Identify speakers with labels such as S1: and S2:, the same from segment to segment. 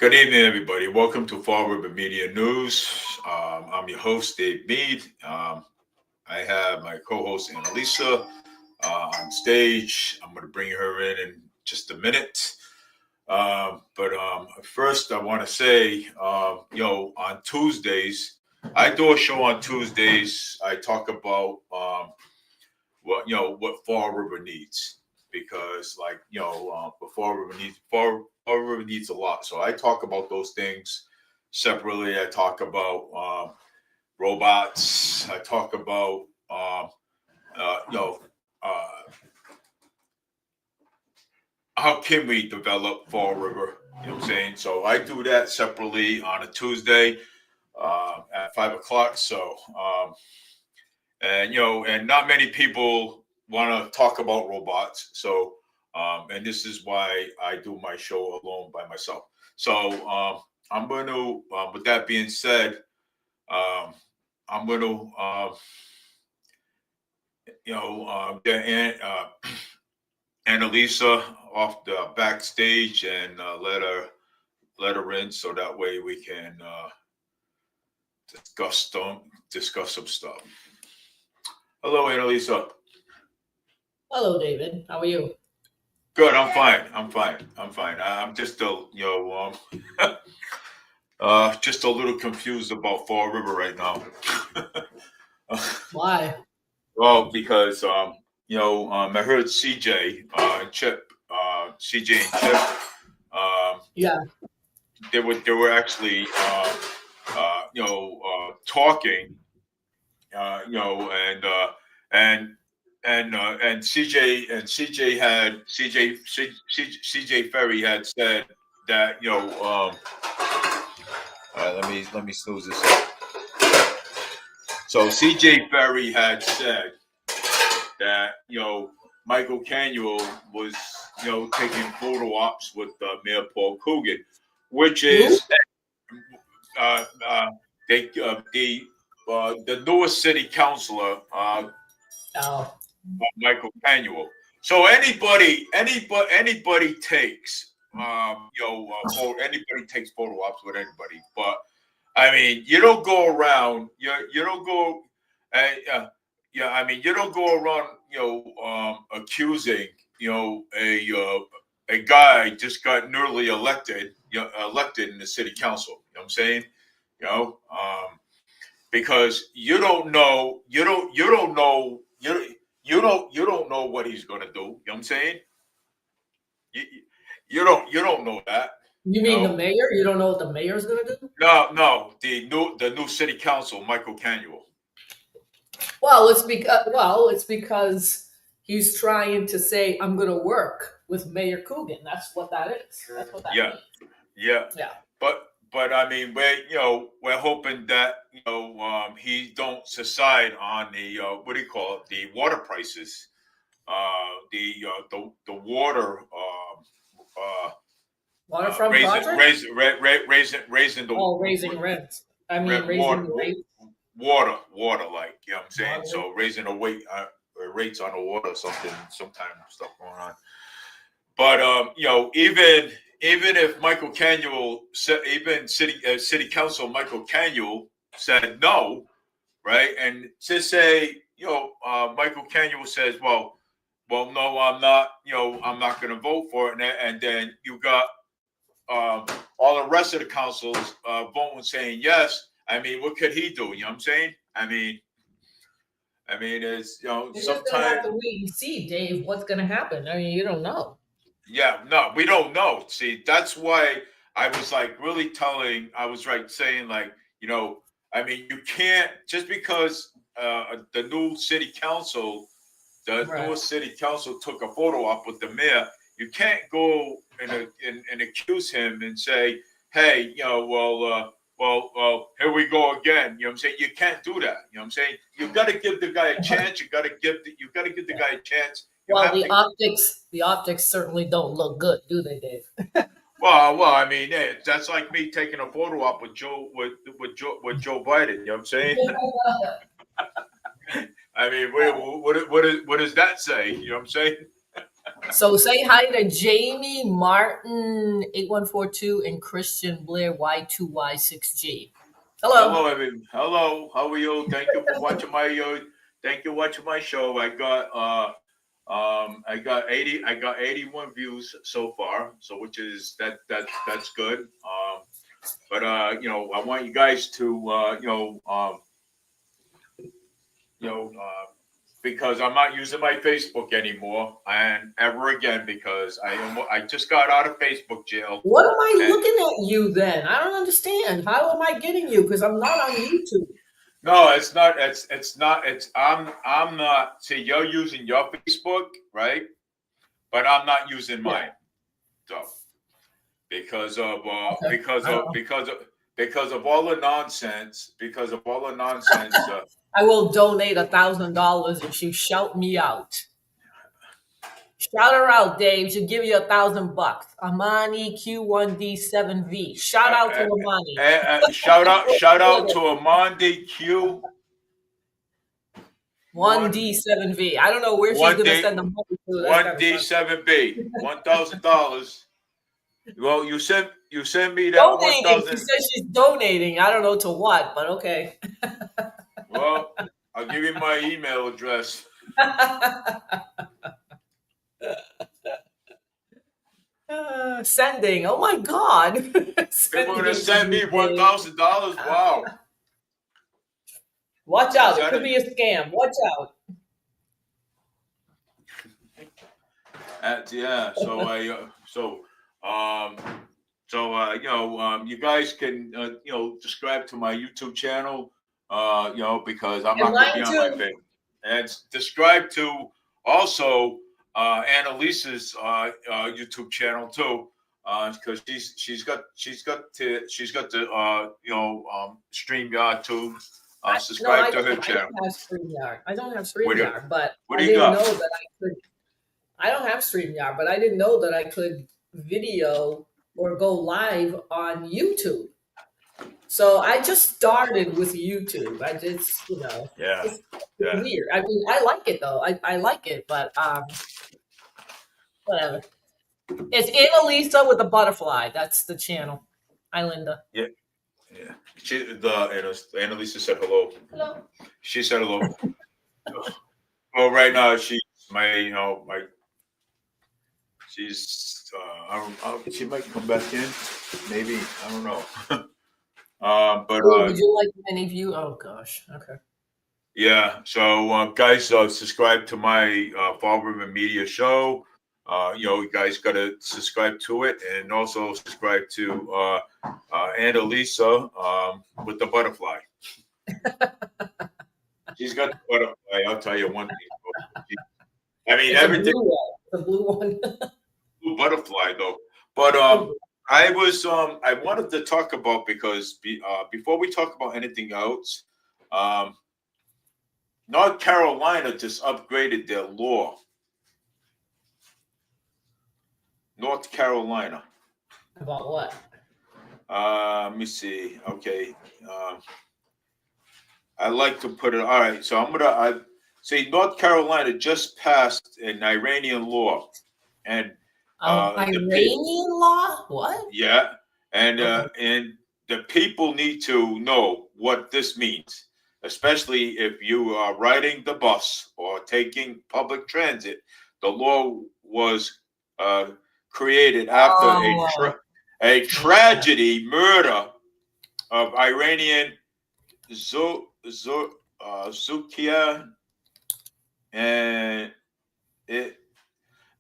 S1: Good evening, everybody. Welcome to Fall River Media News. I'm your host, Dave Mead. I have my co-host, Annalisa, on stage. I'm going to bring her in just a minute. But first, I want to say, on Tuesdays, I do a show on Tuesdays. I talk about what Fall River needs because, the Fall River needs a lot. So I talk about those things separately. I talk about robots. I talk about uh, you know uh, how can we develop Fall River. You know what I'm saying? So I do that separately on a Tuesday at 5 o'clock. And not many people want to talk about robots. And this is why I do my show alone by myself. So I'm going to, with that being said, I'm going to, get Annalisa off the backstage and let her in, so that way we can discuss some stuff. Hello, Annalisa.
S2: Hello, David. How are you?
S1: Good. I'm fine. I'm just just a little confused about Fall River right now.
S2: Why?
S1: Well, because I heard CJ and Chip, CJ and Chip,
S2: Yeah.
S1: they were actually talking, and and CJ had CJ Ferry had said that let me snooze this up. So CJ Ferry had said that Michael Canuel was taking photo ops with Mayor Paul Coogan, which is uh, uh, the newest city councilor Michael Canuel. So anybody takes anybody takes photo ops with anybody, but I mean you don't go around you don't go you don't go around accusing a guy just got newly elected elected in the city council. You know what I'm saying? You know, because you don't know what he's gonna do. You know what I'm saying? You, you don't know that.
S2: You
S1: You
S2: mean the
S1: know?
S2: mayor? You don't know what the mayor's gonna do?
S1: No, the new city council, Michael Canuel.
S2: Well, it's because he's trying to say I'm gonna work with Mayor Coogan. That's what that is. That's what that
S1: Yeah,
S2: means.
S1: yeah.
S2: Yeah.
S1: But I mean we're hoping that he don't decide on the what do you call it, the water prices, the water
S2: Waterfront project?
S1: raising the
S2: Oh, raising rents. I mean,
S1: water,
S2: raising rates.
S1: water, like, you know what I'm saying?
S2: Water.
S1: So raising the rates on the water, sometime stuff going on. But even if Michael Canuel said, even city council Michael Canuel said no, right? And to say, Michael Canuel says, well, no, I'm not, I'm not going to vote for it, and then you got all the rest of the councils voting saying yes. I mean, what could he do? You know what I'm saying? I mean, it's
S2: You're just gonna have
S1: sometimes.
S2: to wait and see, Dave, what's gonna happen. I mean, you don't know.
S1: Yeah, no, we don't know. See, that's why I was like really telling. I was right saying like, I mean, you can't just because the new city council, the
S2: Right.
S1: newest city council took a photo op with the mayor. You can't go and accuse him and say, hey, here we go again. You know what I'm saying? You can't do that. You know what I'm saying? You've got to give the guy a chance. You got to give the guy a chance. You
S2: Well,
S1: have
S2: the
S1: to.
S2: optics certainly don't look good, do they, Dave?
S1: Well, I mean, hey, that's like me taking a photo op with Joe Biden. You know what I'm saying? I mean, what does that say? You know what I'm saying?
S2: So say hi to Jamie Martin 8142 and Christian Blair Y2Y6G. Hello.
S1: Hello, everyone. Hello. How are you? Thank you for watching my. Thank you for watching my show. I got 80. I got 81 views so far. So which is that's good. But I want you guys to because I'm not using my Facebook anymore and ever again because I just got out of Facebook jail.
S2: What am I
S1: And
S2: looking at you then? I don't understand. How am I getting you? Because I'm not on YouTube.
S1: no, it's not. It's not. I'm not. See, you're using your Facebook, right? But I'm not using
S2: Yeah.
S1: mine. So because of
S2: Okay. I don't know.
S1: because of all the nonsense, because of all the nonsense.
S2: I will donate $1,000 if you shout me out. Shout her out, Dave. She'll give you $1,000. Amani Q1D7V. Shout out to Amani.
S1: Shout out to Amandi Q.
S2: 1D7V. I don't know where she's
S1: One
S2: gonna
S1: D
S2: send the money to. That's
S1: one
S2: kind of
S1: D
S2: funny.
S1: 7B $1,000. Well, you send me that
S2: Donating. She
S1: 1,000.
S2: says she's donating. I don't know to what, but okay.
S1: Well, I'll give you my email address.
S2: Sending. Oh my God.
S1: People are gonna
S2: Sending
S1: send me
S2: to you,
S1: $1,000. Wow.
S2: Watch out. It could be a scam. Watch out.
S1: Yeah. You guys can subscribe to my YouTube channel. Because I'm
S2: And
S1: not gonna be
S2: mine
S1: on my
S2: too.
S1: Facebook. And subscribe to also Annalisa's YouTube channel too. Because she's got the StreamYard too. Subscribe to her channel.
S2: I don't have StreamYard. I don't have
S1: What do you-
S2: StreamYard, but
S1: what
S2: I
S1: do you
S2: didn't
S1: got?
S2: know that I could. I don't have StreamYard, but I didn't know that I could video or go live on YouTube. So I just started with YouTube. I just,
S1: Yeah.
S2: it's weird. I mean, I like it though. I like it, but whatever. It's Annalisa with the butterfly. That's the channel. Hi, Linda.
S1: Yeah. Annalisa said hello.
S2: Hello.
S1: She said hello. Well, right now she's she's she might come back in, maybe, I don't know.
S2: Would you like many view? Oh gosh. Okay.
S1: Yeah. So guys, subscribe to my Fall River Media show. You guys got to subscribe to it, and also subscribe to Annalisa with the butterfly. She's got the butterfly. I'll tell you one thing. I mean,
S2: It's
S1: everything.
S2: The blue one.
S1: Blue butterfly, though. But I wanted to talk about, because before we talk about anything else, North Carolina just upgraded their law. North Carolina.
S2: About what?
S1: Let me see. Okay. I like to put it. All right. So I see North Carolina just passed an Iranian law, and
S2: Iranian law? What?
S1: yeah, and the people need to know what this means, especially if you are riding the bus or taking public transit. The law was created after a tragedy murder of Iranian Zukia, and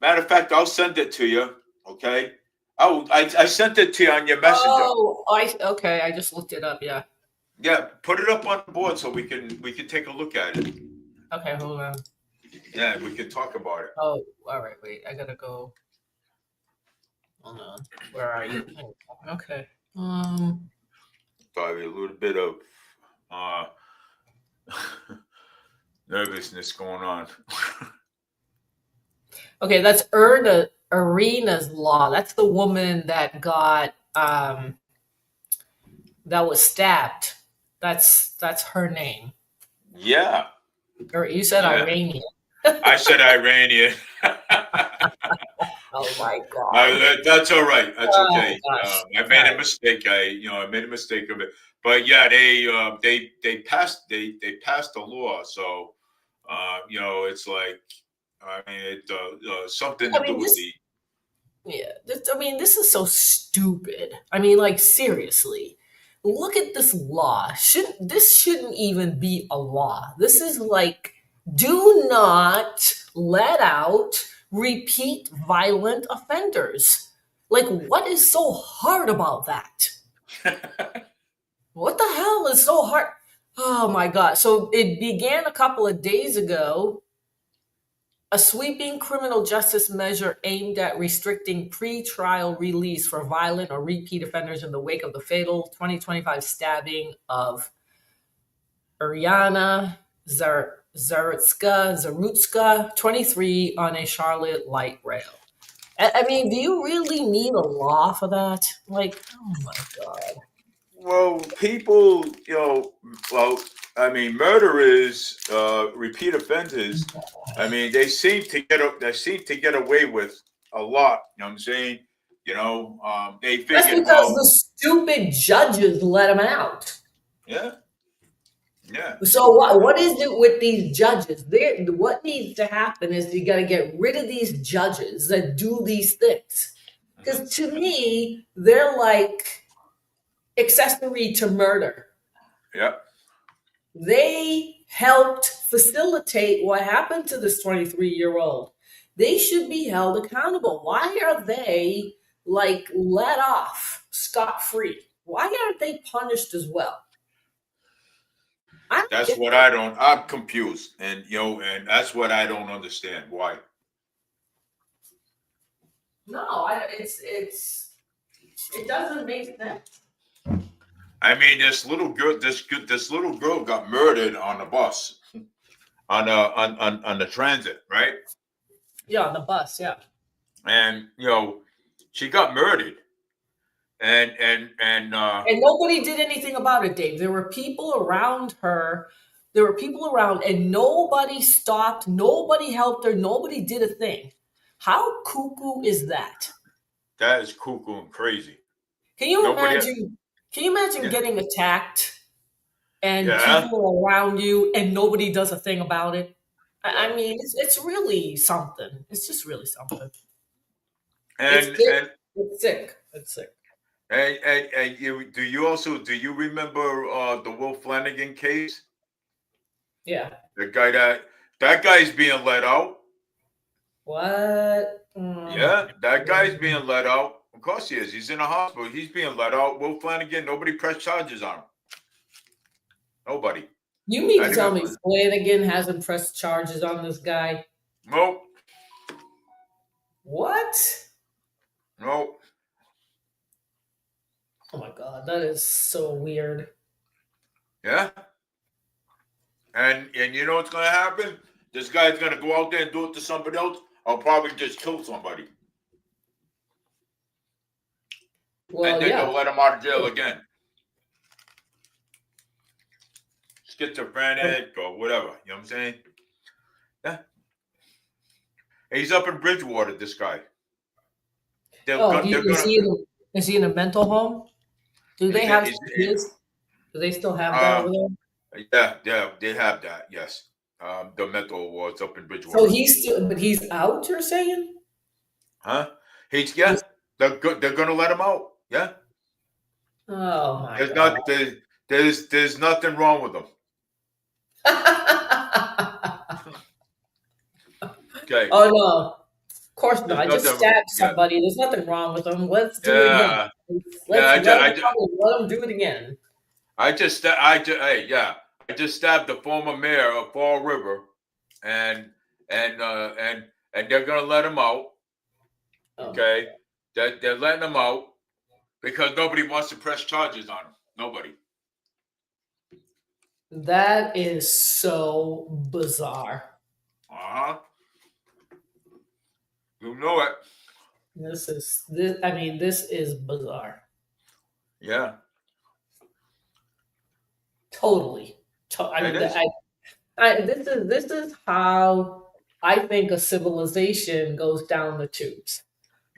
S1: matter of fact, I'll send it to you. Okay. I sent it to you on your messenger.
S2: Oh, okay. I just looked it up. Yeah.
S1: Yeah, put it up on the board so we can take a look at it.
S2: Okay, hold on.
S1: Yeah, we can talk about it.
S2: Oh, all right. Wait, I gotta go. Hold on. Where are you? Okay.
S1: Probably a little bit of nervousness going on.
S2: Okay, that's IRYNAS law. That's the woman that got that was stabbed. That's her name.
S1: Yeah.
S2: Or you said Iranian.
S1: I said Iranian.
S2: Oh my God.
S1: That's all right. That's
S2: Oh
S1: okay.
S2: gosh.
S1: I
S2: All
S1: made a
S2: right.
S1: mistake. I made a mistake of it. But yeah, they passed a law. So it's like, I mean, something to
S2: I
S1: do
S2: mean
S1: with
S2: this
S1: the.
S2: yeah, this is so stupid. I mean, like seriously. Look at this law. Shouldn't even be a law. This is like do not let out repeat violent offenders. Like what is so hard about that? What the hell is so hard? Oh my God. So it began a couple of days ago, a sweeping criminal justice measure aimed at restricting pre-trial release for violent or repeat offenders in the wake of the fatal 2025 stabbing of Uryana Zarutska, 23, on a Charlotte light rail. I mean, do you really need a law for that? Like, oh my God.
S1: Well, people, well, I mean, murderers, repeat offenders. I mean, they seem to get away with a lot. You know what I'm saying? They
S2: That's
S1: figured,
S2: because
S1: well,
S2: the stupid judges let him out.
S1: yeah, yeah,
S2: So what is it with these judges? What needs to happen is you got to get rid of these judges that do these things.
S1: hmm
S2: Because to me, they're like accessory to murder.
S1: yeah.
S2: They helped facilitate what happened to this 23-year-old. They should be held accountable. Why are they like let off scot free? Why aren't they punished as well? I don't
S1: That's
S2: get
S1: what
S2: that.
S1: I don't. I'm confused, and that's what I don't understand. Why?
S2: No, it doesn't make sense.
S1: I mean, this little girl got murdered on the bus, on the transit, right?
S2: Yeah, on the bus, yeah.
S1: And she got murdered, and
S2: And nobody did anything about it, Dave. There were people around her. There were people around, and nobody stopped. Nobody helped her. Nobody did a thing. How cuckoo is that?
S1: that is cuckoo and crazy.
S2: Can you
S1: Nobody,
S2: imagine? Can you imagine
S1: yeah,
S2: getting attacked and
S1: yeah,
S2: people are around you and nobody does a thing about it? I
S1: yeah,
S2: mean, it's really something. It's just really something. It's
S1: and
S2: sick.
S1: and
S2: It's sick. It's sick.
S1: and do you remember the Will Flanagan case?
S2: Yeah.
S1: The guy that guy's being let out.
S2: What?
S1: Yeah, that guy's being let out. Of course he is. He's in a hospital. He's being let out. Will Flanagan. Nobody pressed charges on him. Nobody.
S2: You mean
S1: Not
S2: to tell
S1: even.
S2: me Flanagan hasn't pressed charges on this guy?
S1: Nope.
S2: What?
S1: Nope.
S2: Oh my God, that is so weird.
S1: Yeah. And you know what's gonna happen? This guy's gonna go out there and do it to somebody else, or probably just kill somebody, and
S2: Well,
S1: then
S2: yeah.
S1: they'll let him out of jail again. Schizophrenic or whatever. You know what I'm saying? Yeah. He's up in Bridgewater. This guy.
S2: Oh,
S1: They're gonna.
S2: is he in a mental home? Do they
S1: He's,
S2: have
S1: he's,
S2: his? Do they still have that over
S1: um.
S2: there?
S1: Yeah. They have that. Yes. The mental wards up in
S2: So
S1: Bridgewater.
S2: he's still, but he's out. You're saying?
S1: Huh? He's
S2: He's,
S1: yeah. They're good. They're gonna let him out. Yeah.
S2: oh my
S1: There's
S2: God.
S1: not. There's nothing wrong with him. Okay.
S2: Oh no. Of course not.
S1: There's
S2: I just
S1: nothing.
S2: stabbed
S1: Yeah.
S2: somebody. There's nothing wrong with them. Let's do it again.
S1: Yeah. Yeah.
S2: Let's let them come and let them do it again.
S1: Hey, yeah. I just stabbed the former mayor of Fall River, and and uh, and and they're gonna let him out.
S2: Oh my
S1: Okay. They're letting him out because nobody wants to press charges on him. Nobody.
S2: That is so bizarre.
S1: Uh huh. You know it.
S2: I mean, this is bizarre.
S1: Yeah.
S2: Totally. I
S1: It
S2: mean,
S1: is.
S2: this is how I think a civilization goes down the tubes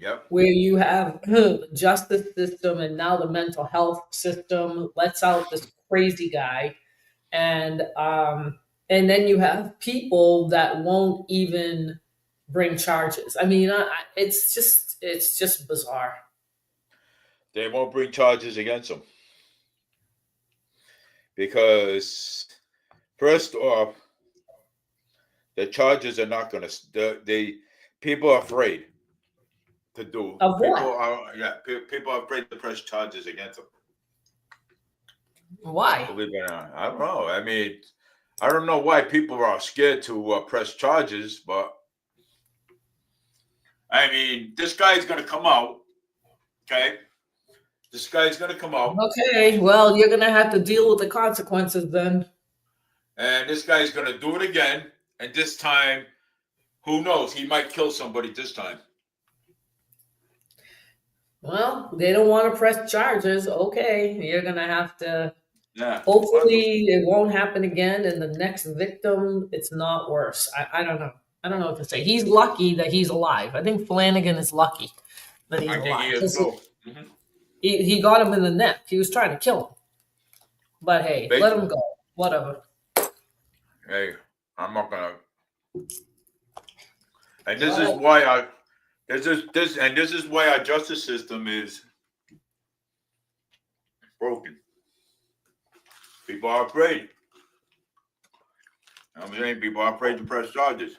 S1: Yep.
S2: where you have the justice system and now the mental health system lets out this crazy guy, and then you have people that won't even bring charges. I mean, it's just bizarre.
S1: They won't bring charges against him because, first off, the charges are not going to. They people are afraid to do.
S2: Of what?
S1: People are afraid to press charges against him.
S2: Why?
S1: Believe it or not, I don't know. I mean, I don't know why people are scared to press charges, but I mean, this guy's going to come out. Okay, this guy's going to come out,
S2: Okay, well, you're gonna have to deal with the consequences then.
S1: and this guy's going to do it again. And this time, who knows? He might kill somebody this time.
S2: Well, they don't want to press charges. Okay, you're gonna have to.
S1: Yeah.
S2: Hopefully, it won't happen again, and the next victim, it's not worse. I don't know. I don't know what to say. He's lucky that he's alive. I think Flanagan is lucky that he's
S1: I think he
S2: alive.
S1: is too. Mm-hmm.
S2: He got him in the neck. He was trying to kill him. But hey, let him go. Whatever.
S1: Hey, I'm not gonna. And this is why this is why our justice system is broken. People are afraid. I'm saying people are afraid to press charges.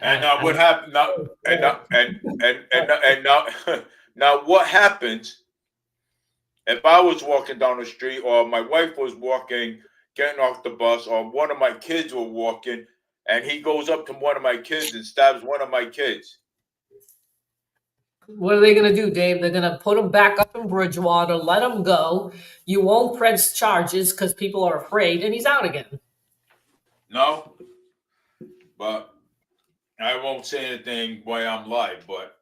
S1: And what happened now? And now, now what happens if I was walking down the street, or my wife was walking, getting off the bus, or one of my kids were walking, and he goes up to one of my kids and stabs one of my kids?
S2: What are they going to do, Dave? They're going to put him back up in Bridgewater, let him go. You won't press charges because people are afraid, and he's out again.
S1: No, but I won't say anything while I'm live, but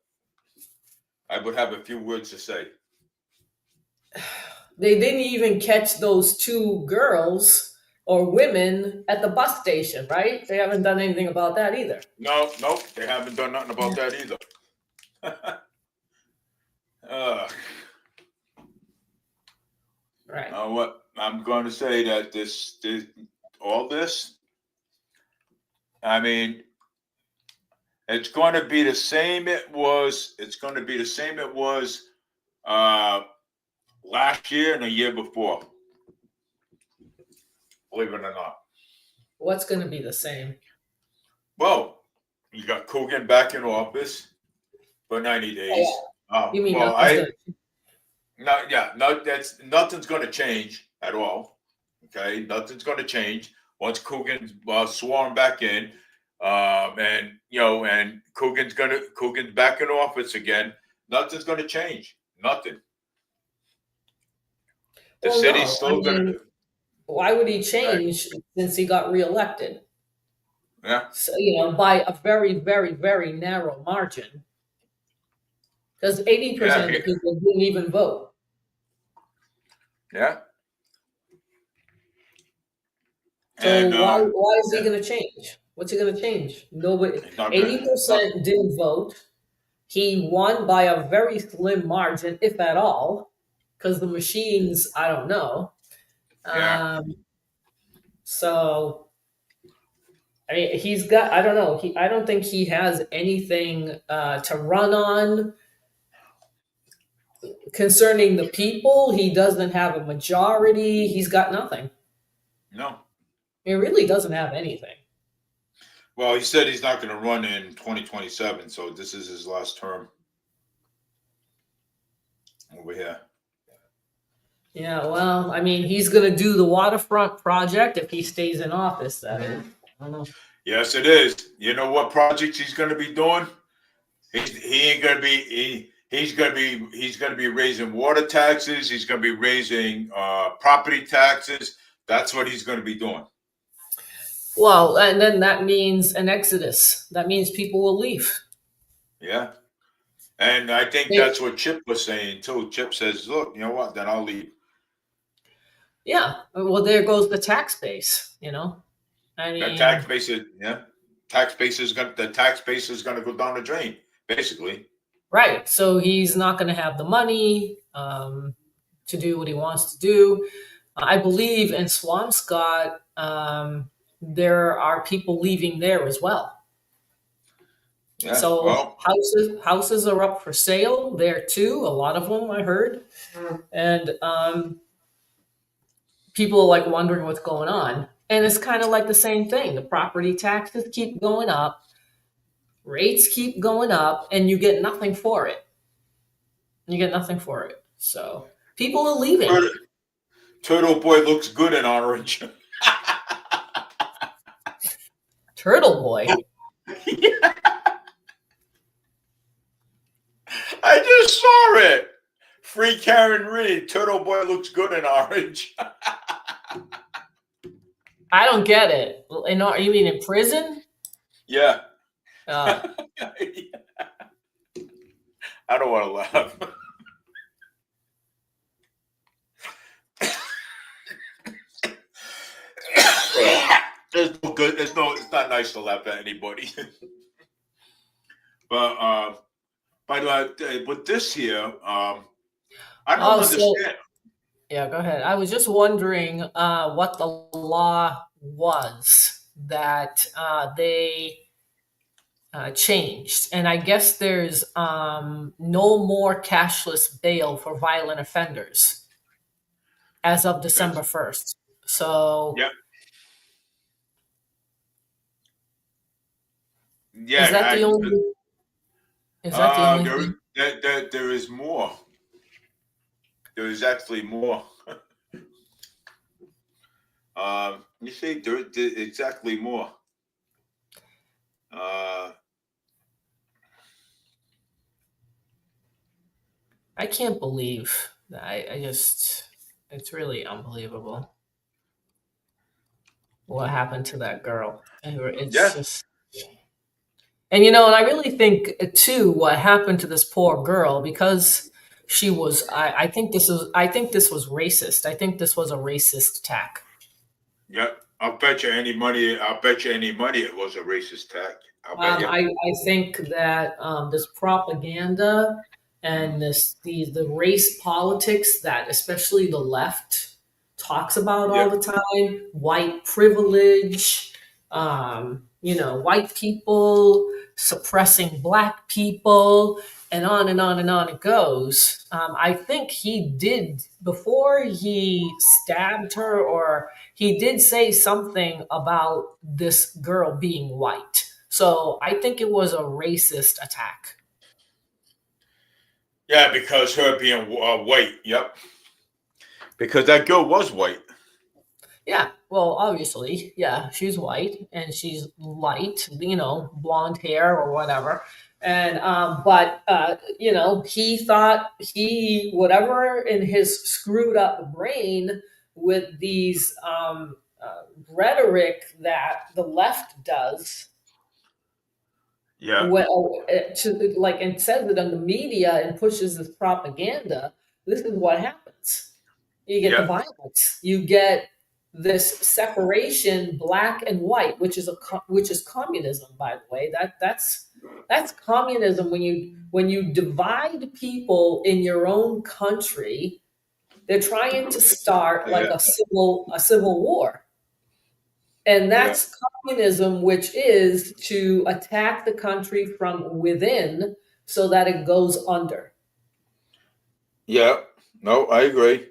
S1: I would have a few words to say.
S2: They didn't even catch those two girls or women at the bus station, right? They haven't done anything about that either.
S1: No, they haven't done nothing about that either.
S2: Right.
S1: What I'm going to say that all this, I mean, it's going to be the same. It's going to be the same it was last year and the year before. Believe it or not.
S2: What's going to be the same?
S1: Well, you got Coogan back in office for 90 days.
S2: You mean
S1: nothing's going to change at all. Okay, nothing's going to change once Coogan's sworn back in, and Coogan's back in office again. Nothing's going to change. Nothing. The city's still going to.
S2: Why would he change since he got reelected?
S1: Yeah.
S2: So, by a very, very, very narrow margin. Because 80% of the people didn't even vote.
S1: Yeah.
S2: So why is he going to change? What's he going to change? Nobody. 80% didn't vote. He won by a very slim margin, if at all, because the machines, I don't know. So, I mean, he's got, I don't know. I don't think he has anything to run on concerning the people. He doesn't have a majority. He's got nothing.
S1: No.
S2: He really doesn't have anything.
S1: Well, he said he's not going to run in 2027, so this is his last term over here.
S2: Yeah, well, I mean, he's going to do the waterfront project if he stays in office. That is. I don't know.
S1: Yes, it is. You know what projects he's going to be doing? He ain't going to be. He's going to be raising water taxes. He's going to be raising property taxes. That's what he's going to be doing.
S2: Well, and then that means an exodus. That means people will leave.
S1: Yeah. And I think that's what Chip was saying too. Chip says, look, you know what? Then I'll leave.
S2: Yeah. Well, there goes the tax base. You know. I
S1: The
S2: mean,
S1: tax base is, yeah, tax base is gonna the tax base is gonna go down the drain, basically.
S2: right. So he's not going to have the money to do what he wants to do. I believe in Swampscott, there are people leaving there as well.
S1: Yeah.
S2: So
S1: Well,
S2: houses are up for sale there too. A lot of them I heard, and people are like wondering what's going on. And it's kind of like the same thing. The property taxes keep going up, rates keep going up, and you get nothing for it. You get nothing for it. So people are leaving.
S1: Turtle, Turtle Boy looks good in orange.
S2: Turtle Boy.
S1: I just saw it. Free Karen Reed. Turtle Boy looks good in orange.
S2: I don't get it. You mean in prison?
S1: Yeah.
S2: Uh,
S1: I don't want to laugh. It's no good. It's not nice to laugh at anybody. But by the way, with this here, I don't
S2: oh, so
S1: understand.
S2: yeah, go ahead. I was just wondering what the law was that they changed, and I guess there's no more cashless bail for violent offenders as of
S1: That's,
S2: December 1st. So
S1: yeah,
S2: is that
S1: yeah.
S2: the only? Is that the only
S1: There,
S2: thing?
S1: there is more. There is actually more. You see, there exactly more. Uh,
S2: I can't believe that. I just, it's really unbelievable what happened to that girl. And it's
S1: yeah,
S2: just, and and I really think too what happened to this poor girl because she was. I think this was racist. I think this was a racist attack.
S1: yeah. I'll bet you any money. I'll bet you any money it was a racist attack. I'll bet you.
S2: I think that this propaganda and
S1: Mm,
S2: the race politics that especially the left talks about
S1: yeah,
S2: all the time, white privilege, white people suppressing black people, and on and on and on it goes. I think he did before he stabbed her, or he did say something about this girl being white. So I think it was a racist attack.
S1: yeah. Because her being white. Yep. Because that girl was white.
S2: Yeah, well, obviously, yeah, she's white and she's light, blonde hair or whatever. And but he thought he whatever in his screwed up brain with these rhetoric that the left does
S1: Yeah,
S2: well, to like and says it on the media and pushes this propaganda. This is what happens. You get the
S1: yeah,
S2: violence. You get this separation, black and white, which is communism. By the way, that's communism when you divide people in your own country. They're trying to start like
S1: yeah,
S2: a civil war. And
S1: yeah,
S2: that's communism, which is to attack the country from within so that it goes under.
S1: yeah. No, I agree.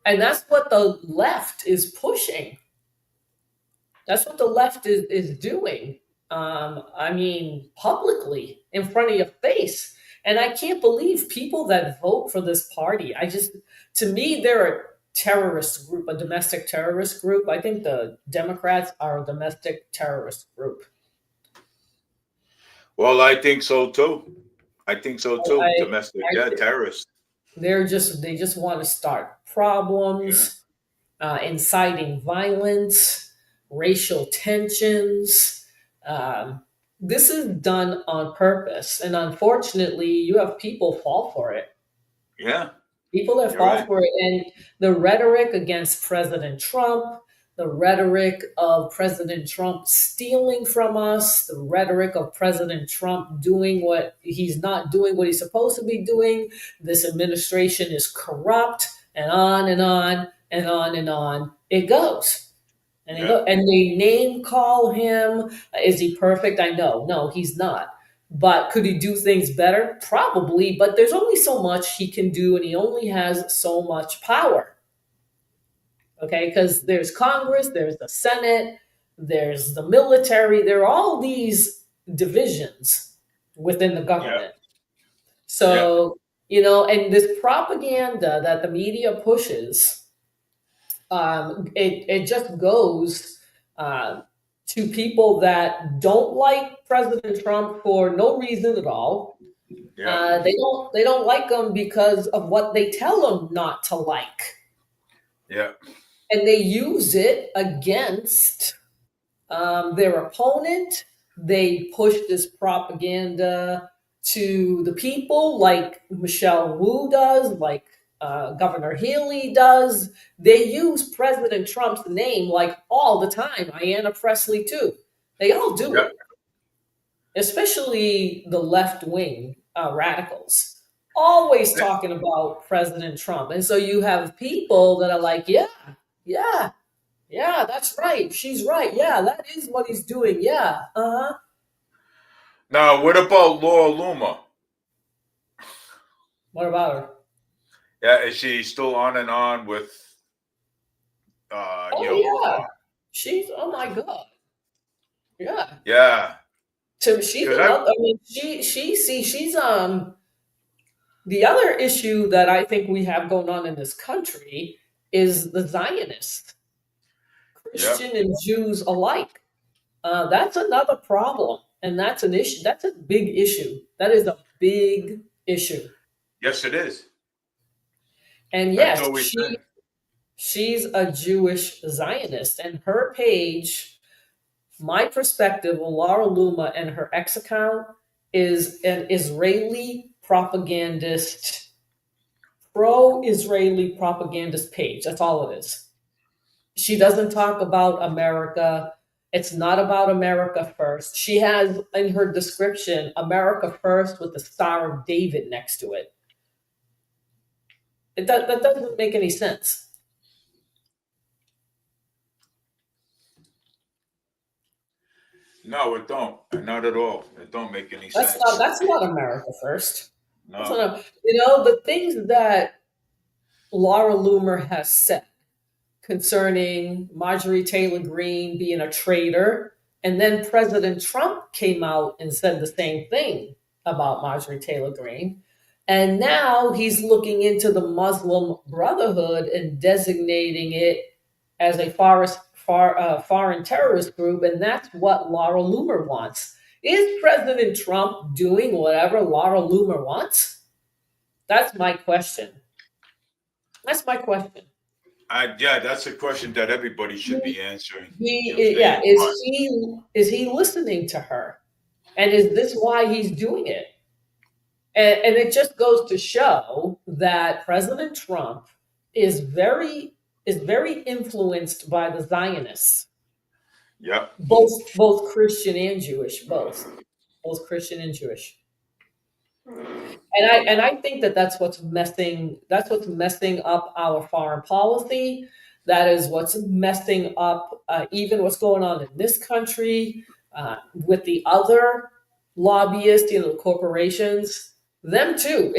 S2: And that's what the left is pushing. That's what the left is doing. I mean, publicly in front of your face. And I can't believe people that vote for this party. To me, they're a terrorist group, a domestic terrorist group. I think the Democrats are a domestic terrorist group.
S1: Well, I think so too. I think so too.
S2: I,
S1: Domestic,
S2: I
S1: yeah, terrorists.
S2: they just want to start
S1: Yeah,
S2: problems, inciting violence, racial tensions. Um, this is done on purpose, and unfortunately, you have people fall for it.
S1: yeah.
S2: People that
S1: You're
S2: fall
S1: right.
S2: for it. And the rhetoric against President Trump, the rhetoric of President Trump stealing from us, the rhetoric of President Trump doing what he's not doing, what he's supposed to be doing. This administration is corrupt, and on and on and on and on it goes. And
S1: Yeah.
S2: and they name call him. Is he perfect? I know. No, he's not. But could he do things better? Probably. But there's only so much he can do, and he only has so much power. Okay, because there's Congress, there's the Senate, there's the military. There are all these divisions within the
S1: Yeah.
S2: government.
S1: Yeah.
S2: So, and this propaganda that the media pushes, it just goes uh, to people that don't like President Trump for no reason at all.
S1: Yeah.
S2: They don't like him because of what they tell him not to like,
S1: Yeah.
S2: and they use it against their opponent. They push this propaganda to the people, like Michelle Wu does, like Governor Haley does. They use President Trump's name like all the time. Ayanna Pressley too. They all do
S1: Yeah.
S2: it, especially the left wing radicals. Always talking about President Trump, and so you have people that are like, yeah, yeah, yeah, that's right. She's right. Yeah, that is what he's doing. Yeah. Uh-huh.
S1: Now, what about Laura Luma?
S2: What about her?
S1: Yeah, is she still on and on with
S2: Oh yeah. She's oh my God. Yeah.
S1: yeah,
S2: So she's
S1: because I
S2: another, I mean, she's the other issue that I think we have going on in this country is the Zionists,
S1: yeah,
S2: Christian and Jews alike. That's another problem. And that's an issue. That's a big issue. That is a big issue.
S1: yes, it is.
S2: And
S1: That's
S2: yes,
S1: always been.
S2: she's a Jewish Zionist, and her page, my perspective of Laura Luma and her ex account is an Israeli propagandist, pro-Israeli propagandist page. That's all it is. She doesn't talk about America. It's not about America first. She has in her description America first with the Star of David next to it. That doesn't make any sense.
S1: No, it don't. Not at all. It don't make any
S2: That's not
S1: sense.
S2: that's not America first. That's
S1: No.
S2: not, the things that Laura Loomer has said concerning Marjorie Taylor Greene being a traitor. And then President Trump came out and said the same thing about Marjorie Taylor Greene. And now he's looking into the Muslim Brotherhood and designating it as a foreign terrorist group. And that's what Laura Loomer wants. Is President Trump doing whatever Laura Loomer wants? That's my question. That's my question.
S1: Yeah, that's a question that everybody should be answering if
S2: He,
S1: they
S2: yeah,
S1: want.
S2: is he listening to her? And is this why he's doing it? And it just goes to show that President Trump is very influenced by the Zionists,
S1: Yeah.
S2: both Christian and Jewish, both Christian and Jewish. And I think that that's what's messing up our foreign policy. That is what's messing up even what's going on in this country with the other lobbyists, the corporations, them too.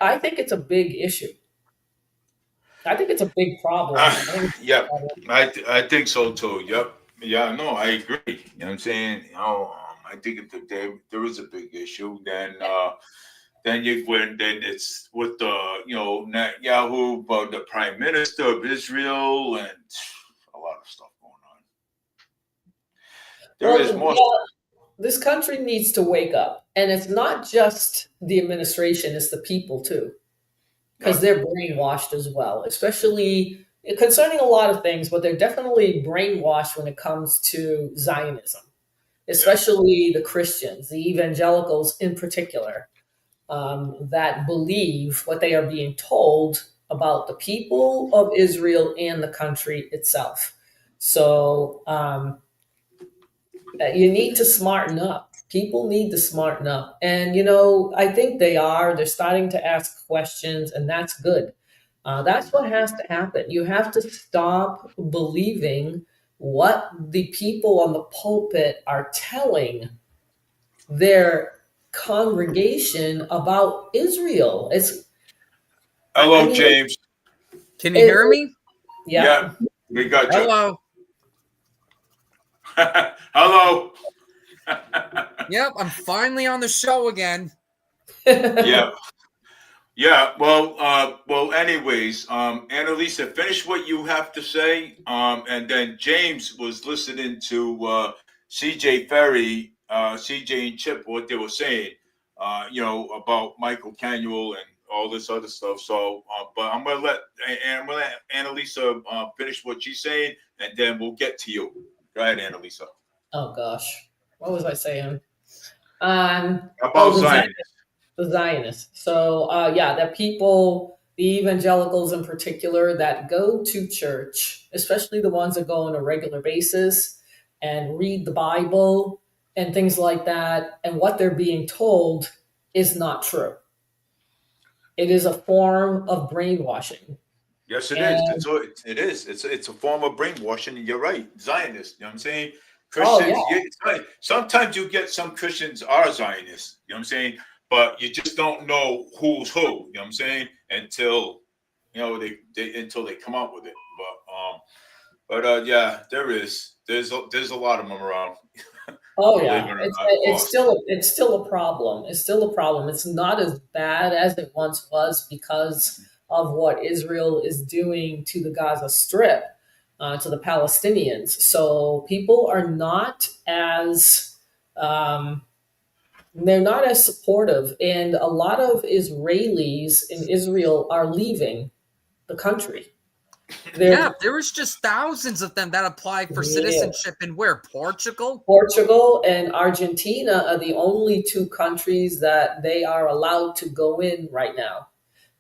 S2: I think it's a big issue. I think it's a big problem. I think it's a big
S1: Yeah,
S2: problem.
S1: I think so too. Yep. Yeah, no, I agree. You know what I'm saying? I think there is a big issue. Then it's with the Netanyahu about the prime minister of Israel and a lot of stuff going on. There is
S2: Well,
S1: more.
S2: yeah, this country needs to wake up, and it's not just the administration; it's the people too, because
S1: Yeah,
S2: they're brainwashed as well, especially concerning a lot of things, but they're definitely brainwashed when it comes to Zionism,
S1: yeah,
S2: especially the Christians, the evangelicals in particular. that believe what they are being told about the people of Israel and the country itself. So you need to smarten up. People need to smarten up. And, I think they are. They're starting to ask questions, and that's good. That's what has to happen. You have to stop believing what the people on the pulpit are telling their congregation about Israel. I
S1: Hello,
S2: mean,
S1: James.
S3: Can you hear me?
S2: yeah.
S1: Yeah, we got you.
S3: Hello.
S1: Hello.
S3: Yep, I'm finally on the show again.
S1: Yeah. Yeah. Well. Anyways, Annalisa, finish what you have to say. And then James was listening to CJ Ferry, CJ and Chip, what they were saying. About Michael Canuel and all this other stuff. So, but I'm gonna let Annalisa finish what she's saying, and then we'll get to you. Go ahead, Annalisa.
S2: Oh gosh, what was I saying?
S1: About
S2: The
S1: Zionists.
S2: Zionists. So yeah, the people, the evangelicals in particular, that go to church, especially the ones that go on a regular basis and read the Bible and things like that, and what they're being told is not true. It is a form of brainwashing.
S1: Yes, it is.
S2: And
S1: It is. It's a form of brainwashing. And you're right, Zionists. You know what I'm saying?
S2: oh yeah,
S1: Christians. Yeah, it's right. Sometimes you get some Christians are Zionists. You know what I'm saying? But you just don't know who's who. You know what I'm saying? Until they until they come up with it. But yeah, there's a lot of them around.
S2: oh
S1: Believe
S2: yeah,
S1: it or
S2: it's
S1: not,
S2: it's
S1: lost.
S2: still a problem. It's still a problem. It's not as bad as it once was because of what Israel is doing to the Gaza Strip, to the Palestinians. So people are not as they're not as supportive, and a lot of Israelis in Israel are leaving the country.
S3: Yeah,
S2: They're
S3: there was just thousands of them that applied for
S2: yeah.
S3: citizenship in where? Portugal?
S2: Portugal and Argentina are the only two countries that they are allowed to go in right now.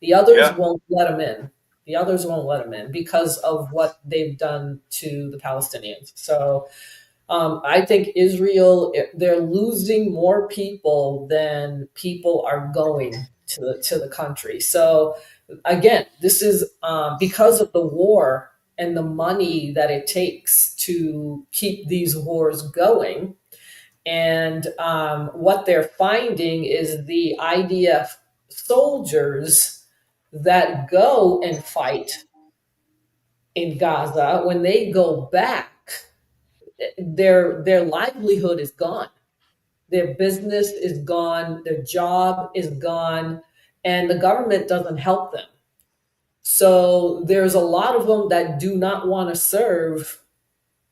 S2: The others
S1: Yeah.
S2: won't let them in. The others won't let them in because of what they've done to the Palestinians. So I think Israel, they're losing more people than people are going to the country. So again, this is because of the war and the money that it takes to keep these wars going. And what they're finding is the IDF soldiers that go and fight in Gaza, when they go back, their livelihood is gone, their business is gone, their job is gone, and the government doesn't help them. So there's a lot of them that do not want to serve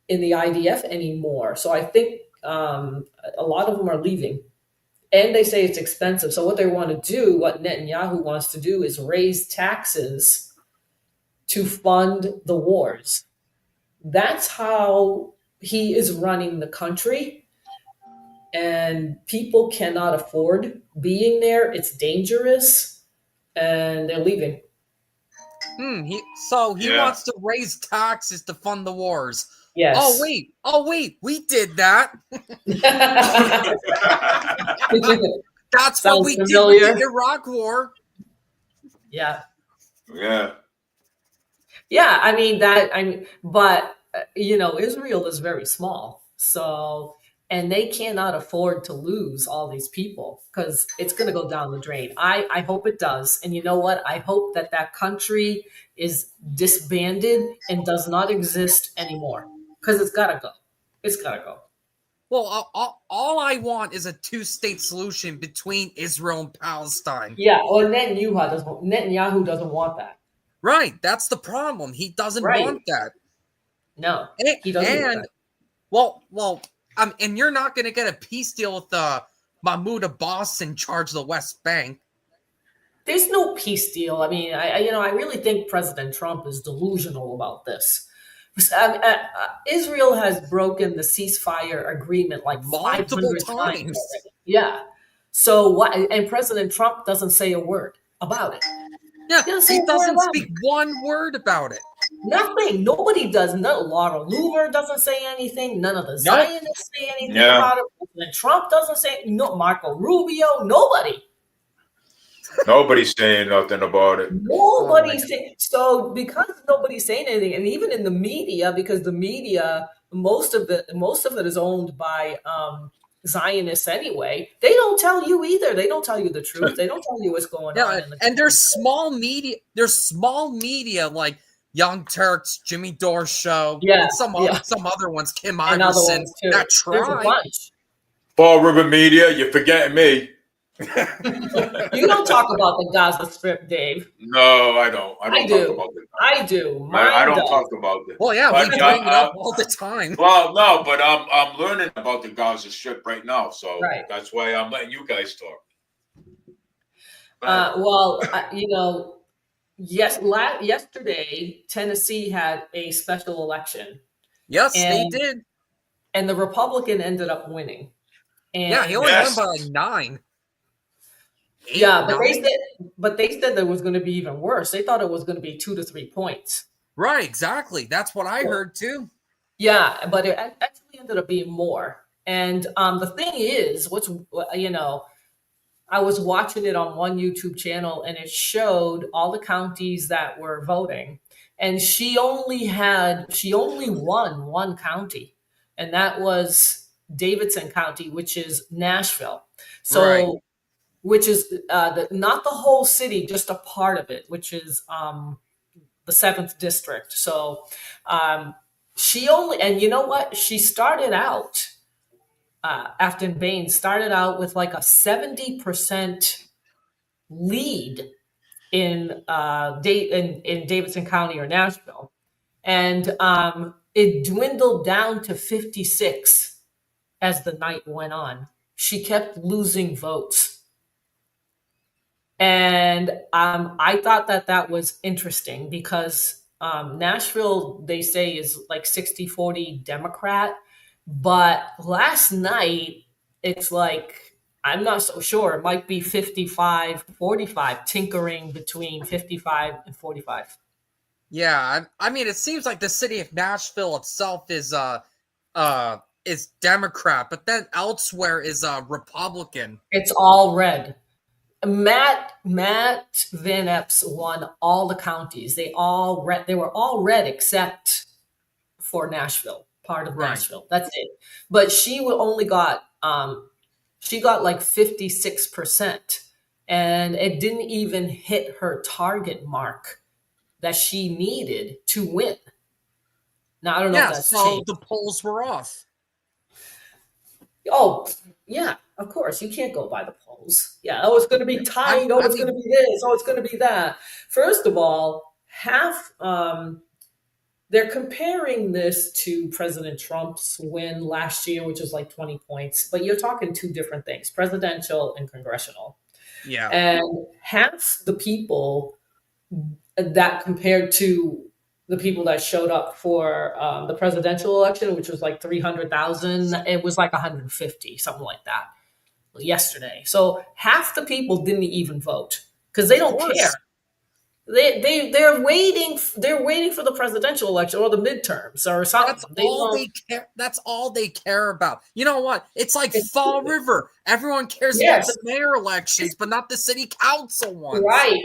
S2: in the IDF anymore. So I think a lot of them are leaving, and they say it's expensive. So what they want to do, what Netanyahu wants to do, is raise taxes to fund the wars. That's how he is running the country, and people cannot afford being there. It's dangerous, and they're leaving.
S3: He
S1: Yeah.
S3: wants to raise taxes to fund the wars.
S2: Yes.
S3: Oh wait, we did that. That's what
S2: Sounds
S3: we did with the
S2: familiar.
S3: Iraq War.
S2: Yeah.
S1: Yeah.
S2: Yeah, but Israel is very small, so and they cannot afford to lose all these people because it's going to go down the drain. I hope it does, and you know what? I hope that that country is disbanded and does not exist anymore because it's got to go. It's got to go.
S3: Well, all I want is a two-state solution between Israel and Palestine.
S2: Yeah, well, Netanyahu doesn't want that.
S3: Right, that's the problem. He doesn't
S2: Right?
S3: want that.
S2: No,
S3: And,
S2: he doesn't want
S3: and
S2: that.
S3: and you're not going to get a peace deal with Mahmoud Abbas in charge of the West Bank.
S2: There's no peace deal. I mean, I really think President Trump is delusional about this. Israel has broken the ceasefire agreement like
S3: Multiple
S2: 500 times
S3: times.
S2: already. Yeah. So what? And President Trump doesn't say a word about it.
S3: Yeah,
S2: He doesn't say
S3: he
S2: a word
S3: doesn't
S2: about
S3: speak
S2: it.
S3: one word about it.
S2: Nothing. Nobody does. No, Laura Louver doesn't say anything. None of the
S3: Nope.
S2: Zionists say anything
S1: Yeah.
S2: about it. President Trump doesn't say. No, Marco Rubio. Nobody.
S1: Nobody's saying nothing about it.
S2: Nobody's saying. So because nobody's saying anything, and even in the media, because the media, most of it is owned by Zionists anyway. They don't tell you either. They don't tell you the truth. They don't tell you what's going on
S3: Yeah,
S2: in the
S3: and there's small media. There's small media like Young Turks, Jimmy Dore Show,
S2: Yeah,
S3: and some
S2: yeah.
S3: other ones, Kim
S2: And other
S3: Iverson,
S2: ones too.
S3: that
S2: There's a
S3: try.
S2: bunch.
S1: Fall River Media, you're forgetting me.
S2: You don't talk about the Gaza Strip, Dave.
S1: No, I don't. I don't
S2: I
S1: talk
S2: do.
S1: about it.
S2: I do.
S1: I
S2: Mine
S1: don't
S2: does.
S1: talk about it.
S3: Well, yeah,
S1: But,
S3: we bring it up all the time.
S1: Well, no, but I'm learning about the Gaza Strip right now, so
S2: Right.
S1: that's why I'm letting you guys talk.
S2: Yesterday, Tennessee had a special election,
S3: Yes,
S2: and
S3: they did.
S2: and the Republican ended up winning. And
S3: Yeah, he only
S1: Yes.
S3: won by like 9. 8,
S2: yeah, but
S3: 9?
S2: they said there was going to be even worse. They thought it was going to be 2 to 3 points.
S3: Right, exactly. That's what I heard too.
S2: Yeah, but it actually ended up being more. And the thing is, I was watching it on one YouTube channel, and it showed all the counties that were voting, and she only won one county, and that was Davidson County, which is Nashville. So,
S3: Right.
S2: which is not the whole city, just a part of it, which is the 7th district. So, and you know what? She started out. Afton Baines started out with like a 70% lead in Davidson County or Nashville, and it dwindled down to 56 as the night went on. She kept losing votes, and I thought that was interesting because Nashville, they say, is like 60-40 Democrat, but last night it's like, I'm not so sure. It might be 55-45, tinkering between 55 and 45.
S3: Yeah, I mean, it seems like the city of Nashville itself is Democrat, but then elsewhere is Republican.
S2: It's all red. Matt Van Epps won all the counties. They were all red except for Nashville, part of
S3: Right.
S2: Nashville. That's it. But she only got like 56%, and it didn't even hit her target mark that she needed to win. Now I don't know if
S3: Yeah,
S2: that's
S3: so
S2: changed.
S3: the polls were off.
S2: Oh, yeah, of course. You can't go by the polls. Yeah, oh, it's going to be tight. Oh, it's going to be this. Oh, it's going to be that. First of all, they're comparing this to President Trump's win last year, which was like 20 points. But you're talking two different things, presidential and congressional.
S3: Yeah.
S2: And half the people that compared to the people that showed up for the presidential election, which was like 300,000, it was like 150, something like that yesterday. So half the people didn't even vote because they don't care. They're waiting for the presidential election or the midterms or something.
S3: That's all they care about. You know what? It's like Fall River. Everyone cares
S2: Yes.
S3: about the mayor elections, but not the city council ones.
S2: Right.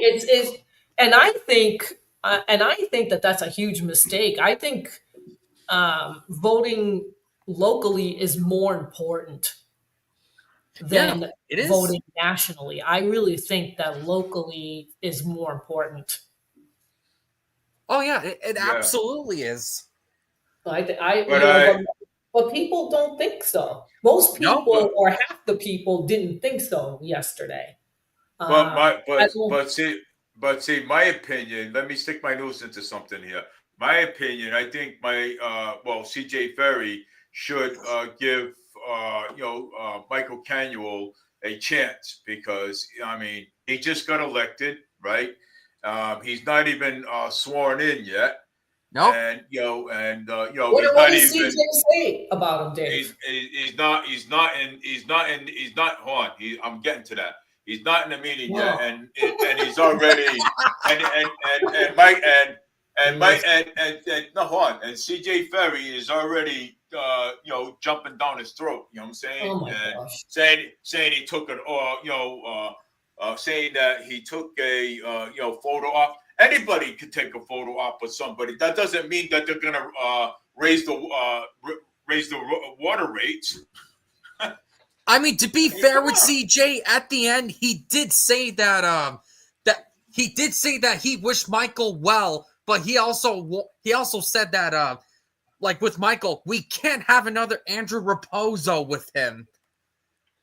S2: And I think that that's a huge mistake. I think voting locally is more important than
S3: it is.
S2: voting nationally. I really think that locally is more important.
S3: Oh yeah, it absolutely is.
S2: But people don't think so. Most people, or half the people, didn't think so yesterday.
S1: But see, my opinion. Let me stick my nose into something here. My opinion. I think CJ Ferry should give Michael Canuel a chance because I mean he just got elected, right? He's not even sworn in yet.
S3: Nope.
S1: And
S2: What,
S1: he's
S2: what
S1: not
S2: did
S1: even.
S2: CJ say about him, Dave?
S1: He's not. Hold on. I'm getting to that. He's not in the meeting yet,
S2: No.
S1: and he's already and Mike and Mike and no, hold on. And CJ Ferry is already jumping down his throat. You know what I'm saying?
S2: Oh my
S1: And
S2: gosh.
S1: saying he took an saying that he took a photo op. Anybody could take a photo op with somebody. That doesn't mean that they're gonna raise the water rates.
S3: I mean, to be fair with CJ, at the end he did say that he wished Michael well, but he also said that like with Michael, we can't have another Andrew Raposo with him.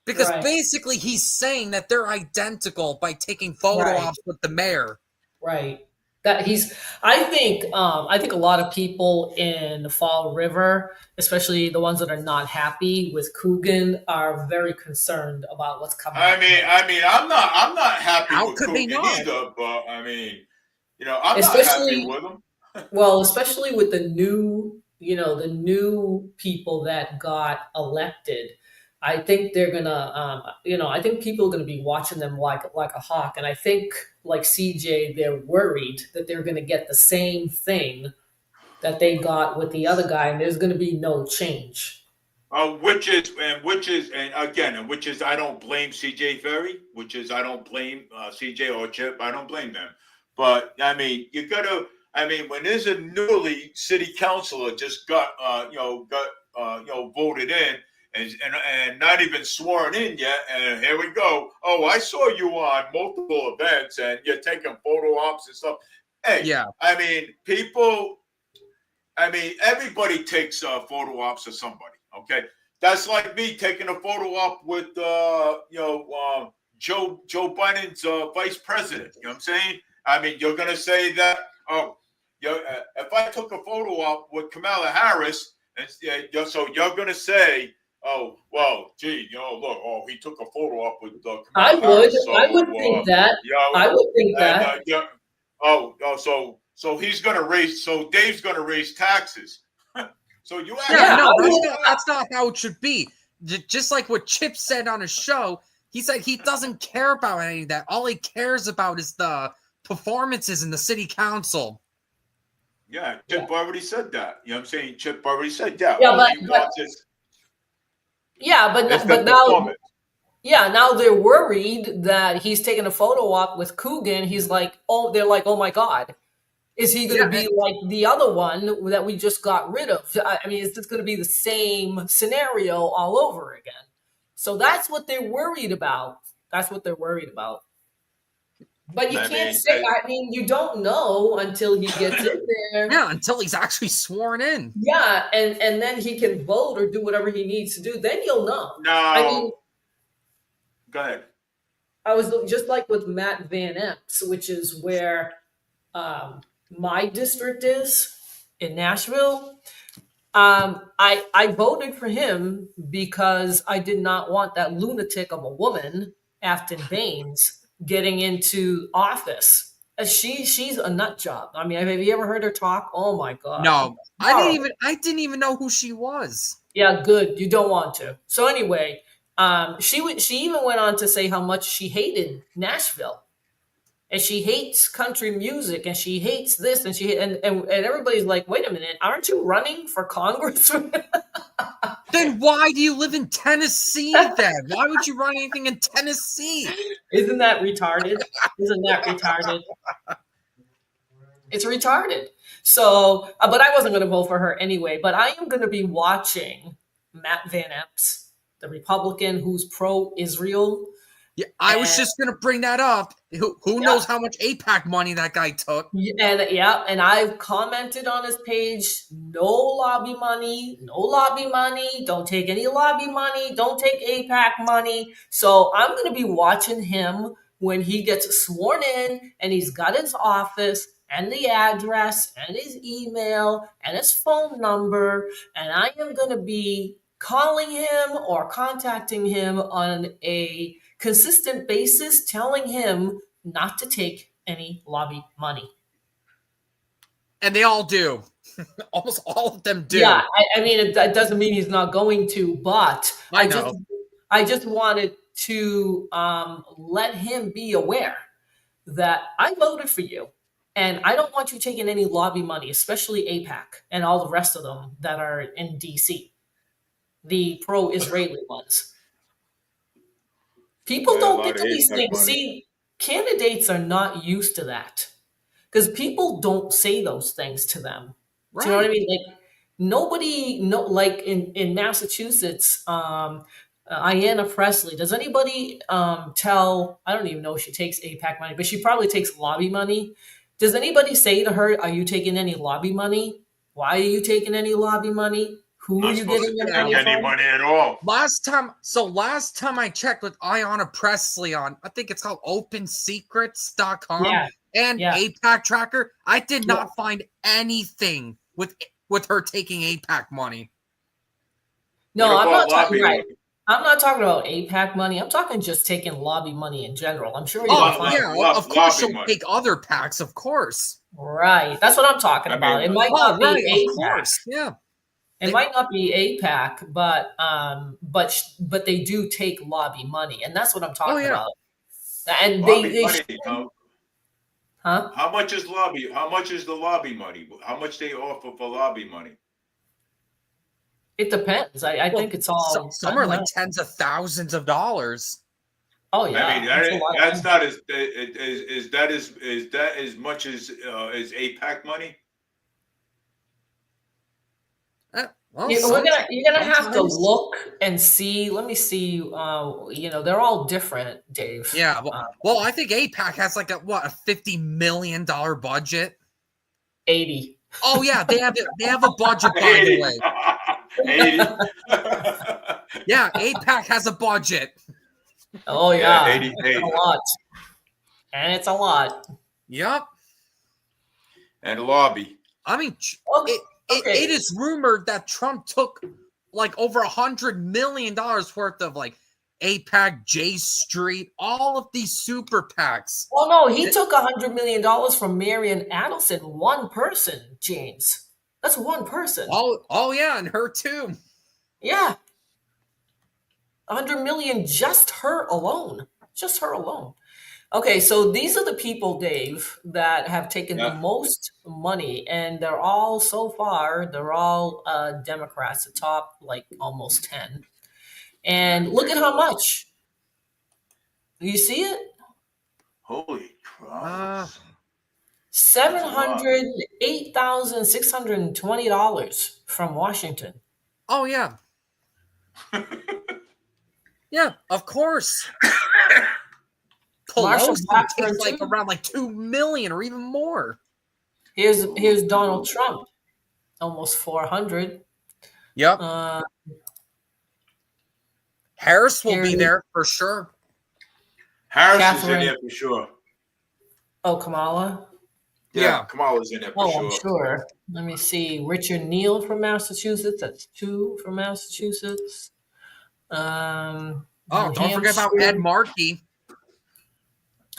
S3: Because
S2: Right.
S3: basically he's saying that they're identical by taking photo
S2: Right.
S3: ops with the mayor.
S2: Right. I think a lot of people in Fall River, especially the ones that are not happy with Coogan, are very concerned about what's coming up.
S1: I'm not happy
S3: How
S1: with
S3: could they
S1: Coogan
S3: not?
S1: either, but I'm not
S2: Especially-
S1: happy with him.
S2: Well, especially with the new people that got elected. I think they're gonna, I think people are gonna be watching them like a hawk. And I think, like CJ, they're worried that they're gonna get the same thing that they got with the other guy, and there's gonna be no change.
S1: Which is I don't blame CJ Ferry, which is I don't blame CJ or Chip. I don't blame them. But you gotta. When there's a newly city councilor just got voted in and not even sworn in yet, and here we go. Oh, I saw you on multiple events and you're taking photo ops and stuff. Hey,
S3: Yeah.
S1: people. Everybody takes photo ops of somebody. Okay, that's like me taking a photo op with Joe Biden's vice president. You know what I'm saying? You're gonna say that. Oh, if I took a photo op with Kamala Harris, and so you're gonna say, oh, well, gee, look, oh, he took a photo op with Kamala Harris. So,
S2: I would think that. I would think that.
S1: So he's gonna raise. So Dave's gonna raise taxes. So you
S3: Yeah, no,
S2: I
S3: that's not how it should be. Just like what Chip said on his show, he said he doesn't care about any of that. All he cares about is the performances in the city council.
S1: Yeah, Chip already said that. You know what I'm saying? Chip already said that.
S2: Yeah,
S1: All he wants is
S2: but now, now they're worried that he's taking a photo op with Coogan. They're like, oh my God, is he going to be like the other one that we just got rid of? Is this going to be the same scenario all over again? So that's what they're worried about. But you can't say. You don't know until he gets in there.
S3: Yeah, until he's actually sworn in.
S2: Yeah, and then he can vote or do whatever he needs to do. Then you'll know.
S1: No. Go ahead.
S2: I was just like with Matt Van Epps, which is where my district is in Nashville. I voted for him because I did not want that lunatic of a woman, Afton Baines, getting into office. She's a nut job. Have you ever heard her talk? Oh my God.
S3: No, I didn't even know who she was.
S2: Yeah, good. You don't want to. So anyway, she even went on to say how much she hated Nashville, and she hates country music, and she hates this, and everybody's like, wait a minute, aren't you running for Congress?
S3: Then why do you live in Tennessee then? Why would you run anything in Tennessee?
S2: Isn't that retarded? It's retarded. So, but I wasn't going to vote for her anyway. But I am going to be watching Matt Van Epps, the Republican who's pro-Israel.
S3: Yeah, I was just going to bring that up. Who knows how much AIPAC money that guy took?
S2: And I've commented on his page, no lobby money. Don't take any lobby money. Don't take AIPAC money. So I'm going to be watching him when he gets sworn in and he's got his office and the address and his email and his phone number. And I am going to be calling him or contacting him on a consistent basis, telling him not to take any lobby money.
S3: And they all do. Almost all of them do.
S2: Yeah, I mean, it doesn't mean he's not going to, but
S3: I know.
S2: I just wanted to let him be aware that I voted for you, and I don't want you taking any lobby money, especially APAC and all the rest of them that are in DC, the pro-Israeli ones. People
S1: Yeah, a
S2: don't
S1: lot
S2: get
S1: of
S2: to these
S1: APAC
S2: things.
S1: money.
S2: See, candidates are not used to that because people don't say those things to them. Do you know what I
S3: Right.
S2: mean? Like nobody, no, like in Massachusetts, Ayanna Presley. Does anybody tell? I don't even know if she takes APAC money, but she probably takes lobby money. Does anybody say to her, "Are you taking any lobby money? Why are you taking any lobby money? Who are
S1: Not
S2: you
S1: supposed
S2: getting
S1: to
S2: your
S1: take
S2: money
S1: any
S2: from?"
S1: money at all.
S3: Last time I checked with Ayanna Presley on, I think it's called OpenSecrets.com
S2: Yeah,
S3: and
S2: yeah,
S3: APAC Tracker, I did
S2: yeah.
S3: not find anything with her taking APAC money.
S1: What
S2: No, I'm
S1: about
S2: not talking
S1: lobby
S2: right.
S1: money?
S2: I'm not talking about APAC money. I'm talking just taking lobby money in general. I'm sure you can
S3: Oh
S2: find
S3: yeah, of course
S1: Lobby
S3: she'll
S1: money.
S3: take other packs, of course.
S2: right. That's what I'm talking
S1: I
S2: about.
S1: mean,
S2: It might
S3: Oh
S2: not be
S3: right, of
S2: APAC.
S3: course. Yeah.
S2: It might not be APAC, but they do take lobby money, and that's what I'm
S3: Oh
S2: talking
S3: yeah.
S2: about. And
S1: lobby
S2: they
S1: money.
S2: huh?
S1: How much is lobby? How much is the lobby money? How much they offer for lobby money?
S2: It depends. I
S3: Well,
S2: think it's all.
S3: some are like tens of thousands of dollars.
S2: Oh
S1: I mean,
S2: yeah, it's a lot of
S1: that's
S2: money.
S1: not as is that as much as APAC money?
S3: Well,
S2: You're gonna have to
S3: sometimes.
S2: look and see. Let me see. They're all different, Dave.
S3: Yeah, well, I think APAC has like a $50 million budget.
S2: 80.
S3: Oh yeah, they have a budget, by the
S1: 80.
S3: way.
S1: 80.
S3: Yeah, APAC has a budget.
S2: Oh
S1: Yeah,
S2: yeah,
S1: 80.
S2: it's a lot, and it's a lot.
S3: Yep.
S1: And lobby.
S3: I mean,
S2: Okay.
S3: it is rumored that Trump took like over $100 million worth of like APAC, J Street, all of these super PACs.
S2: Well, no, he took $100 million from Marion Adelson. One person, James. That's one person.
S3: Oh yeah, and her too.
S2: Yeah, 100 million just her alone. Just her alone. Okay, so these are the people, Dave, that have taken the
S1: Yeah.
S2: most money, and they're all so far. They're all Democrats, the top like almost 10. And look at how much. You see it?
S1: Holy crap.
S2: $708,620 from Washington.
S3: Oh yeah. Yeah, of course.
S2: Marshall
S3: Pelosi
S2: Blackburn
S3: takes like
S2: too.
S3: around like 2 million or even more.
S2: Here's Donald Trump, almost 400.
S3: Yep.
S2: Uh,
S3: Harris will
S2: here,
S3: be there for sure.
S1: Harris is in
S2: Catherine.
S1: there for sure.
S2: Oh, Kamala.
S3: Yeah.
S1: Kamala's in there for
S2: Oh,
S1: sure.
S2: I'm sure. Let me see. Richard Neal from Massachusetts. That's 2 from Massachusetts.
S3: Oh,
S2: New
S3: don't forget about
S2: Hampshire.
S3: Ed Markey.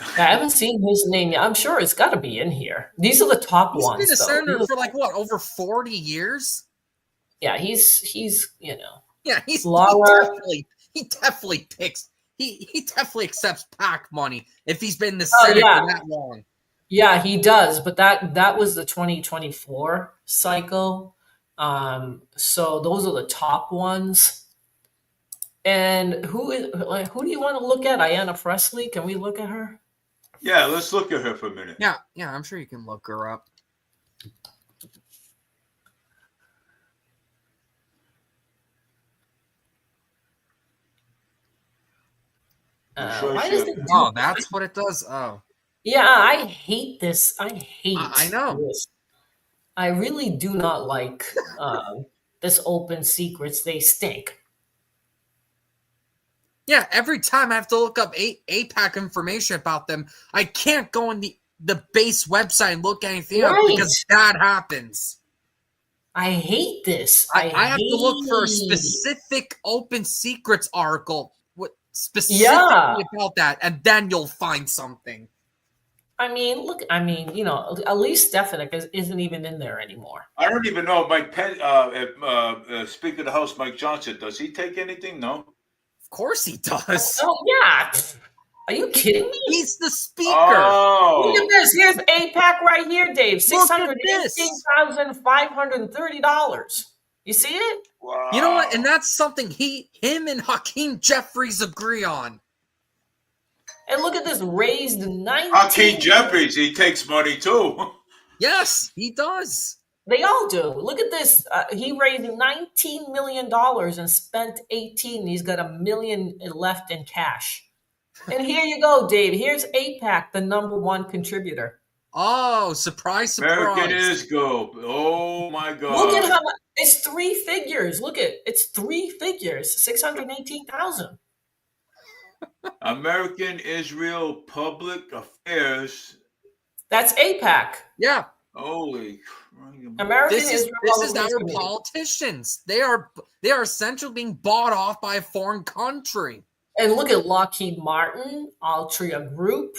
S2: I haven't seen his name yet. I'm sure it's got to be in here. These are the top
S3: He's
S2: ones,
S3: been a
S2: though.
S3: senator for like what, over 40 years?
S2: Yeah, he's
S3: Yeah,
S2: Laura.
S3: he definitely picks he definitely accepts PAC money if he's been in the
S2: Oh
S3: Senate
S2: yeah,
S3: for that long.
S2: yeah, he does. But that was the 2024 cycle. So those are the top ones. And who do you want to look at? Ayanna Presley? Can we look at her?
S1: Yeah, let's look at her for a minute.
S3: Yeah, I'm sure you can look her up.
S2: Why does it do
S3: Oh, that's what it does. Oh,
S2: Yeah, I hate this. I hate
S3: I know.
S2: this. I really do not like this open secrets. They stink.
S3: Yeah, every time I have to look up APAC information about them, I can't go on the base website and look anything up
S2: Right.
S3: because that happens.
S2: I hate this.
S3: I have to look for a
S2: hate-
S3: specific open secrets article specifically
S2: Yeah.
S3: about that, and then you'll find something.
S2: I mean, look. I mean, at least Stefanik isn't even in there anymore.
S1: I don't even know if Mike Penn, if Speaker of the House Mike Johnson, does he take anything? No.
S3: Of course he does.
S2: Oh yeah. Are you kidding me?
S3: He's the speaker.
S2: Look at
S1: Oh,
S2: this. Here's APAC right here, Dave.
S3: Look at this.
S2: $618,530. You see it?
S1: wow.
S3: You know what? And that's something him and Hakeem Jeffries agree on.
S2: And look at this, raised 19.
S1: Hakeem Jeffries, he takes money too.
S3: Yes, he does.
S2: They all do. Look at this. He raised $19 million and spent 18. He's got $1 million left in cash. And here you go, Dave. Here's APAC, the #1 contributor.
S3: Oh, surprise, surprise.
S1: American ISGO. Oh my God.
S2: Look at how much. It's 3 figures. Look at it's 3 figures. 618,000.
S1: American Israel Public Affairs.
S2: That's APAC.
S3: Yeah.
S1: Holy.
S2: American
S3: This is
S2: Israel
S3: our
S2: Committee.
S3: politicians. They are essentially being bought off by a foreign country.
S2: And look at Lockheed Martin, Altria Group,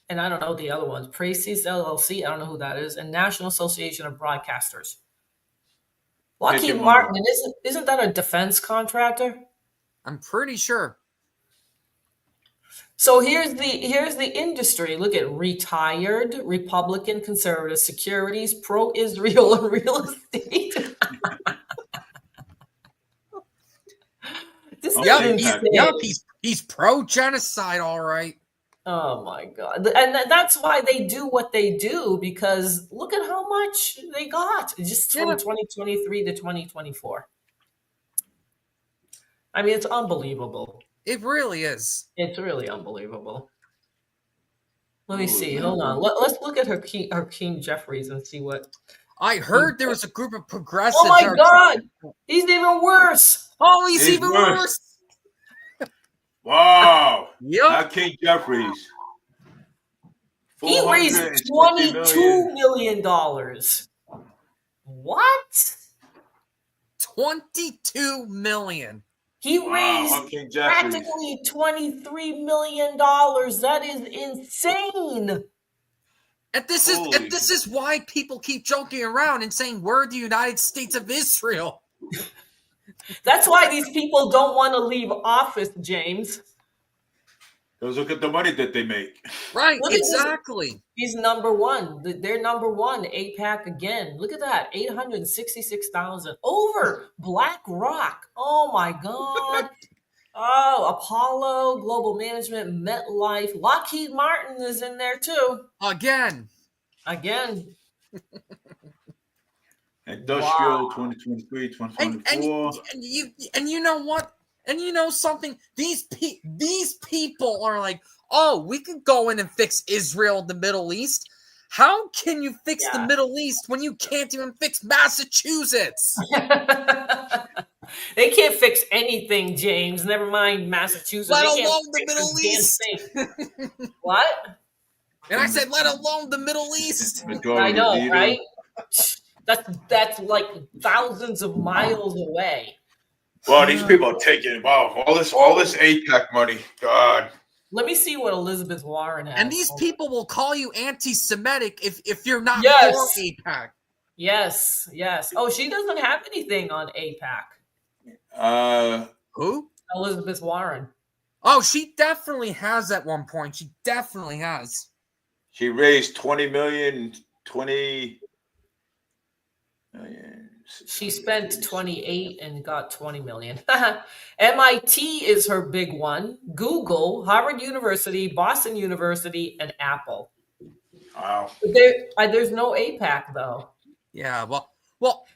S2: and I don't know the other ones. Precis LLC, I don't know who that is, and National Association of Broadcasters. Lockheed
S1: Making
S2: Martin, and isn't that a defense contractor?
S3: I'm pretty sure.
S2: So here's the industry. Look at retired Republican conservative securities, pro-Israel and real estate. This is
S1: Yep,
S2: insane.
S3: He's pro-genocide, all right.
S2: Oh my God. And that's why they do what they do, because look at how much they got just from 2023 to 2024. I mean, it's unbelievable.
S3: It really is.
S2: It's really unbelievable. Let me see. Hold on. Let's look at Hakeem Jeffries and see what.
S3: I heard there was a group of progressives.
S2: Oh my God. He's even worse.
S3: Oh, he's
S1: He's
S3: even
S1: worse.
S3: worse.
S1: Wow.
S3: Yep.
S1: Hakeem Jeffries.
S2: He raised $22 million. What?
S3: 22 million.
S2: He
S1: Wow,
S2: raised
S1: Hakeem Jeffries.
S2: practically $23 million. That is insane.
S3: And this is why people keep joking around and saying we're the United States of Israel.
S2: That's why these people don't want to leave office, James.
S1: Because look at the money that they make.
S3: Right,
S2: Look at this.
S3: exactly.
S2: He's #1. They're #1. APAC again. Look at that. 866,000 over BlackRock. Oh my God. Oh, Apollo, Global Management, MetLife, Lockheed Martin is in there too.
S3: Again.
S1: Industrial
S2: Wow.
S1: 2023, 2024.
S3: And you know what? And you know something? These people are like, oh, we could go in and fix Israel, the Middle East. How can you fix the Middle East when you can't even fix Massachusetts?
S2: They can't fix anything, James. Never mind Massachusetts.
S3: Let
S2: They can't
S3: alone the
S2: fix
S3: Middle
S2: a damn
S3: East.
S2: thing. What?
S3: And I said, let alone the Middle East.
S2: I know, right? That's like thousands of miles away.
S1: Wow, these people are taking all this APAC money. God.
S2: Let me see what Elizabeth Warren has.
S3: And these people will call you anti-Semitic if you're not
S2: Yes.
S3: for APAC.
S2: Yes. Oh, she doesn't have anything on APAC.
S3: Who?
S2: Elizabeth Warren.
S3: Oh, she definitely has at one point. She definitely has.
S1: She raised 20 million.
S2: She spent 28 and got 20 million. MIT is her big one. Google, Harvard University, Boston University, and Apple.
S1: Wow.
S2: There's no APAC though.
S3: Yeah, well.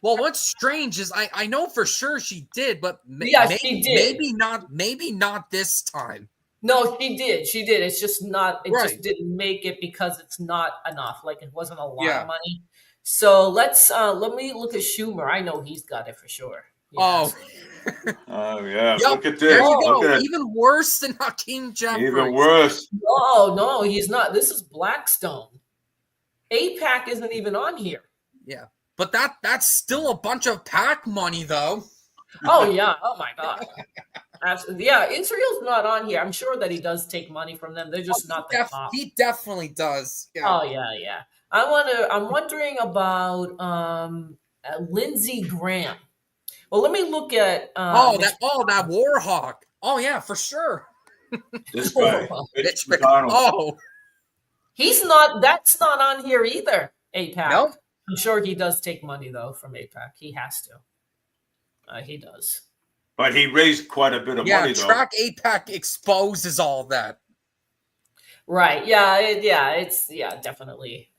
S3: What's strange is I know for sure she did, but
S2: She did.
S3: Maybe not this time.
S2: No, she did. It's just not. It
S3: Right.
S2: just didn't make it because it's not enough. Like it wasn't a lot
S3: Yeah.
S2: of money. So let me look at Schumer. I know he's got it for sure. Yes.
S1: Oh yeah.
S3: Yep,
S1: Look at
S3: there
S1: this.
S3: you go.
S1: Look at
S3: Even worse than Hakeem Jeffries.
S1: even worse.
S2: No, he's not. This is Blackstone. APAC isn't even on here.
S3: Yeah, but that's still a bunch of PAC money, though.
S2: Oh yeah. Oh my God. absolutely. Yeah, Israel's not on here. I'm sure that he does take money from them. They're just not the top.
S3: He definitely does. Yeah.
S2: Oh yeah, yeah. I'm wondering about Lindsey Graham. Well, let me look at
S3: that Warhawk. Oh yeah, for sure.
S1: This guy, Mitch
S3: Mitch
S1: McConnell.
S3: Oh
S2: He's not. That's not on here either. APAC.
S3: no.
S2: I'm sure he does take money though from APAC. He has to. He does.
S1: But he raised quite a bit of
S3: Yeah,
S1: money, though.
S3: Track APAC exposes all that.
S2: Right. Yeah. It's definitely.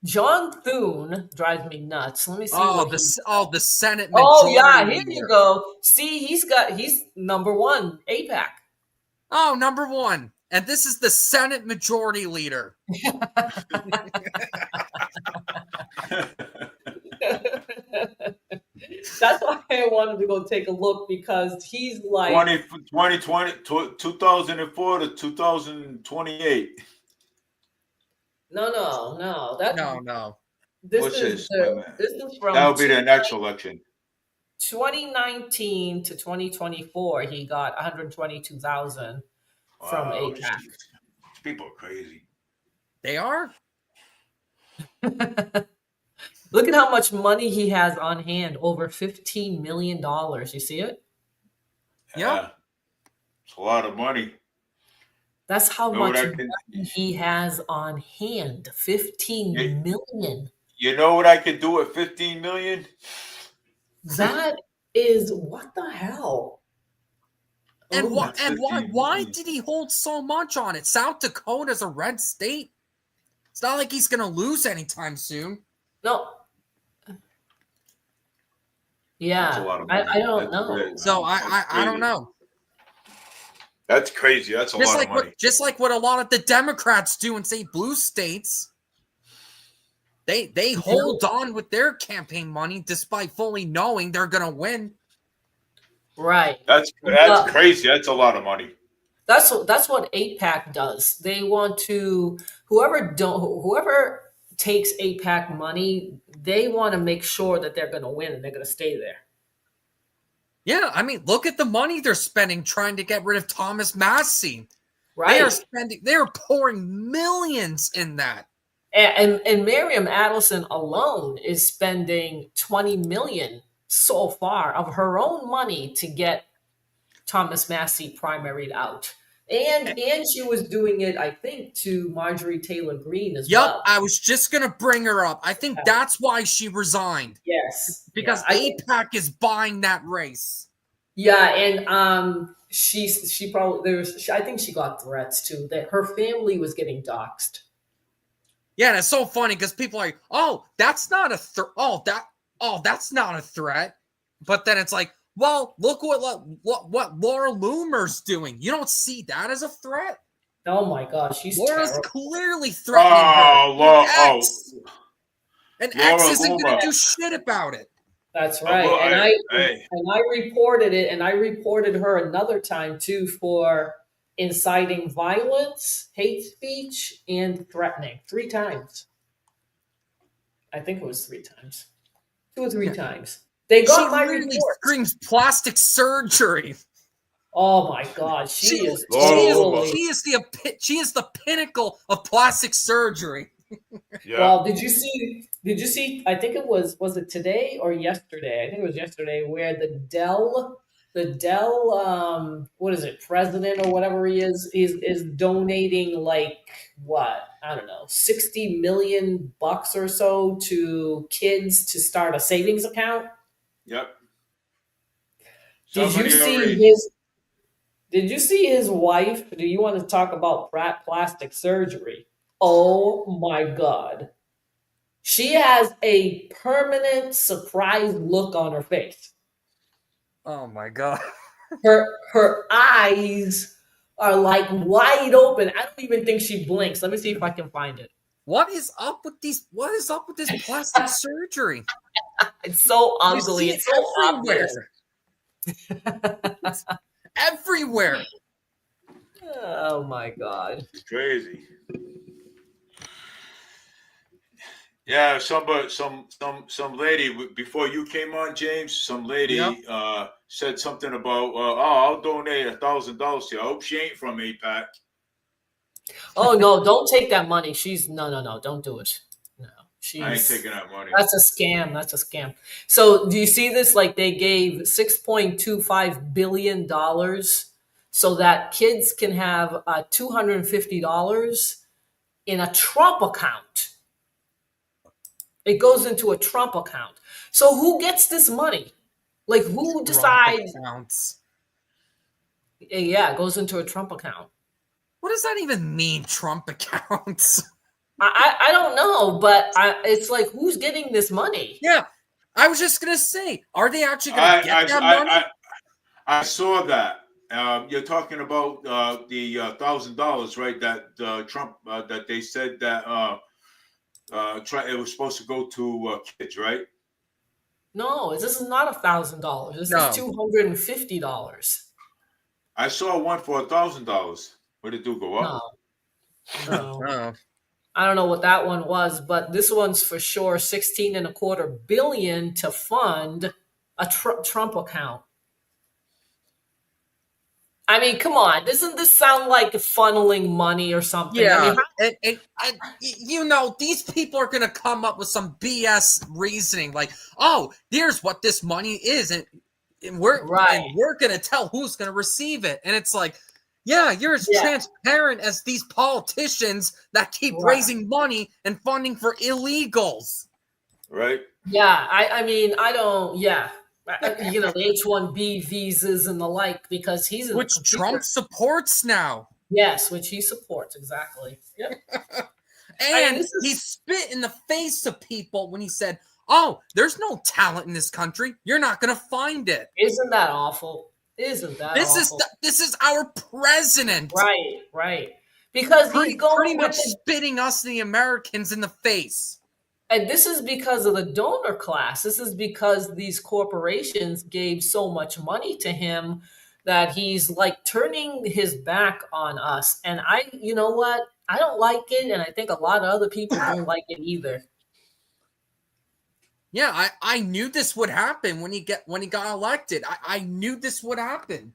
S2: John Thune drives me nuts. Let me see.
S3: The Senate majority.
S2: Oh yeah, here
S3: leader.
S2: you go. See, he's number one APAC.
S3: Oh, number one. And this is the Senate majority leader.
S2: That's why I wanted to go take a look, because he's like
S1: 2004 to 2028.
S2: no.
S3: No.
S2: This is from
S1: That would be the next election.
S2: 2019 to 2024. He got 122,000 from APAC.
S1: Geez. People are crazy.
S3: They are?
S2: Look at how much money he has on hand. Over $15 million. You see it?
S3: Yeah.
S1: It's a lot of money.
S2: That's how much money he has on hand. 15 million.
S1: You know what I could do with 15 million?
S2: That is, what the hell?
S3: And why did he hold so much on it? South Dakota's a red state. It's not like he's going to lose anytime soon.
S2: No. Yeah.
S1: That's a lot of money.
S2: I don't know.
S3: So I don't know.
S1: That's crazy. That's a lot of money.
S3: Just like what a lot of the Democrats do in, say, blue states. They hold on with their campaign money despite fully knowing they're going to win.
S2: Right.
S1: That's crazy. That's a lot of money.
S2: That's what APAC does. They want to whoever takes APAC money, they want to make sure that they're going to win and they're going to stay there.
S3: Yeah, I mean, look at the money they're spending trying to get rid of Thomas Massey.
S2: Right.
S3: They're pouring millions in that.
S2: And Miriam Adelson alone is spending $20 million so far of her own money to get Thomas Massey primaried out. And she was doing it, I think, to Marjorie Taylor Greene as well.
S3: Yep, I was just going to bring her up. I think that's why she resigned.
S2: Yes.
S3: Because APAC is buying that race.
S2: Yeah, and she probably I think she got threats too, that her family was getting doxxed.
S3: Yeah, and it's so funny because people are like, "Oh, that's not a threat. That's not a threat." But then it's like, well, look what Laura Loomer's doing. You don't see that as a threat?
S2: Oh my gosh, she's
S3: Laura's
S2: terrible.
S3: Clearly threatening her. And X isn't going to do shit about it.
S2: That's right. And I reported it, and I reported her another time too for inciting violence, hate speech, and threatening 3 times. I think it was 3 times. 2 or 3 times. They got my report.
S3: Screams plastic surgery.
S2: Oh my God, she is
S3: the pinnacle of plastic surgery.
S1: Yeah.
S2: Well, did you see? I think it was it today or yesterday? I think it was yesterday, where the Dell, what is it, president or whatever he is donating like what? I don't know, $60 million or so to kids to start a savings account.
S1: Yep.
S2: Did you see his wife? Do you want to talk about plastic surgery? Oh my God. She has a permanent surprised look on her face.
S3: Oh my God.
S2: Her eyes are like wide open. I don't even think she blinks. Let me see if I can find it.
S3: What is up with this plastic surgery?
S2: It's so ugly. It's so
S3: everywhere. It's everywhere.
S2: Oh my God.
S1: It's crazy. Yeah, some lady before you came on, James. Some
S3: Yep.
S1: lady said something about, oh, I'll donate $1,000 to you. I hope she ain't from APAC.
S2: Oh no, don't take that money. She's no, don't do it. No,
S1: I ain't
S2: she's
S1: taking that money.
S2: that's a scam. That's a scam. So do you see this? Like they gave $6.25 billion so that kids can have $250 in a Trump account. It goes into a Trump account. So who gets this money? Like who
S3: Trump
S2: decides?
S3: accounts.
S2: Yeah, it goes into a Trump account.
S3: What does that even mean, Trump accounts?
S2: I don't know, but it's like who's getting this money?
S3: Yeah, I was just gonna say, are they actually gonna
S1: I
S3: get that
S1: I
S3: money?
S1: I saw that. You're talking about the $1,000, right? That Trump that they said that it was supposed to go to kids, right?
S2: No, this is not $1,000. This is
S3: No.
S2: $250.
S1: I saw one for $1,000. What did it do? Go up?
S2: No, no.
S3: Oh.
S2: I don't know what that one was, but this one's for sure 16.25 billion to fund a Trump account. I mean, come on. Doesn't this sound like funneling money or something?
S3: Yeah,
S2: I mean,
S3: and you know, these people are gonna come up with some BS reasoning, like, "Oh, here's what this money is, and we're
S2: right.
S3: gonna tell who's gonna receive it." And it's like, yeah, you're as
S2: Yeah.
S3: transparent as these politicians that keep
S2: Right.
S3: raising money and funding for illegals.
S1: Right?
S2: Yeah, I mean, I don't, yeah. You know, the H-1B visas and the like, because he's in the
S3: Which
S2: computer.
S3: Trump supports now.
S2: Yes, which he supports, exactly. Yep.
S3: And
S2: this is-
S3: he spit in the face of people when he said, "Oh, there's no talent in this country. You're not going to find it."
S2: Isn't that awful? Isn't that awful?
S3: This is our president.
S2: Right. Because
S3: Pretty
S2: he's going
S3: much
S2: with it.
S3: spitting us, the Americans, in the face.
S2: And this is because of the donor class. This is because these corporations gave so much money to him that he's like turning his back on us. And you know what? I don't like it. And I think a lot of other people don't like it either.
S3: Yeah, I knew this would happen when he got elected. I knew this would happen.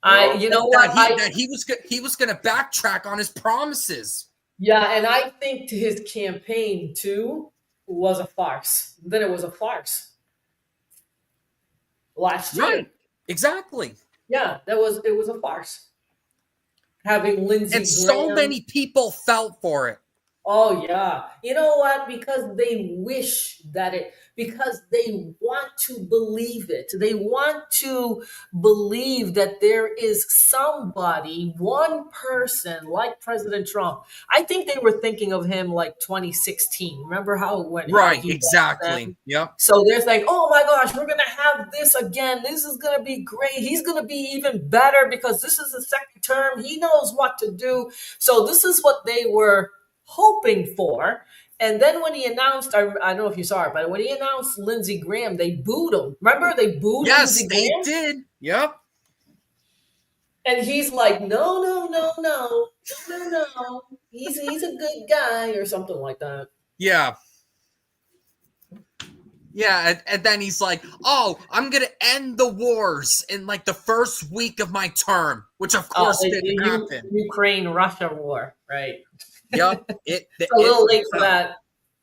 S2: You know what?
S3: That he was going to backtrack on his promises.
S2: Yeah, and I think his campaign too was a farce. Then it was a farce. Last year.
S3: Right. Exactly.
S2: Yeah, it was a farce. Having Lindsey
S3: And
S2: Graham.
S3: so many people felt for it.
S2: Oh yeah. You know what? Because they wish that because they want to believe it. They want to believe that there is somebody, one person like President Trump. I think they were thinking of him like 2016. Remember how it went?
S3: Right, exactly. Yep.
S2: So they're saying, oh my gosh, we're going to have this again. This is going to be great. He's going to be even better because this is the second term. He knows what to do. So this is what they were hoping for. And then when he announced, I don't know if you saw it, but when he announced Lindsey Graham, they booed him. Remember, they booed Lindsey Graham?
S3: Yes, they did. Yep.
S2: And he's like, no. He's a good guy or something like that.
S3: Yeah. Yeah, and then he's like, oh, I'm going to end the wars in like the first week of my term, which of course didn't happen.
S2: Ukraine-Russia war, right?
S3: Yep.
S2: It's a little late for that.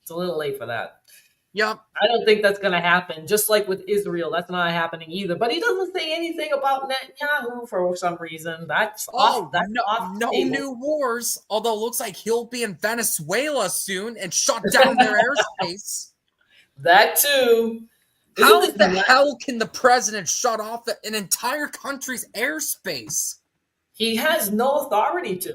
S2: It's a little late for that.
S3: Yep.
S2: I don't think that's going to happen. Just like with Israel, that's not happening either. But he doesn't say anything about Netanyahu for some reason. That's off. That's off
S3: no
S2: table.
S3: new wars. Although it looks like he'll be in Venezuela soon and shut down their airspace.
S2: That too.
S3: How the hell can the president shut off an entire country's airspace?
S2: He has no authority to.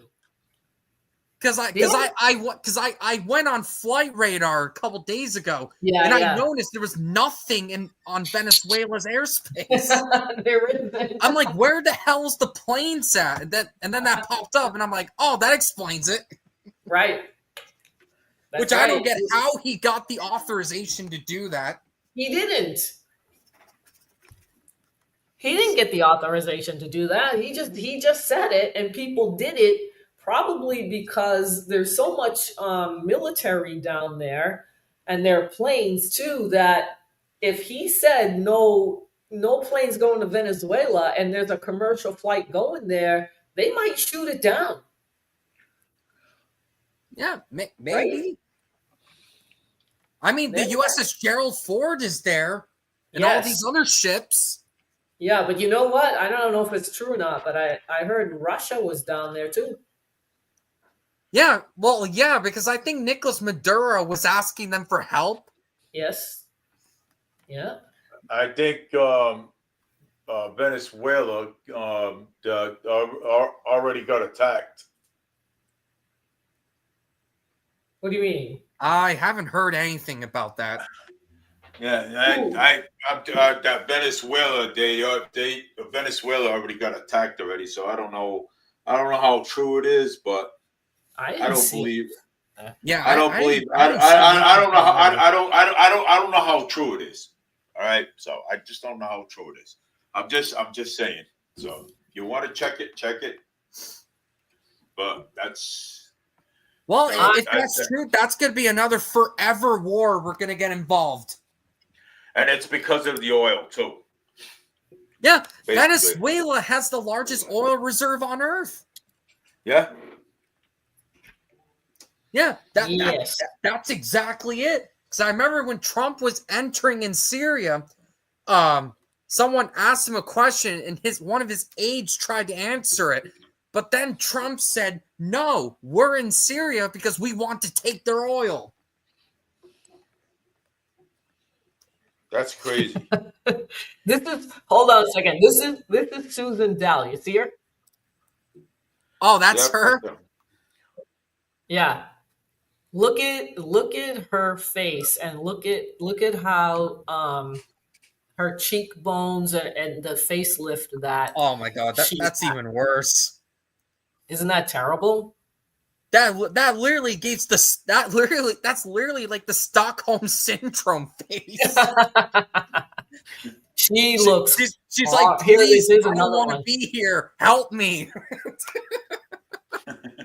S3: Because I went on Flight Radar a couple days ago, and I noticed there was nothing on Venezuela's airspace.
S2: There isn't.
S3: I'm like, where the hell's the planes at? And then that popped up, and I'm like, oh, that explains it.
S2: Right.
S3: Which I don't get how he got the authorization to do that.
S2: He didn't. He didn't get the authorization to do that. He just said it, and people did it Probably because there's so much military down there, and there are planes too. That if he said no planes going to Venezuela, and there's a commercial flight going there, they might shoot it down,
S3: Yeah,
S2: right?
S3: maybe. I mean, the
S2: They
S3: USS Gerald Ford is there, and all these
S2: Yes.
S3: other ships.
S2: Yeah, but you know what? I don't know if it's true or not, but I heard Russia was down there too.
S3: Yeah, well, yeah, because I think Nicolas Maduro was asking them for help.
S2: Yes. Yeah.
S1: I think Venezuela already got attacked.
S2: What do you mean?
S3: I haven't heard anything about that.
S1: Yeah,
S2: Who?
S1: that Venezuela, Venezuela already got attacked already. So I don't know how true it is, but
S2: I
S1: I
S2: didn't
S1: don't
S2: see.
S1: believe.
S3: Yeah,
S1: I don't believe.
S3: I didn't see
S1: I don't know how.
S3: anything about it.
S1: I don't know how true it is. All right, so I just don't know how true it is. I'm just saying. So if you want to check it, check it. But that's
S3: Well,
S1: I-
S3: if that's true, that's going to be another forever war we're going to get involved.
S1: and it's because of the oil too.
S3: Yeah,
S1: Basically.
S3: Venezuela has the largest oil reserve on Earth.
S1: Yeah.
S3: Yeah,
S2: Yes.
S3: that's exactly it. Because I remember when Trump was entering in Syria, someone asked him a question, and one of his aides tried to answer it. But then Trump said, "No, we're in Syria because we want to take their oil."
S1: That's crazy.
S2: Hold on a second. This is Susan Dell. You see her?
S3: Oh, that's
S1: Yep,
S3: her?
S1: okay.
S2: Yeah. Look at her face, and look at how her cheekbones and the facelift that
S3: Oh my God,
S2: she
S3: that's
S2: had.
S3: even worse.
S2: Isn't that terrible?
S3: That literally that's literally like the Stockholm syndrome face.
S2: She looks
S3: She's
S2: hard.
S3: like,
S2: Here,
S3: "Please,
S2: this is
S3: I don't
S2: another
S3: want to
S2: one.
S3: be here. Help me."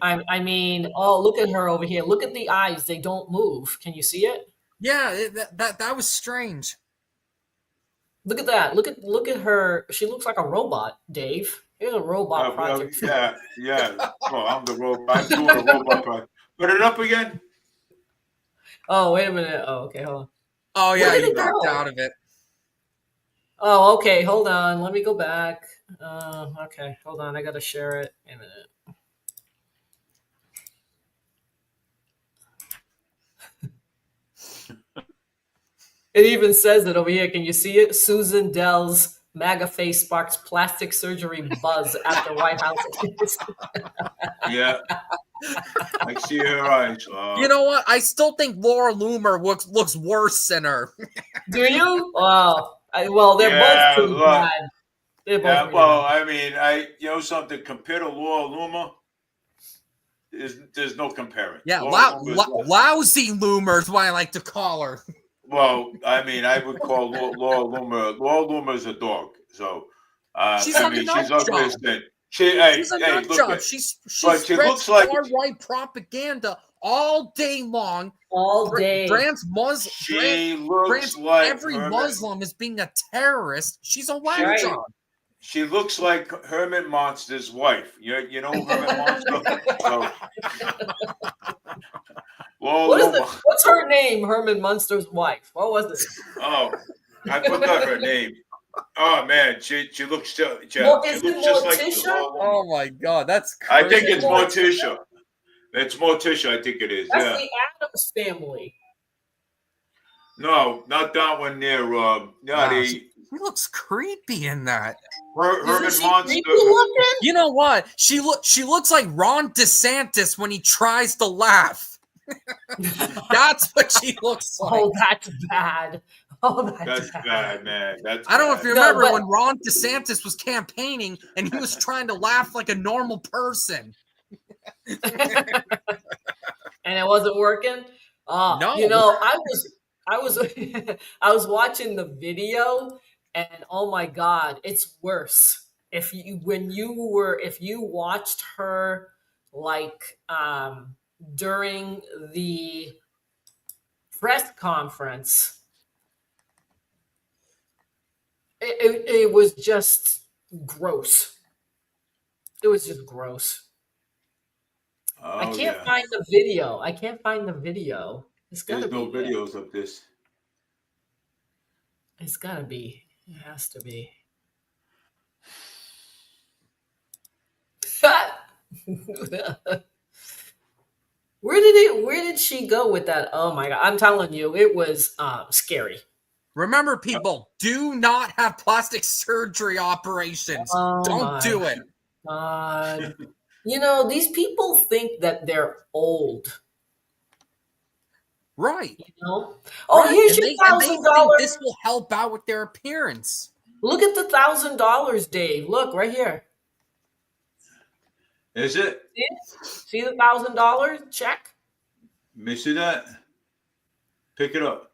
S2: I mean, oh, look at her over here. Look at the eyes; they don't move. Can you see it?
S3: Yeah, that was strange.
S2: Look at that. Look at her. She looks like a robot, Dave. Here's a robot project.
S1: Yeah. Well, I'm the robot. I'm doing a robot project. Put it up again.
S2: Oh, wait a minute. Oh, okay, hold on.
S3: Oh yeah,
S2: Where did
S3: you
S2: it
S3: backed
S2: go?
S3: out of it.
S2: Oh, okay. Hold on. Let me go back. Okay. Hold on. I gotta share it. Wait a minute. It even says it over here. Can you see it? Susan Dell's MAGA face sparks plastic surgery buzz after White House.
S1: Yeah. I see her eyes.
S3: You know what? I still think Laura Loomer looks worse than her.
S2: Do you? Well, they're both
S1: Yeah,
S2: pretty
S1: look.
S2: bad. They're both
S1: Yeah,
S2: really
S1: well,
S2: bad.
S1: I mean, you know something. Compared to Laura Luma, there's no comparing.
S3: Yeah,
S1: Laura Luma is-
S3: lousy Loomer is what I like to call her.
S1: Well, I mean, I would call Laura Luma. Laura Luma is a dog. So,
S3: She's
S1: I
S3: a
S1: mean,
S3: nut
S1: she's ugly
S3: job.
S1: as sin. Hey,
S3: She's a
S1: hey,
S3: nut
S1: look
S3: job.
S1: at.
S3: She
S1: But she
S3: spreads
S1: looks like
S3: far right propaganda all day long.
S2: All day.
S1: she looks
S3: brands
S1: like
S3: every
S1: Herman.
S3: Muslim as being a terrorist. She's a whack
S2: Right.
S3: job.
S1: She looks like Herman Monster's wife. You know Herman Monster. So, Laura Luma.
S2: What's her name? Herman Munster's wife. What was it?
S1: Oh, I forgot her name. Oh man, she looks just she
S2: Well,
S1: looks
S2: is it
S1: just like
S2: Morticia?
S1: Laura Luma.
S3: Oh my God, that's
S1: I
S3: crazy.
S1: think it's Morticia. It's Morticia, I think it is.
S2: That's
S1: Yeah.
S2: the Adams family.
S1: No, not that one there.
S3: Wow,
S1: The
S3: he looks creepy in that.
S1: Herman
S2: Isn't she
S1: Monster.
S2: creepy looking?
S3: You know what? She looks like Ron DeSantis when he tries to laugh. That's what she looks like.
S2: Oh, that's bad. Oh,
S1: That's bad, man. That's
S3: I don't know if you
S2: No,
S3: remember
S2: but-
S3: when Ron DeSantis was campaigning and he was trying to laugh like a normal person.
S2: And it wasn't working.
S3: No.
S2: You know, I was I was watching the video, and oh my God, it's worse. If you watched her like during the press conference, it was just gross. It was just gross. I
S1: Oh
S2: can't
S1: yeah.
S2: find the video. I can't find the video. It's gotta
S1: There's no
S2: be there.
S1: videos of this.
S2: It's gotta be. It has to be. Where did she go with that? Oh my god. I'm telling you, it was scary.
S3: Remember, people, do not have plastic surgery operations.
S2: Oh
S3: Don't
S2: my
S3: do it.
S2: god. You know, these people think that they're old,
S3: Right.
S2: you know? Oh,
S3: Right.
S2: here's
S3: And
S2: your
S3: they
S2: thousand
S3: think
S2: dollar.
S3: this will help out with their appearance.
S2: Look at the $1,000, Dave. Look right here.
S1: Is it?
S2: See it? See the $1,000 check?
S1: Let me see that. Pick it up.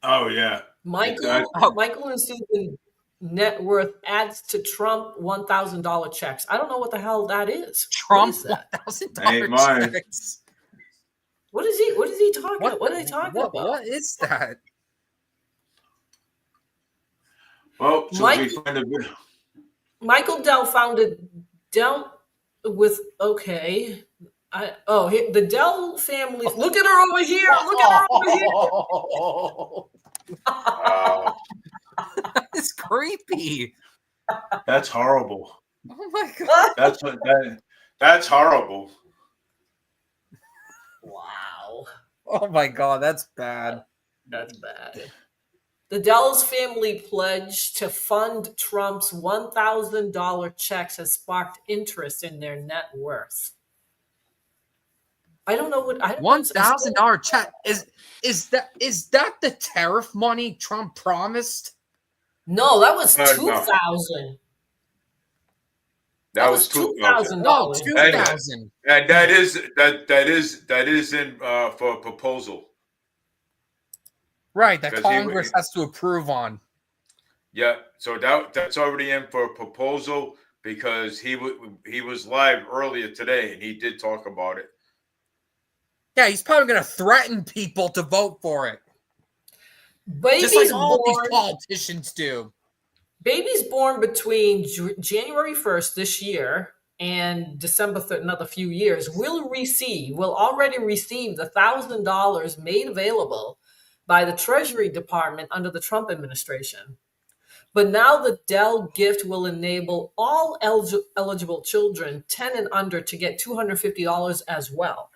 S1: Oh yeah. That,
S2: Michael,
S3: Oh,
S2: Michael and Susan net worth adds to Trump $1,000 checks. I don't know what the hell that is. What
S3: Trump
S2: is that?
S1: ain't
S3: $1,000
S1: mine.
S2: What
S3: checks.
S2: is he? What is he talking?
S3: What?
S2: What are they talking about?
S3: What is that?
S1: Well, so
S2: Mike
S1: we find a video.
S2: Michael Dell founded Dell with okay. The Dell family. Look at her over here. Look at her over here.
S1: Wow,
S3: It's creepy.
S1: that's horrible.
S3: Oh my god.
S1: That's what that. That's horrible.
S2: Wow,
S3: Oh my god, that's bad.
S2: that's bad. The Dell's family pledge to fund Trump's $1,000 checks has sparked interest in their net worth. I don't know what I don't.
S3: $1,000 check is that the tariff money Trump promised?
S2: No, that was
S1: No.
S2: 2,000.
S1: That was
S2: $2,000.
S1: 2,000,
S3: No,
S2: $2,000.
S3: 2,000.
S1: and that is in for a proposal.
S3: Right, that
S1: 'Cause
S3: Congress has to approve on.
S1: Yeah, so that's already in for a proposal because he was live earlier today and he did talk about it.
S3: Yeah, he's probably going to threaten people to vote for it, just like
S2: Babies
S3: all these
S2: born.
S3: politicians do.
S2: Babies born between January 1st this year and December 3rd, another few years, will already receive the $1,000 made available by the Treasury Department under the Trump administration. But now the Dell gift will enable all eligible children 10 and under to get $250 as well.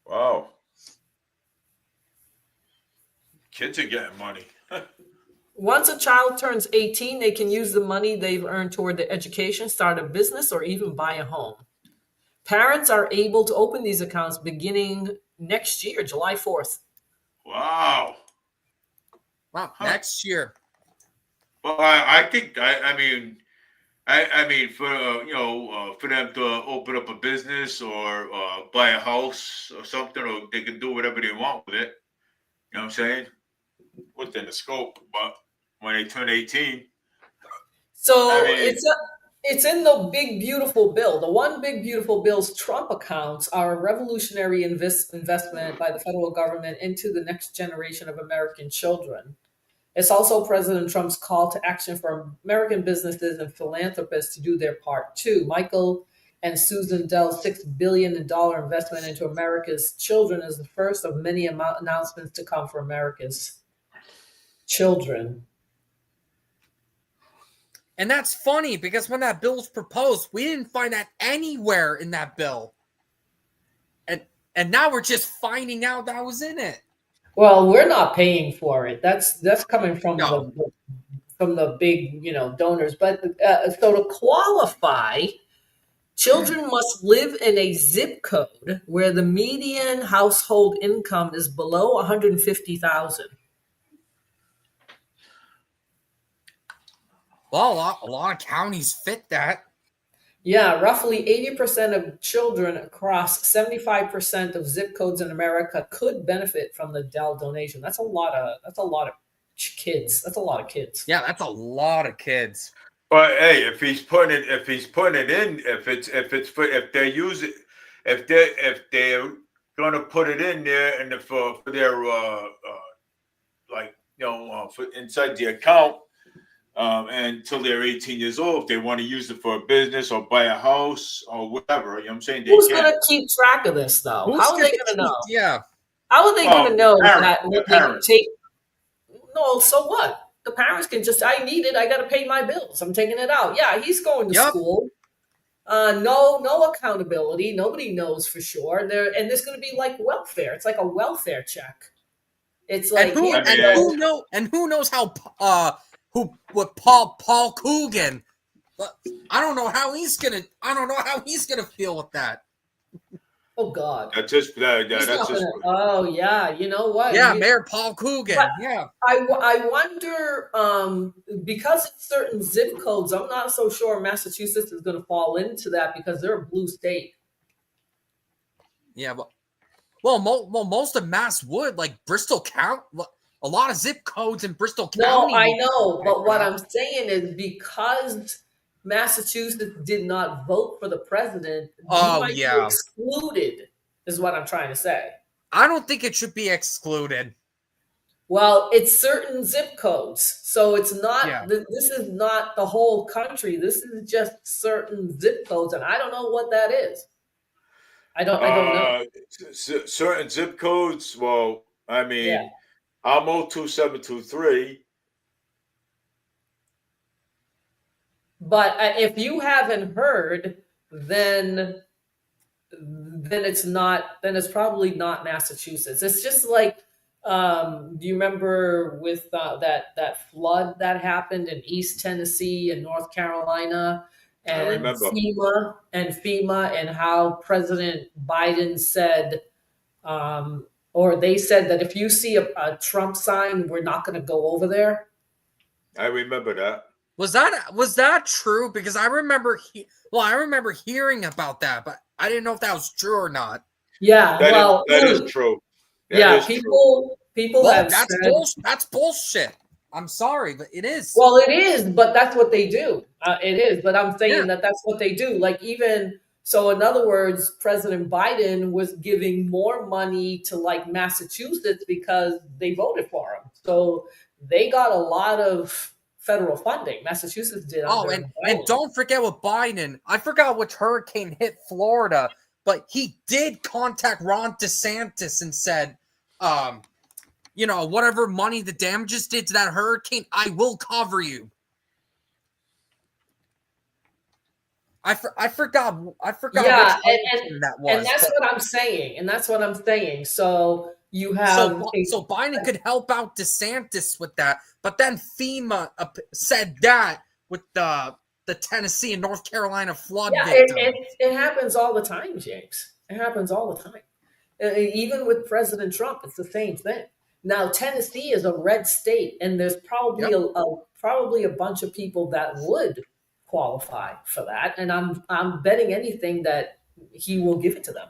S1: Wow, kids are getting money.
S2: Once a child turns 18, they can use the money they've earned toward their education, start a business, or even buy a home. Parents are able to open these accounts beginning next year, July 4th.
S1: Wow.
S3: Wow,
S1: Huh.
S3: next year.
S1: Well, I think I mean for for them to open up a business or buy a house or something, or they can do whatever they want with it. You know what I'm saying? Within the scope, but when they turn 18,
S2: So
S1: I mean,
S2: it's in the big beautiful bill. The one big beautiful bill's Trump accounts are a revolutionary investment by the federal government into the next generation of American children. It's also President Trump's call to action for American businesses and philanthropists to do their part too. Michael and Susan Dell's $6 billion investment into America's children is the first of many announcements to come for America's children.
S3: And that's funny because when that bill was proposed, we didn't find that anywhere in that bill. And now we're just finding out that was in it.
S2: Well, we're not paying for it. That's coming from
S3: No.
S2: the big donors. But so to qualify, children must live in a zip code where the median household income is below 150,000.
S3: Well, a lot of counties fit that.
S2: Yeah, roughly 80% of children across 75% of zip codes in America could benefit from the Dell donation. That's a lot of kids. That's a lot of kids.
S3: Yeah, that's a lot of kids.
S1: But hey, if they're using, if they're gonna put it in there and for their like for inside the account, and until they're 18 years old, if they want to use it for a business or buy a house or whatever, you know what I'm saying, they
S2: Who's
S1: can.
S2: gonna keep track of this though?
S3: Who's
S2: How are
S3: gonna
S2: they gonna
S3: keep?
S2: know?
S3: Yeah,
S2: How are they
S1: Well,
S2: gonna know that
S1: the
S2: what they
S1: parents.
S2: take? No, so what? The parents can just, I need it, I gotta pay my bills. I'm taking it out. Yeah, he's going to
S3: Yep.
S2: school. No accountability. Nobody knows for sure. There's gonna be like welfare. It's like a welfare check. It's
S3: and
S2: like,
S3: who
S2: here
S1: I
S3: and
S2: you
S1: mean,
S2: go.
S3: who knows how Paul Coogan. I don't know how he's gonna. I don't know how he's gonna feel with that.
S2: Oh God.
S1: That's just that,
S2: He's
S1: that's
S2: not
S1: just.
S2: gonna, oh yeah, you know what?
S3: Yeah, Mayor Paul Coogan.
S2: But
S3: Yeah.
S2: I wonder, because it's certain zip codes, I'm not so sure Massachusetts is going to fall into that because they're a blue state.
S3: Yeah, well, most of Mass would, like Bristol County. A lot of zip codes in Bristol
S2: No,
S3: County.
S2: I know, but what I'm saying is because Massachusetts did not vote for the president, you
S3: Oh
S2: might be
S3: yeah,
S2: excluded, is what I'm trying to say.
S3: I don't think it should be excluded.
S2: Well, it's certain zip codes. So it's not,
S3: Yeah.
S2: this is not the whole country. This is just certain zip codes. And I don't know what that is. I don't know.
S1: Certain zip codes. Well, I
S2: Yeah.
S1: mean, I'm 02723.
S2: But if you haven't heard, then it's probably not Massachusetts. It's just like, do you remember with that flood that happened in East Tennessee and North Carolina,
S1: I
S2: and
S1: remember.
S2: FEMA and how President Biden said, or they said that if you see a Trump sign, we're not going to go over there.
S1: I remember that.
S3: Was that true? Because I remember I remember hearing about that, but I didn't know if that was true or not.
S2: Yeah,
S1: that is true. That is
S2: people
S3: Well,
S2: have said,
S3: that's bullshit. I'm sorry, but it is.
S2: well, it is, but that's what they do. It is, but I'm saying
S3: Yeah.
S2: that's what they do. Like, even so, in other words, President Biden was giving more money to like Massachusetts because they voted for him, so they got a lot of federal funding. Massachusetts did.
S3: Oh, and don't forget with Biden, I forgot which hurricane hit Florida, but he did contact Ron DeSantis and said, whatever money the damages did to that hurricane, I will cover you. I forgot.
S2: Yeah,
S3: which hurricane that was.
S2: and that's what I'm saying. So you have
S3: so Biden could help out DeSantis with that, but then FEMA said that with the Tennessee and North Carolina flood victims.
S2: it happens all the time, James. It happens all the time. Even with President Trump, it's the same thing. Now, Tennessee is a red state, and there's probably a bunch of people that would qualify for that, and I'm betting anything that he will give it to them.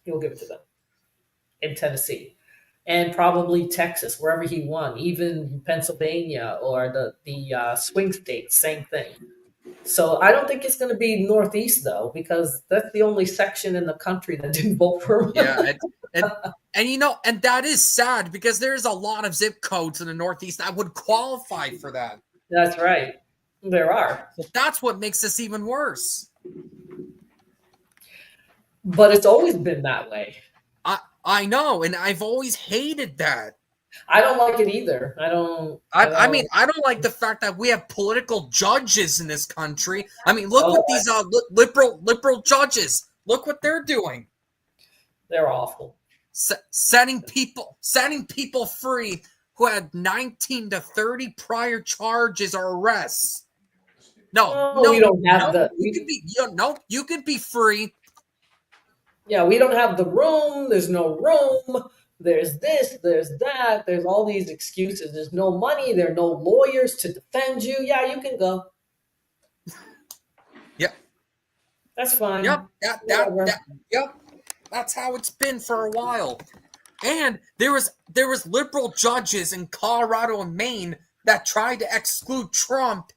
S2: He will give it to them in Tennessee, and probably Texas, wherever he won, even Pennsylvania or the swing states, same thing. So I don't think it's going to be Northeast though, because that's the only section in the country that didn't vote for him.
S3: Yeah, and that is sad because there's a lot of zip codes in the Northeast that would qualify for that.
S2: That's right. There are.
S3: So that's what makes this even worse.
S2: But it's always been that way.
S3: I know, and I've always hated that.
S2: I don't like it either. I
S3: mean, I don't like the fact that we have political judges in this country. I mean, look what these liberal judges. Look what they're doing.
S2: They're awful.
S3: Setting people free who had 19 to 30 prior charges or arrests.
S2: We don't have
S3: you could be free.
S2: Yeah, we don't have the room. There's no room. There's this, there's that. There's all these excuses. There's no money. There are no lawyers to defend you. Yeah, you can go.
S3: Yep.
S2: That's fine.
S3: Yep. Yep. That's how it's been for a while. And there was liberal judges in Colorado and Maine that tried to exclude Trump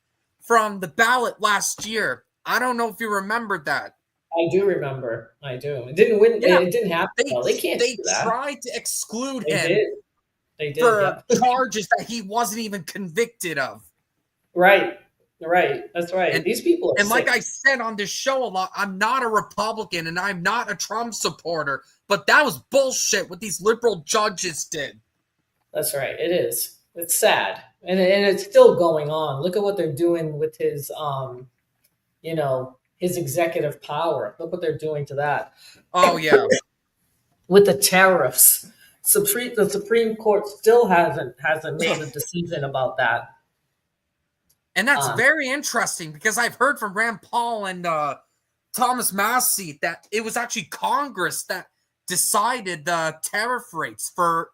S3: from the ballot last year. I don't know if you remembered that.
S2: I do remember. I do. It didn't win.
S3: Yeah,
S2: It didn't happen. Though. They can't
S3: they
S2: do that.
S3: tried to exclude
S2: They
S3: him
S2: did. They did.
S3: for
S2: Yep.
S3: charges that he wasn't even convicted of.
S2: Right. Right. That's right.
S3: And
S2: These people are
S3: and like
S2: sick.
S3: I said on this show a lot, I'm not a Republican and I'm not a Trump supporter, but that was bullshit what these liberal judges did.
S2: That's right. It is. It's sad, and it's still going on. Look at what they're doing with his his executive power. Look what they're doing to that
S3: Oh yeah.
S2: with the tariffs. The Supreme Court still hasn't made a decision about that.
S3: And that's very interesting because I've heard from Rand Paul and Thomas Massie that it was actually Congress that decided the tariff rates for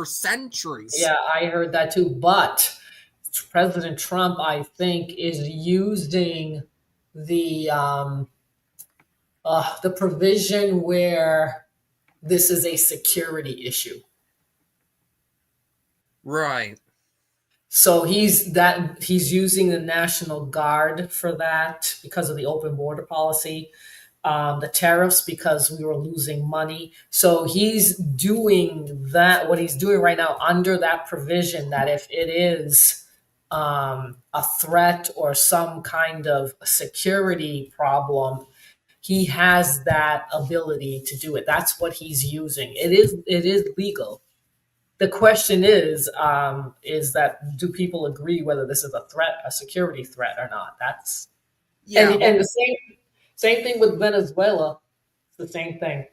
S3: centuries.
S2: Yeah, I heard that too. But President Trump, I think, is using the provision where this is a security issue.
S3: Right.
S2: So he's using the National Guard for that because of the open border policy, the tariffs because we were losing money. So he's doing that. What he's doing right now under that provision that if it is a threat or some kind of security problem, he has that ability to do it. That's what he's using. It is legal. The question is that do people agree whether this is a threat, a security threat or not? That's and the same thing with Venezuela. It's the same thing.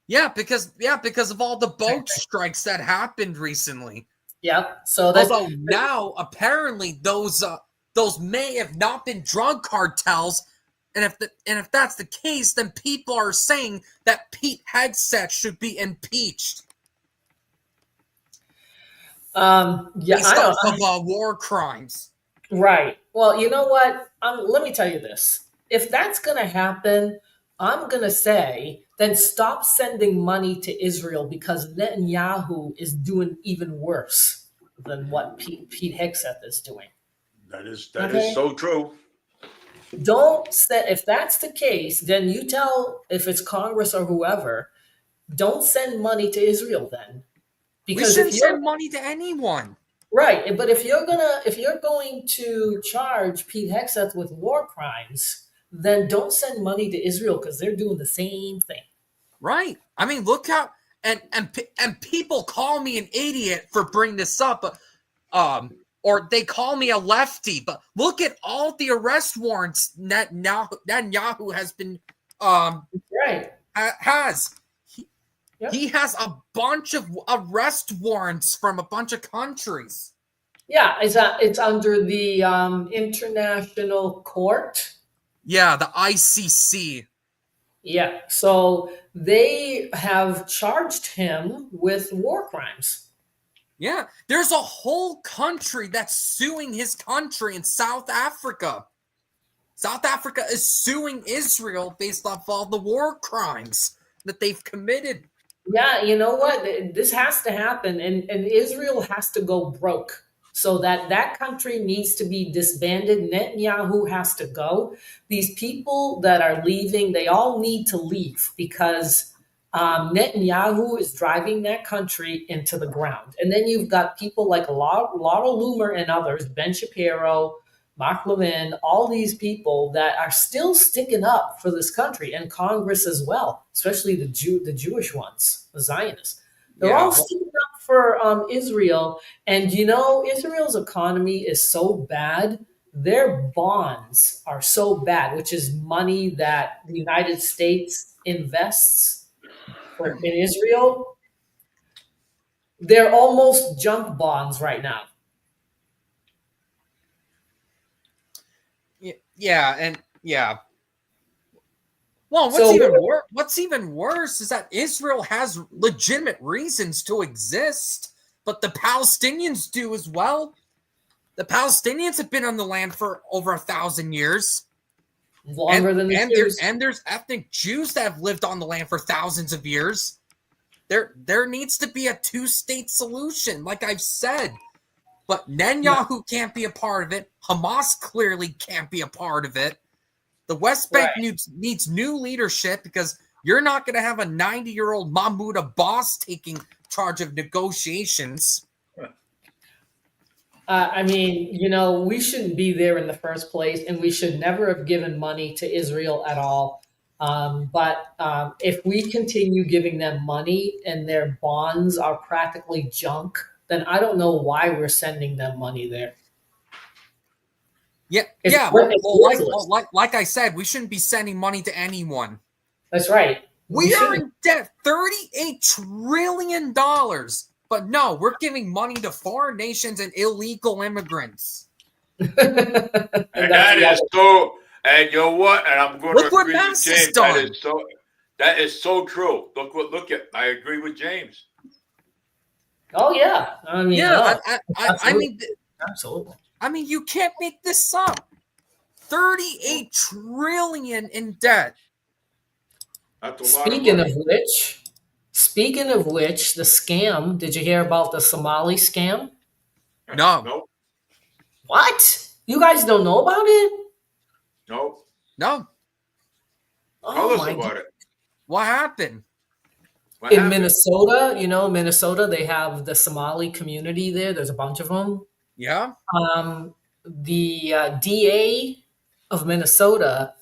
S3: Yeah, because of all the boat strikes that happened recently.
S2: Yep. So that's
S3: although now apparently those may have not been drug cartels, and if that's the case, then people are saying that Pete Hegseth should be impeached. Based off of war crimes.
S2: Right. Well, you know what? Let me tell you this. If that's going to happen, I'm going to say then stop sending money to Israel because Netanyahu is doing even worse than what Pete Hegseth is doing.
S1: That is so true.
S2: Don't say, if that's the case, then you tell, if it's Congress or whoever, don't send money to Israel then.
S3: Because we shouldn't send money to anyone.
S2: Right, but if you're going to charge Pete Hegseth with war crimes, then don't send money to Israel because they're doing the same thing.
S3: Right. I mean, look how and people call me an idiot for bringing this up, or they call me a lefty. But look at all the arrest warrants Netanyahu has been
S2: right
S3: has.
S2: Yep.
S3: He has a bunch of arrest warrants from a bunch of countries.
S2: Yeah, it's under the International Court.
S3: Yeah, the ICC.
S2: Yeah, so they have charged him with war crimes.
S3: Yeah, there's a whole country that's suing his country in South Africa. South Africa is suing Israel based off all the war crimes that they've committed.
S2: Yeah, you know what? This has to happen, and Israel has to go broke. So that country needs to be disbanded. Netanyahu has to go. These people that are leaving, they all need to leave because Netanyahu is driving that country into the ground. And then you've got people like Laura Loomer and others, Ben Shapiro, Mark Levin, all these people that are still sticking up for this country, and Congress as well, especially the Jewish ones, the Zionists. They're all sticking up for Israel. And Israel's economy is so bad. Their bonds are so bad, which is money that the United States invests in Israel. They're almost junk bonds right now.
S3: Yeah. Well, what's even worse is that Israel has legitimate reasons to exist, but the Palestinians do as well. The Palestinians have been on the land for over 1,000 years.
S2: Longer than the Jews.
S3: And there's ethnic Jews that have lived on the land for thousands of years. There needs to be a two-state solution, like I've said. but Netanyahu can't be a part of it. Hamas clearly can't be a part of it. The West Bank needs new leadership because you're not going to have a 90-year-old Mahmoud Abbas taking charge of negotiations.
S2: I mean, we shouldn't be there in the first place, and we should never have given money to Israel at all. But if we continue giving them money and their bonds are practically junk, then I don't know why we're sending them money there.
S3: Yeah,
S2: It's
S3: yeah.
S2: worthless.
S3: Like I said, we shouldn't be sending money to anyone.
S2: That's right.
S3: We are in debt, $38 trillion. But no, we're giving money to foreign nations and illegal immigrants.
S1: And that is so. And you know what? And I'm going to
S3: Look what
S1: agree with
S3: Mass has
S1: James.
S3: done.
S1: That is so true. Look at. I agree with James.
S2: Oh yeah. I mean,
S3: yeah. I mean,
S2: absolutely.
S3: I mean, you can't make this up. $38 trillion in debt.
S1: That's a lot
S2: Speaking
S1: of
S2: of which, the scam. Did you hear about the Somali scam?
S3: No.
S1: Nope.
S2: What? You guys don't know about it?
S1: Nope.
S3: No.
S1: Tell
S2: Oh
S1: us
S2: my
S1: about
S2: God.
S1: it.
S3: What happened?
S2: In Minnesota, Minnesota, they have the Somali community there. There's a bunch of them.
S3: Yeah.
S2: The DA of Minnesota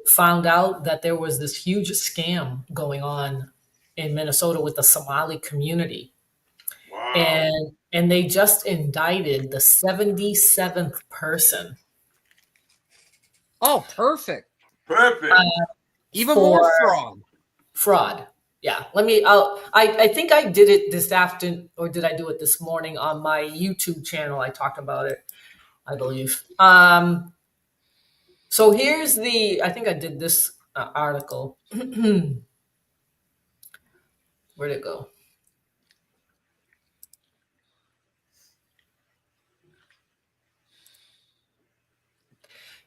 S2: found out that there was this huge scam going on in Minnesota with the Somali community.
S1: Wow.
S2: And they just indicted the 77th person.
S3: Oh, perfect.
S1: Perfect.
S3: Even more
S2: fraud. Yeah. I think I did it this afternoon, or did I do it this morning on my YouTube channel? I talked about it, I believe. So here's I think I did this article. Where'd it go?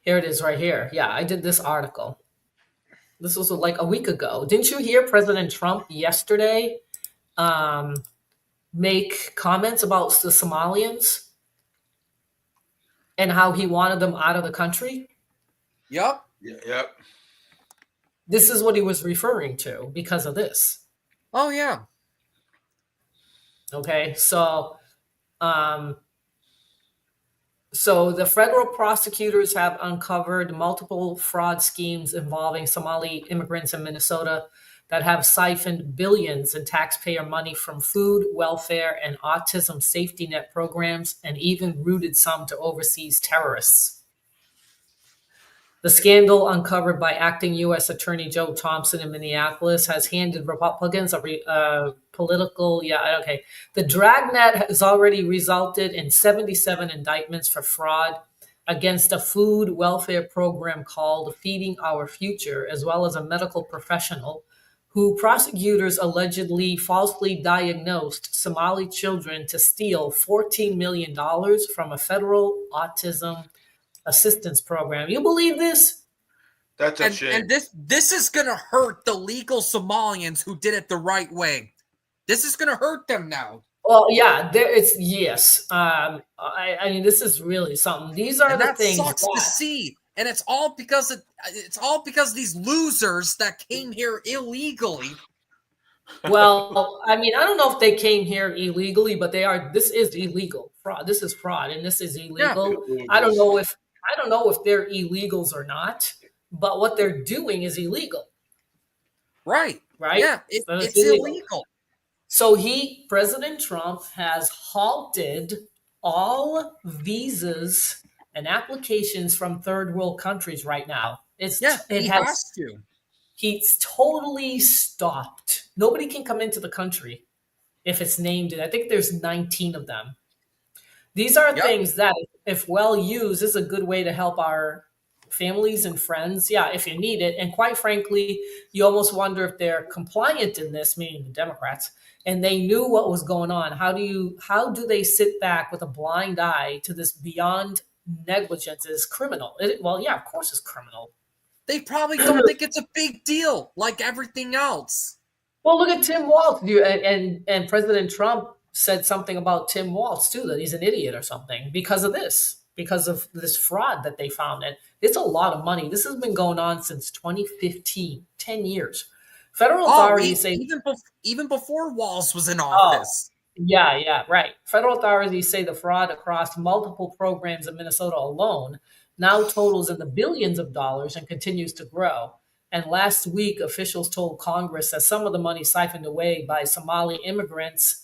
S2: Here it is right here. Yeah, I did this article. This was like a week ago. Didn't you hear President Trump yesterday make comments about the Somalians and how he wanted them out of the country?
S3: Yep.
S1: Yep.
S2: This is what he was referring to because of this.
S3: Oh, yeah.
S2: Okay, so the federal prosecutors have uncovered multiple fraud schemes involving Somali immigrants in Minnesota that have siphoned billions in taxpayer money from food, welfare, and autism safety net programs, and even routed some to overseas terrorists. The scandal uncovered by acting U.S. Attorney Joe Thompson in Minneapolis has handed Republicans a political, The dragnet has already resulted in 77 indictments for fraud against a food welfare program called Feeding Our Future, as well as a medical professional who prosecutors allegedly falsely diagnosed Somali children to steal $14 million from a federal autism assistance program. You believe this?
S1: That's a shame.
S3: And this is going to hurt the legal Somalians who did it the right way. This is going to hurt them now.
S2: Well, yeah, yes. I mean, this is really something. These are the things
S3: that sucks to see, and it's all because these losers that came here illegally.
S2: Well, I mean, I don't know if they came here illegally, but this is illegal fraud. This is fraud, and this is illegal.
S1: Yeah.
S2: I don't know if they're illegals or not, but what they're doing is illegal.
S3: Right. Yeah, it's illegal.
S2: So President Trump has halted all visas and applications from third world countries right now. He has to. He's totally stopped. Nobody can come into the country if it's named. I think there's 19 of them. These are things that, if well used, is a good way to help our families and friends. Yeah, if you need it. And quite frankly, you almost wonder if they're compliant in this, meaning the Democrats, and they knew what was going on. How do they sit back with a blind eye to this beyond negligence is criminal? Of course it's criminal.
S3: They probably don't think it's a big deal like everything else.
S2: Well, look at Tim Walz and President Trump said something about Tim Walz too, that he's an idiot or something because of this fraud that they found. And it's a lot of money. This has been going on since 2015, 10 years. Federal authorities say
S3: even before Walz was in
S2: oh,
S3: office.
S2: yeah, right. Federal authorities say the fraud across multiple programs in Minnesota alone now totals in the billions of dollars and continues to grow. And last week, officials told Congress that some of the money siphoned away by Somali immigrants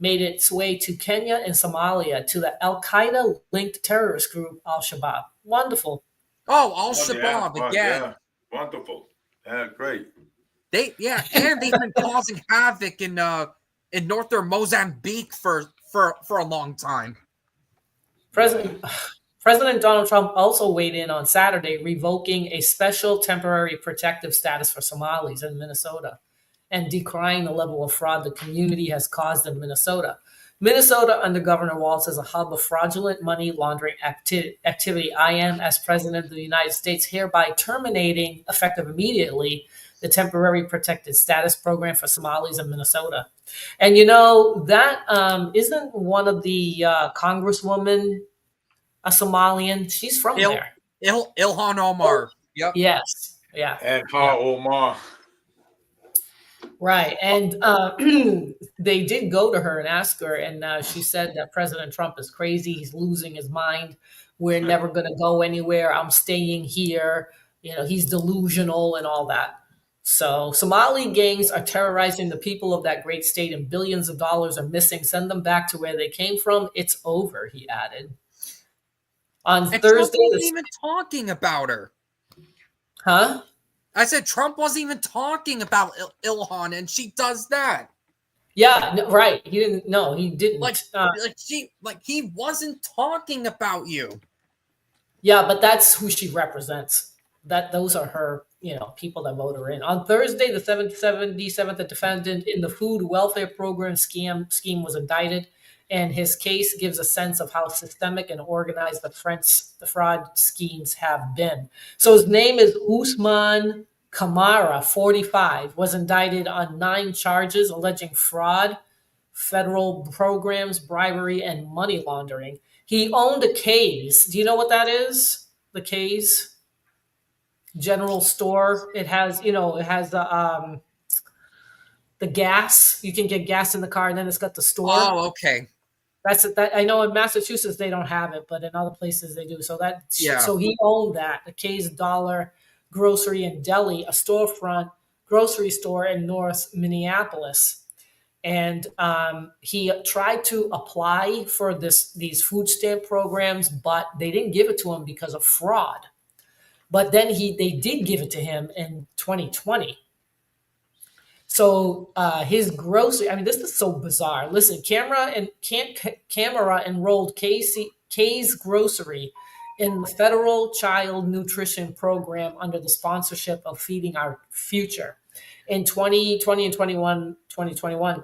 S2: made its way to Kenya and Somalia to the Al Qaeda linked terrorist group Al Shabaab. Wonderful.
S3: Oh, Al Shabaab again.
S1: Yeah, wonderful. Yeah, great.
S3: And they've been causing havoc in northern Mozambique for a long time.
S2: President Donald Trump also weighed in on Saturday, revoking a special temporary protective status for Somalis in Minnesota and decrying the level of fraud the community has caused in Minnesota. Minnesota, under Governor Walz, is a hub of fraudulent money laundering activity. I am, as President of the United States, hereby terminating, effective immediately, the temporary protected status program for Somalis in Minnesota. And that isn't one of the congresswomen a Somalian? She's from there.
S3: Ilhan Omar. Yep.
S2: Yes. Yeah.
S1: And Omar.
S2: Right. And they did go to her and ask her, and she said that President Trump is crazy. He's losing his mind. We're never going to go anywhere. I'm staying here. He's delusional and all that. So Somali gangs are terrorizing the people of that great state, and billions of dollars are missing. Send them back to where they came from. It's over, he added. On
S3: and
S2: Thursday,
S3: Trump wasn't even talking about her.
S2: Huh?
S3: I said Trump wasn't even talking about Ilhan, and she does that.
S2: Yeah, right. He didn't. No, he didn't.
S3: He wasn't talking about you.
S2: Yeah, but that's who she represents. Those are her, people that vote her in. On Thursday, the 77th defendant in the food welfare program scheme was indicted, and his case gives a sense of how systemic and organized the fraud schemes have been. So his name is Usman Kamara, 45, was indicted on 9 charges alleging fraud, federal programs, bribery, and money laundering. He owned a K's. Do you know what that is? The K's general store. It has the gas. You can get gas in the car, and then it's got the store.
S3: Oh, okay.
S2: That I know in Massachusetts they don't have it, but in other places they do. So so he owned that. The K's Dollar Grocery and Deli, a storefront grocery store in North Minneapolis. And he tried to apply for these food stamp programs, but they didn't give it to him because of fraud. But then they did give it to him in 2020. So his grocery, this is so bizarre. Listen, Camera enrolled K's Grocery in the federal child nutrition program under the sponsorship of Feeding Our Future. In 2020 and 2021,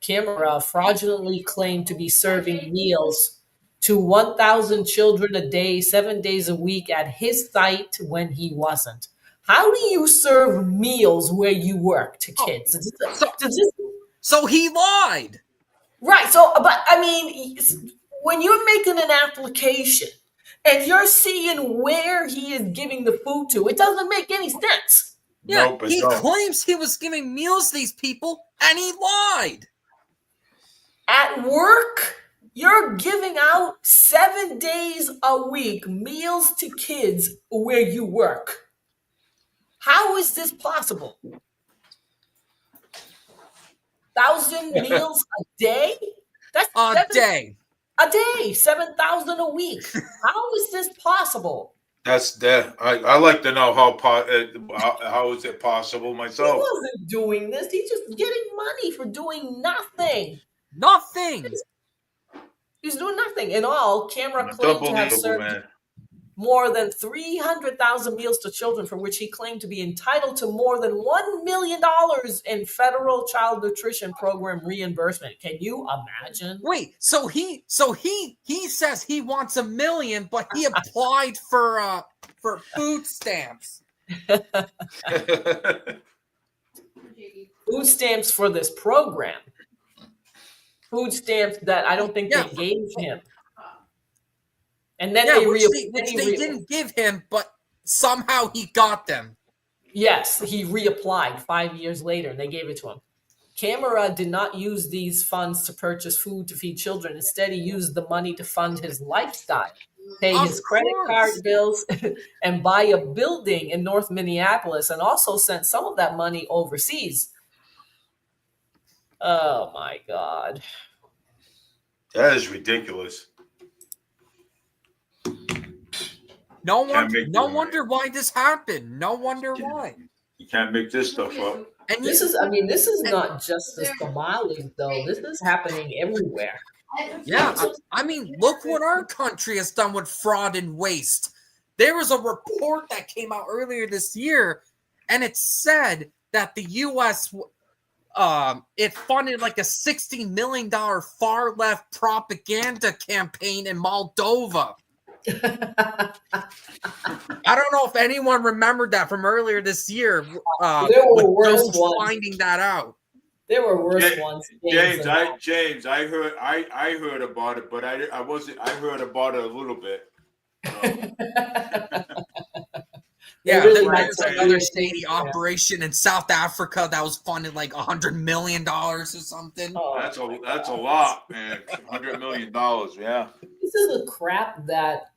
S2: Camera fraudulently claimed to be serving meals to 1,000 children a day, 7 days a week at his site when he wasn't. How do you serve meals where you work to kids?
S3: So he lied.
S2: Right. So, but when you're making an application and you're seeing where he is giving the food to, it doesn't make any sense.
S3: Yeah,
S1: Nope,
S3: he claims he was giving meals to these people, and he lied.
S2: At work, you're giving out 7 days a week meals to kids where you work. How is this possible? 1,000 meals a day? That's
S3: a day.
S2: A day, 7,000 a week. How is this possible?
S1: I like to know how is it possible myself.
S2: He wasn't doing this. He's just getting money for doing nothing.
S3: Nothing.
S2: He's doing nothing. In all, Camera claimed to have served more than 300,000 meals to children, for which he claimed to be entitled to more than $1 million in federal child nutrition program reimbursement. Can you imagine?
S3: Wait, so he says he wants $1 million, but he applied for food stamps.
S2: Food stamps for this program. food stamps that I don't think
S3: Yeah.
S2: they gave him. And then
S3: Yeah,
S2: they
S3: which they didn't give him, but somehow he got them.
S2: Yes, he reapplied 5 years later, and they gave it to him. Camera did not use these funds to purchase food to feed children. Instead, he used the money to fund his lifestyle, pay
S3: Of
S2: his credit
S3: course.
S2: card bills, and buy a building in North Minneapolis, and also sent some of that money overseas. Oh my God.
S1: That is ridiculous.
S3: No
S1: Can't make
S3: wonder why this happened. No wonder why.
S1: You can't make this stuff up.
S3: And
S2: This is not just the Somalis, though. This is happening everywhere.
S3: yeah, I mean, look what our country has done with fraud and waste. There was a report that came out earlier this year, and it said that the U.S. It funded like a $60 million far left propaganda campaign in Moldova. I don't know if anyone remembered that from earlier this year.
S2: There were worse
S3: Jones
S2: ones.
S3: finding that out.
S2: There were worse ones.
S1: James, I heard about it, but I wasn't. I heard about it a little bit.
S3: Yeah,
S2: really
S3: there's
S2: had
S3: another
S2: some
S3: shady operation in South Africa that was funded like $100 million or something.
S2: Oh,
S1: That's a lot, man. $100 million. Yeah.
S2: this is a crap that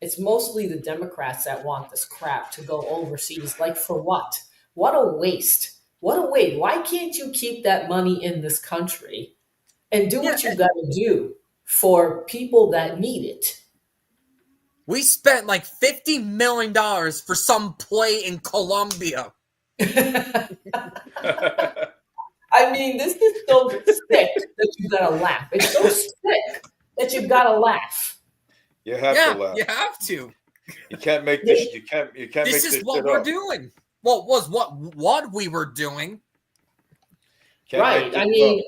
S2: it's mostly the Democrats that want this crap to go overseas. Like for what? What a waste! What a waste! Why can't you keep that money in this country and do what you got to do for people that need it?
S3: We spent like $50 million for some play in Colombia.
S2: I mean, this is so sick that you gotta laugh. It's so sick that you gotta laugh.
S1: You have to laugh.
S3: You have to.
S1: You can't make this. You can't.
S3: This
S1: make
S3: is
S1: this
S3: what
S1: shit
S3: we're
S1: up.
S3: doing. Well, was what we were doing.
S1: Can't
S2: Right.
S1: make
S2: I
S1: this
S2: mean,
S1: up.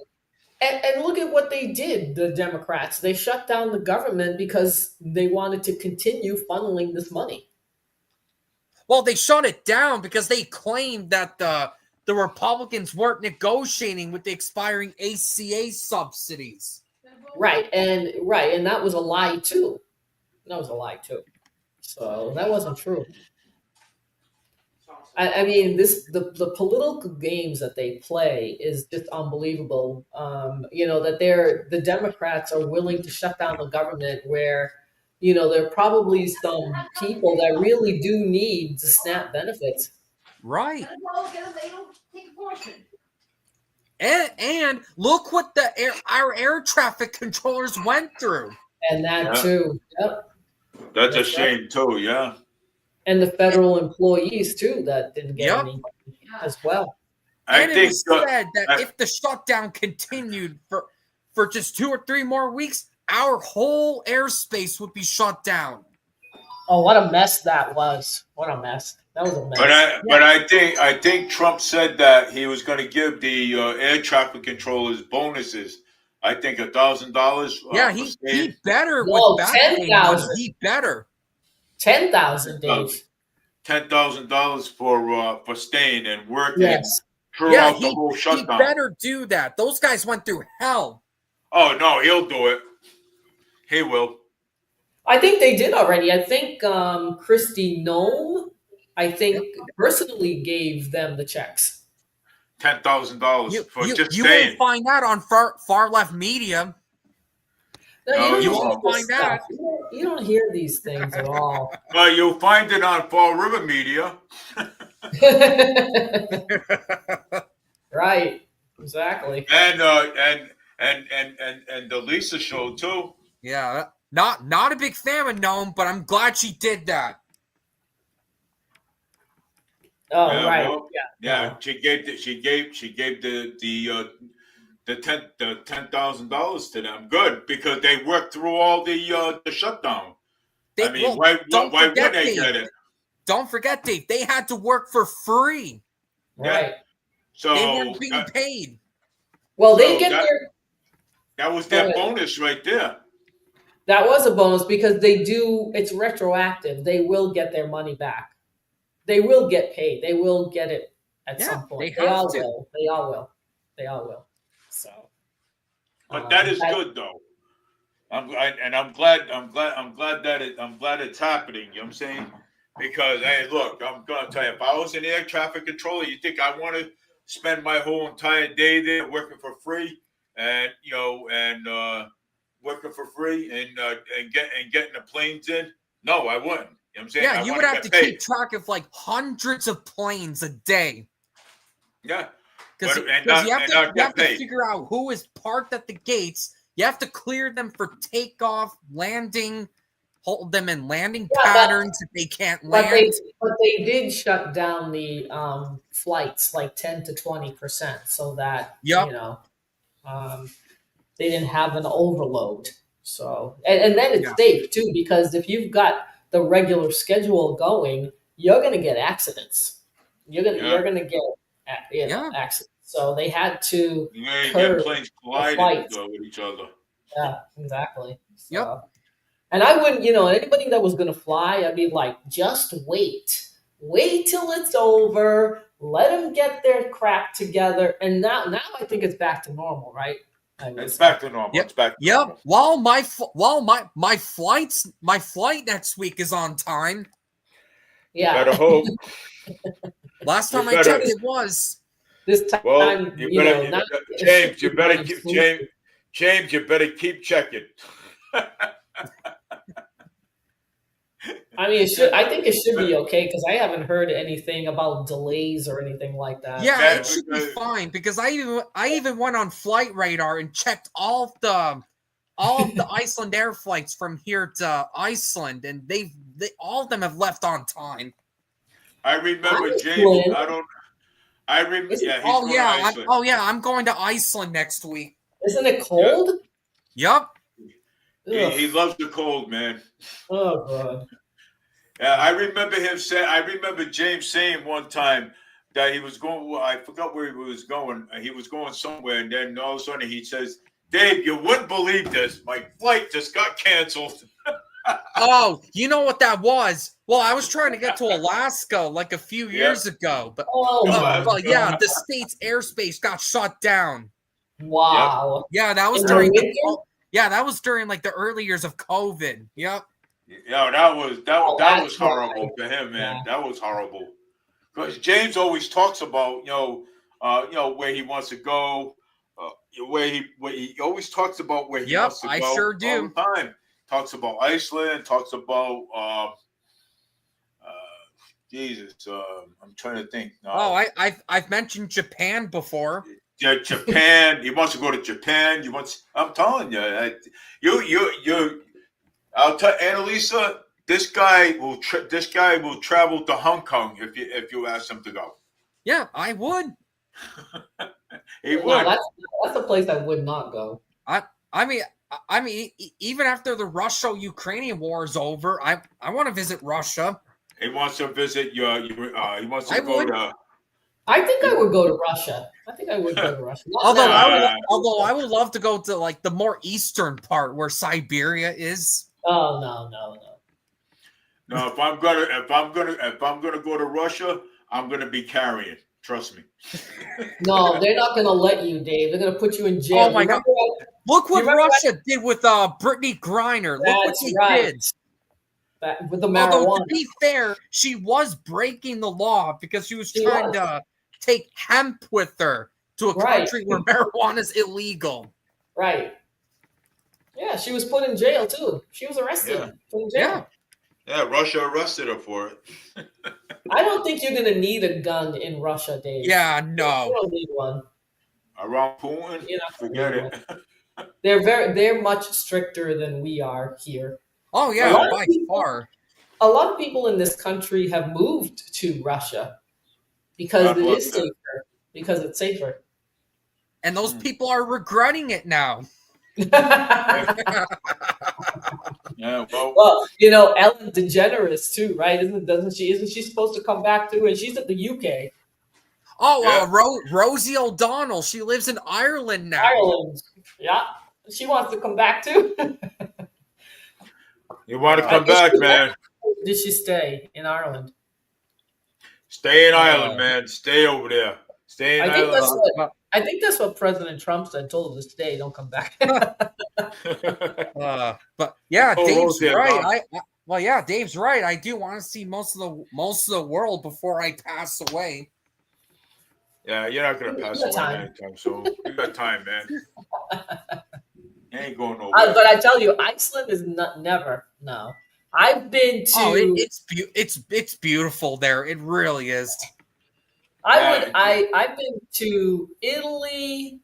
S2: and look at what they did, the Democrats. They shut down the government because they wanted to continue funneling this money.
S3: Well, they shut it down because they claimed that the Republicans weren't negotiating with the expiring ACA subsidies.
S2: Right, and that was a lie too. So that wasn't true. I mean, the political games that they play is just unbelievable. That the Democrats are willing to shut down the government where, there are probably some people that really do need the SNAP benefits.
S3: Right. And look what our air traffic controllers went through.
S2: And that too. Yep.
S1: That's a shame too. Yeah.
S2: And the federal employees too that didn't get any as well.
S3: And it was said that if the shutdown continued for just 2 or 3 more weeks, our whole airspace would be shut down.
S2: Oh, what a mess that was! What a mess! That was a mess.
S1: But I think Trump said that he was going to give the air traffic controllers bonuses. I think $1,000.
S3: Yeah, he better
S2: No,
S3: with
S2: $10,000.
S3: He better.
S2: 10,000, Dave.
S1: $10,000 for staying and working
S2: Yes.
S1: throughout the whole shutdown.
S3: He better do that. Those guys went through hell.
S1: Oh no, he'll do it. He will.
S2: I think they did already. I think Christy Nome, personally gave them the checks.
S1: $10,000 for just
S3: you
S1: staying.
S3: won't find that on far left media.
S2: No,
S3: you won't find that.
S2: You don't hear these things at all.
S1: Well, you'll find it on Fall River Media.
S2: Right. Exactly.
S1: And the Lisa show too.
S3: Yeah. Not a big fan of Nome, but I'm glad she did that.
S2: Oh,
S1: Yeah,
S2: right.
S1: well, yeah. She gave the $10,000 to them. Good, because they worked through all the shutdown. Why would they get it?
S3: Don't forget, Dave. They had to work for free.
S2: Right.
S1: Yeah. So
S3: they weren't being paid.
S2: Well, they get their.
S1: That was their bonus right there.
S2: That was a bonus because it's retroactive. They will get their money back. They will get paid. They will get it at some point. They all will. They all will. So,
S1: But that is good though. I'm glad that it's happening. You know what I'm saying? Because hey, look, I'm gonna tell you, if I was an air traffic controller, you think I want to spend my whole entire day there working for free, and working for free and getting the planes in? No, I wouldn't. You know what I'm saying?
S3: Yeah,
S1: I
S3: you
S1: want
S3: would
S1: to
S3: have
S1: get
S3: to
S1: paid.
S3: keep track of like hundreds of planes a day.
S1: Yeah,
S3: Because
S1: and
S3: you have
S1: not
S3: to
S1: get paid.
S3: figure out who is parked at the gates. You have to clear them for takeoff, landing, hold them in landing
S2: Yeah,
S3: patterns if they can't
S2: but
S3: land.
S2: they did shut down the flights like 10 to 20%, so that
S3: Yep.
S2: um, they didn't have an overload. So and then it's
S3: Yeah.
S2: safe too, because if you've got the regular schedule going, you're gonna get accidents. You're gonna get
S3: Yeah.
S2: accidents. So they had to
S1: You ain't get
S2: curb
S1: planes
S2: the
S1: colliding
S2: flights.
S1: with each other.
S2: Yeah, exactly. So,
S3: Yep.
S2: and I wouldn't, anybody that was gonna fly, I'd be like, just wait. Wait till it's over. Let them get their crap together. And now I think it's back to normal, right? I would
S1: It's
S2: say.
S1: back to normal.
S3: Yep.
S1: It's back to
S3: Yep.
S1: normal.
S3: While my flight next week is on time.
S2: Yeah.
S1: Better hope.
S3: Last
S1: You
S3: time I
S1: better-
S3: checked, it was.
S2: This time,
S1: Well,
S2: now
S1: James. You better
S2: running
S1: keep
S2: smoothly.
S1: James. You better keep checking.
S2: I mean, I think it should be okay, because I haven't heard anything about delays or anything like that.
S3: Yeah,
S1: Man,
S3: it should be
S1: because-
S3: fine because I even went on Flight Radar and checked all of the Iceland Air flights from here to Iceland, and they all of them have left on time.
S1: I remember
S2: Iceland?
S1: James. I remember.
S2: Isn't-
S1: Yeah, he's
S3: Oh
S1: going
S3: yeah,
S1: to Iceland.
S3: I'm going to Iceland next week.
S2: Isn't it cold?
S3: Yep.
S1: He loves the cold, man.
S2: Oh god.
S1: Yeah, I remember him saying. I remember James saying one time that he was going. Well, I forgot where he was going. He was going somewhere, and then all of a sudden he says, "Dave, you wouldn't believe this. My flight just got canceled."
S3: Oh, you know what that was? Well, I was trying to get to Alaska like a few years ago, but
S2: Oh my
S3: yeah,
S2: god.
S3: the state's airspace got shut down.
S2: Wow.
S3: Yeah, that was
S2: In
S3: during
S2: the
S3: the
S2: winter?
S3: yeah, that was during like the early years of COVID. Yep.
S1: Yeah, that was
S2: Oh,
S1: that was
S2: that's why.
S1: horrible to him, man.
S2: Yeah.
S1: That was horrible. Because James always talks about where he wants to go, where he always talks about where he
S3: Yep,
S1: wants to
S3: I
S1: go
S3: sure do.
S1: all the time. Talks about Iceland. Talks about Jesus. I'm trying to think.
S3: Oh, I've mentioned Japan before.
S1: Yeah, Japan. He wants to go to Japan. I'm telling you, you. I'll tell Annalisa. This guy will travel to Hong Kong if you ask him to go.
S3: Yeah, I would.
S1: He
S2: No,
S1: would.
S2: that's a place I would not go.
S3: I mean, even after the Russia-Ukrainian war is over, I want to visit Russia.
S1: He wants to visit he wants to
S3: I
S1: go
S3: would.
S1: to.
S2: I think I would go to Russia. I think I would go to Russia. Not
S3: Although
S2: now.
S3: I would love to go to like the more eastern part where Siberia is.
S2: Oh no.
S1: No, if I'm gonna go to Russia, I'm gonna be carrying. Trust me.
S2: No, they're not gonna let you, Dave. They're gonna put you in jail.
S3: Oh my God. Look what
S2: remember
S3: Russia did with Brittany Griner. Look what
S2: That's
S3: she
S2: right.
S3: did.
S2: With the
S3: Although
S2: marijuana.
S3: to be fair, she was breaking the law because she was
S2: She
S3: trying
S2: was.
S3: to take hemp with her to a
S2: Right.
S3: country where marijuana is illegal.
S2: Right. Yeah, she was put in jail too. She was arrested.
S1: Yeah.
S2: Put in jail.
S3: Yeah.
S1: Yeah, Russia arrested her for it.
S2: I don't think you're gonna need a gun in Russia, Dave.
S3: Yeah,
S2: You
S3: no.
S2: don't need one.
S1: Around Putin,
S2: You're not gonna
S1: forget
S2: need
S1: it.
S2: one. They're much stricter than we are here.
S3: Oh
S2: A
S3: yeah,
S2: lot of
S3: by
S2: people-
S3: far.
S2: A lot of people in this country have moved to Russia because
S1: God
S2: it
S1: bless
S2: is
S1: them.
S2: safer. Because it's safer.
S3: And those people are regretting it now.
S1: Yeah, well,
S2: Well, Ellen DeGeneres too, right? Isn't she supposed to come back too? And she's at the UK,
S3: Oh,
S1: Yeah.
S3: Rosie O'Donnell. She lives in Ireland now.
S2: Ireland. Yeah, she wants to come back too.
S1: you want to
S2: I
S1: come
S2: guess
S1: back,
S2: she-
S1: man?
S2: Did she stay in Ireland?
S1: Stay in Ireland, man. Stay over there. Stay in
S2: I think that's
S1: Ireland.
S2: what President Trump said. Told him to stay, don't come back.
S3: But yeah,
S1: Oh,
S3: Dave's
S1: Rosie,
S3: right.
S1: gone.
S3: Well, yeah, Dave's right. I do want to see most of the world before I pass away.
S1: Yeah, you're not gonna
S2: You
S1: pass
S2: got
S1: away
S2: time.
S1: anytime soon. You got time, man. You ain't going nowhere.
S2: But I tell you, Iceland is not never. No, I've been
S3: Oh,
S2: to.
S3: it's beautiful there. It really is.
S1: Yeah,
S2: I've been to Italy,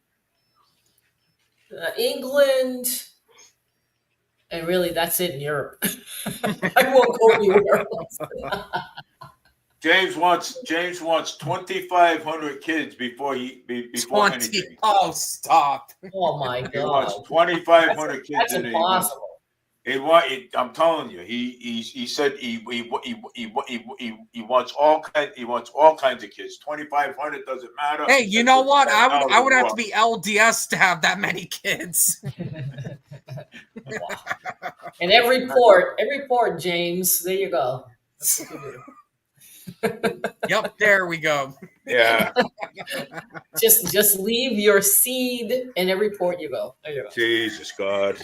S2: England, and really that's it in Europe. I won't go anywhere else.
S1: James wants 2,500 kids before before
S3: 20.
S1: anything.
S3: Oh, stop.
S2: Oh my
S1: He wants
S2: god,
S1: 2,500 kids
S2: that's
S1: in it.
S2: impossible.
S1: I'm telling you, he said he wants all kinds of kids. 2,500 doesn't matter.
S3: Hey, you
S1: That's
S3: know
S1: what
S3: what?
S1: he said out of
S3: I
S1: the
S3: would have to
S1: rock.
S3: be LDS to have that many kids.
S2: Wow. And every port, James. There you go. That's what you do.
S3: Yep, there we go.
S1: Yeah,
S2: Just leave your seed in every port you go. There you go.
S1: Jesus God.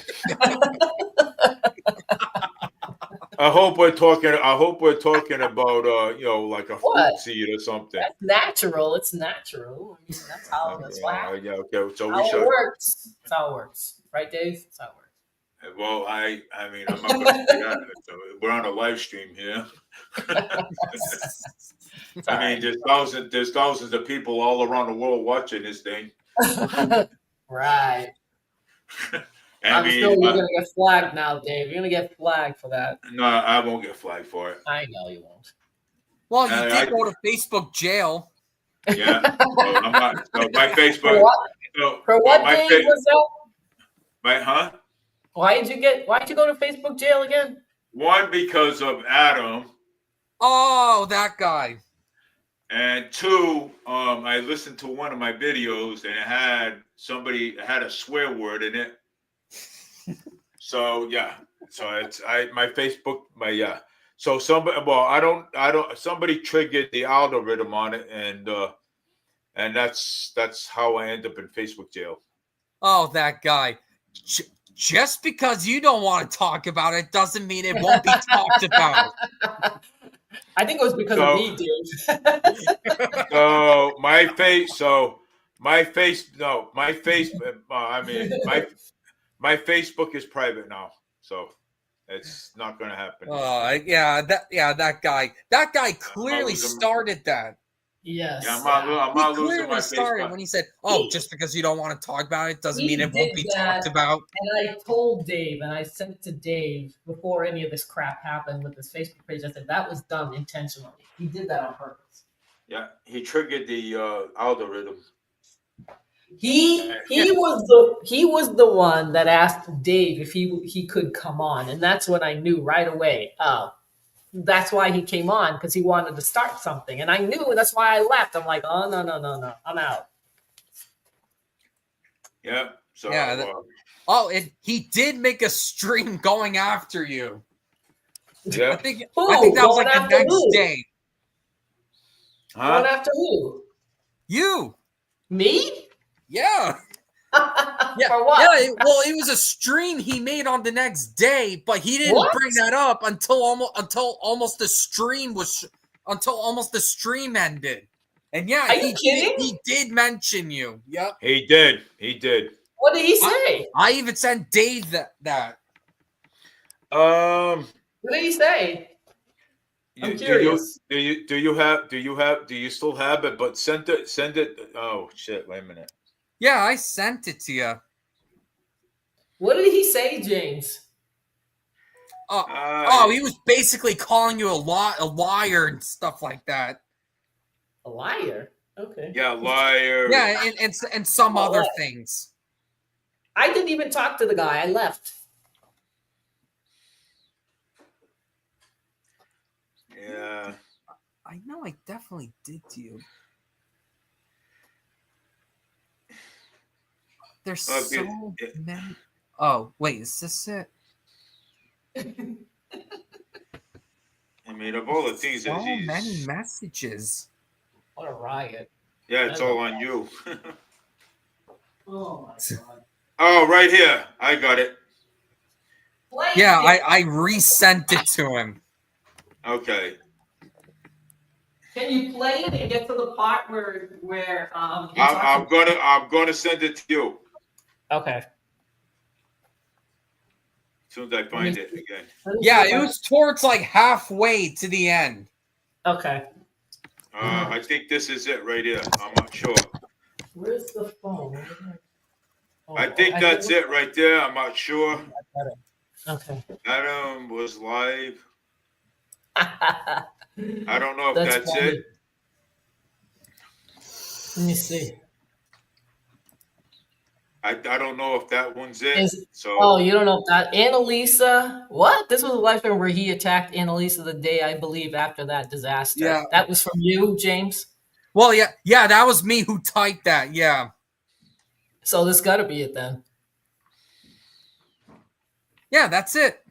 S1: I hope we're talking about like a fruit
S2: What?
S1: seed or something.
S2: That's natural. It's natural. I mean, that's how happens.
S1: Yeah, okay. So we
S2: How it
S1: should.
S2: works. That's how it works. Right, Dave? That's how it works.
S1: Well, I mean, I'm not going to say that. So we're on a live stream here.
S2: It's
S1: I
S2: all
S1: mean, there's thousands of people all around the world watching this thing.
S2: right. Right.
S1: I
S2: I'm
S1: mean,
S2: sure you're gonna get flagged now, Dave. You're gonna get flagged for that.
S1: no, I won't get flagged for it.
S2: I know you won't.
S3: Well, you
S1: I-
S3: did go to Facebook jail.
S1: Yeah, so I'm not. So my
S2: For
S1: Facebook.
S2: what?
S1: So,
S2: For what,
S1: my
S2: Dave? Was that?
S1: huh?
S2: Why'd you go to Facebook jail again?
S1: One, because of Adam,
S3: Oh, that guy.
S1: and two, I listened to one of my videos and it had a swear word in it. So yeah, so it's my Facebook, So somebody triggered the algorithm on it, and that's how I end up in Facebook jail.
S3: Oh, that guy. Just because you don't want to talk about it doesn't mean it won't be talked about.
S2: I think it was because of me, Dave.
S1: So my Facebook is private now, so it's not going to happen.
S3: That guy clearly started that.
S2: Yes.
S1: Yeah, I'm
S3: He
S1: not losing
S3: clearly
S1: my
S3: started
S1: Facebook.
S3: when he said, "Oh, just because you don't want to talk about it doesn't mean it won't be
S2: did that.
S3: talked about."
S2: And I told Dave, and I sent it to Dave before any of this crap happened with his Facebook page. I said that was done intentionally. He did that on purpose.
S1: Yeah, he triggered the algorithm.
S2: He was the one that asked Dave if he could come on, and that's when I knew right away. That's why he came on, because he wanted to start something, and I knew, and that's why I left. I'm like, oh no, I'm out.
S1: Yeah. So
S3: and he did make a stream going after you.
S1: yeah.
S3: I think that was like the next day.
S2: Going after who?
S3: You.
S2: Me?
S3: Yeah. Yeah.
S2: For what?
S3: Yeah. It was a stream he made on the next day, but he didn't bring that up until almost the stream ended. And yeah,
S2: Are you kidding?
S3: He did mention you. Yep.
S1: He did.
S2: What did he say?
S3: I even sent Dave that.
S2: What did he say? I'm curious.
S1: Do you still have it? But send it. Oh shit! Wait a minute.
S3: Yeah, I sent it to you.
S2: What did he say, James?
S3: He was basically calling you a liar and stuff like that.
S2: A liar? Okay.
S1: Yeah, liar.
S3: Yeah, and some other things.
S2: I didn't even talk to the guy. I left.
S1: Yeah.
S3: I know I definitely did to you. There's so many. Oh, wait, is this it?
S1: I mean, of all the things
S3: so many messages.
S2: What a riot.
S1: Yeah, it's all on you.
S2: Oh my god.
S1: Oh, right here. I got it.
S2: Play
S3: Yeah,
S2: it.
S3: I resent it to him.
S1: Okay.
S2: Can you play it and get to the part where he
S1: I'm,
S2: talks
S1: I'm
S2: about?
S1: gonna I'm gonna send it to you
S2: Okay.
S1: as soon as I
S2: Let me
S1: find it
S2: see.
S1: again.
S2: Let me see
S3: Yeah,
S2: if
S3: it was towards like halfway to the end.
S2: Okay.
S1: I think this is it right here. I'm not sure.
S2: Where's the phone?
S1: I
S2: Oh,
S1: think
S2: I think
S1: that's it right there. I'm not sure.
S2: Okay.
S1: Adam was live. I don't know if
S2: That's
S1: that's it.
S2: funny. Let me see.
S1: I don't know if that one's it.
S2: Is
S1: So
S2: Oh, you don't know that Annalisa? What? This was a live stream where he attacked Annalisa the day, I believe, after that disaster.
S3: Yeah.
S2: That was from you, James.
S3: Well, yeah, that was me who typed that. Yeah.
S2: So this got to be it then.
S3: Yeah, that's it.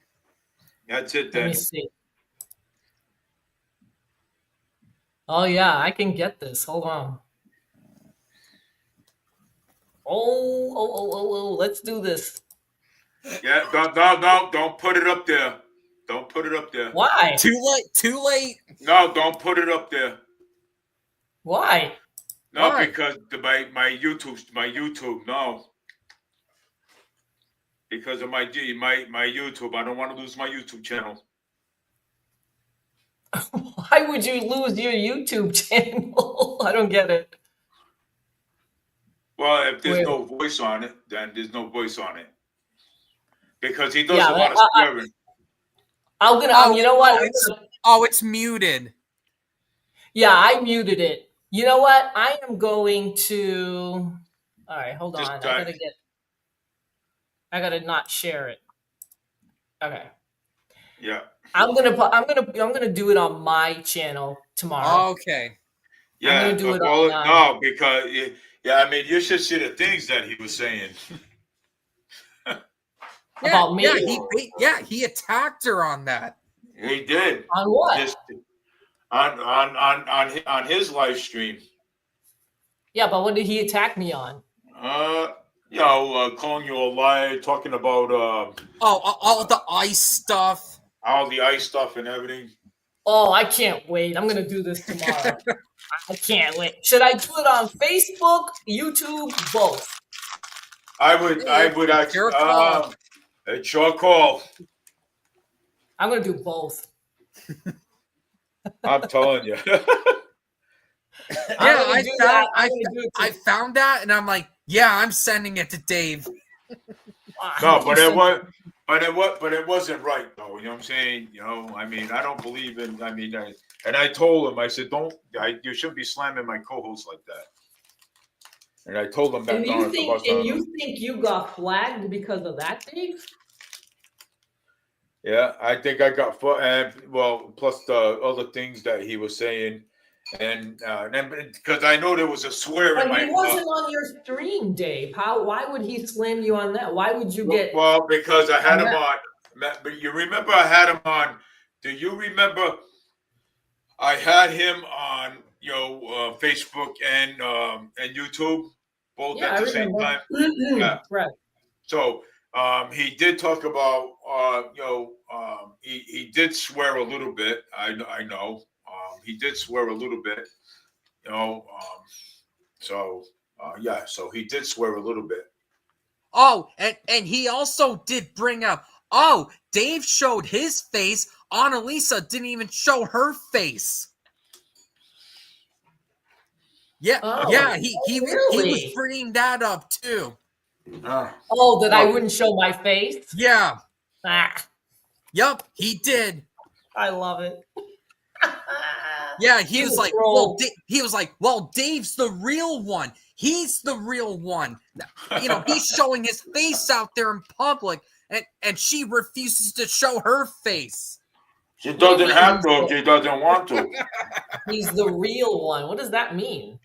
S1: that's it
S2: Let me
S1: then.
S2: see. Oh yeah, I can get this. Hold on. Oh, let's do this.
S1: Yeah, don't put it up there. Don't put it up there.
S2: Why?
S3: Too late. Too late.
S1: No, don't put it up there.
S2: Why?
S1: No,
S3: Why?
S1: because my YouTube. No, because of my YouTube. I don't want to lose my YouTube channel.
S2: Why would you lose your YouTube channel? I don't get it.
S1: Well, if there's
S2: Where?
S1: no voice on it, then there's no voice on it because he does
S2: Yeah,
S1: a lot of swearing.
S2: I'm gonna.
S3: Oh,
S2: You know what?
S3: it's muted.
S2: Yeah, I muted it. You know what? I am going to. All right, hold
S1: Just
S2: on. I gotta not share it. Okay.
S1: yeah,
S2: I'm gonna do it on my channel tomorrow.
S3: Okay.
S2: I'm
S1: yeah.
S2: gonna do it
S1: Well,
S2: on.
S1: no, because yeah, I mean, you should see the things that he was saying.
S3: Yeah,
S2: About me?
S3: he attacked her on that.
S1: He did
S2: On what?
S1: just on his live stream.
S2: Yeah, but what did he attack me on?
S1: Uh, calling you a liar, talking about
S3: All the ice stuff.
S1: all the ice stuff and everything.
S2: Oh, I can't wait. I'm gonna do this tomorrow. I can't wait. Should I do it on Facebook, YouTube, both?
S1: I would
S3: It's your call.
S1: it's your call.
S2: I'm gonna do both.
S1: I'm telling you.
S2: I'm
S3: Yeah,
S2: gonna do that. I'm gonna do it
S3: I found that, and I'm like, yeah, I'm sending it to Dave.
S1: No, but it wasn't right though. You know what I'm saying? You know, I mean, I don't believe in. And I told him, I said, you shouldn't be slamming my co-host like that. And I told him that.
S2: And you think you got flagged because of that, Dave?
S1: Yeah, I think I got and well, plus the other things that he was saying, and then because I know there was a swear in
S2: But
S1: my.
S2: he wasn't on your stream, Dave. Why would he slam you on that? Why would you get?
S1: Well, because I had
S2: on
S1: him
S2: that?
S1: on. But you remember I had him on. Do you remember? I had him on, Facebook and YouTube, both
S2: Yeah,
S1: at
S2: I
S1: the same
S2: remember.
S1: time. Yeah.
S2: Right.
S1: So he did talk about, he did swear a little bit. I know. He did swear a little bit. You know. So yeah. So he did swear a little bit.
S3: Oh, and he also did bring up. Oh, Dave showed his face. Annalisa didn't even show her face. Yeah,
S2: Oh,
S3: yeah, he was
S2: really?
S3: bringing that up too.
S2: Oh, that I
S1: No.
S2: wouldn't show my face?
S3: Yeah,
S2: Ah,
S3: yep, he did.
S2: I love it.
S3: Yeah, he
S2: He's
S3: was
S2: a
S3: like,
S2: troll.
S3: well, Dave's the real one. He's the real one. You know, he's showing his face out there in public, and she refuses to show her face.
S1: She doesn't have to if she doesn't want to.
S2: He's the real one. What does that mean?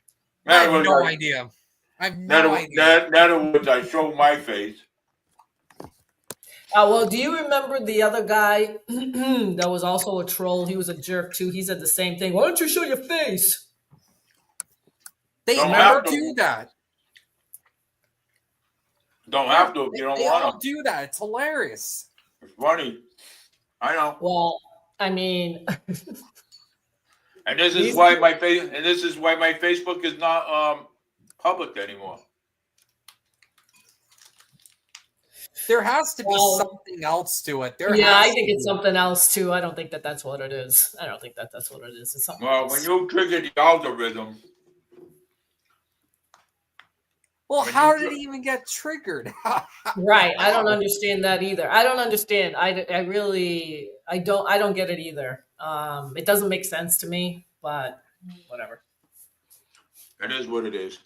S3: I have no idea. I have no idea.
S1: In other words, I show my face.
S2: Well, do you remember the other guy that was also a troll? He was a jerk too. He said the same thing. Why don't you show your face?
S3: They
S1: Don't
S3: all
S1: have to.
S3: do that.
S1: Don't have to if you don't
S3: They all
S1: want to.
S3: do that. It's hilarious.
S1: It's funny. I know.
S2: Well, I mean,
S1: And this is
S2: These
S1: why my Facebook is not public anymore.
S3: There has to be
S2: Well,
S3: something else to it. There
S2: yeah,
S3: has
S2: I
S3: to
S2: think it's
S3: be.
S2: something else too. I don't think that that's what it is. I don't think that that's what it is. It's something
S1: Well,
S2: else.
S1: when you trigger the algorithm,
S3: Well,
S1: when
S3: how
S1: you
S3: did
S1: tri-
S3: it even get triggered?
S2: Right. I don't understand that either. I don't understand. I really I don't get it either. It doesn't make sense to me, but whatever.
S1: it is what it is.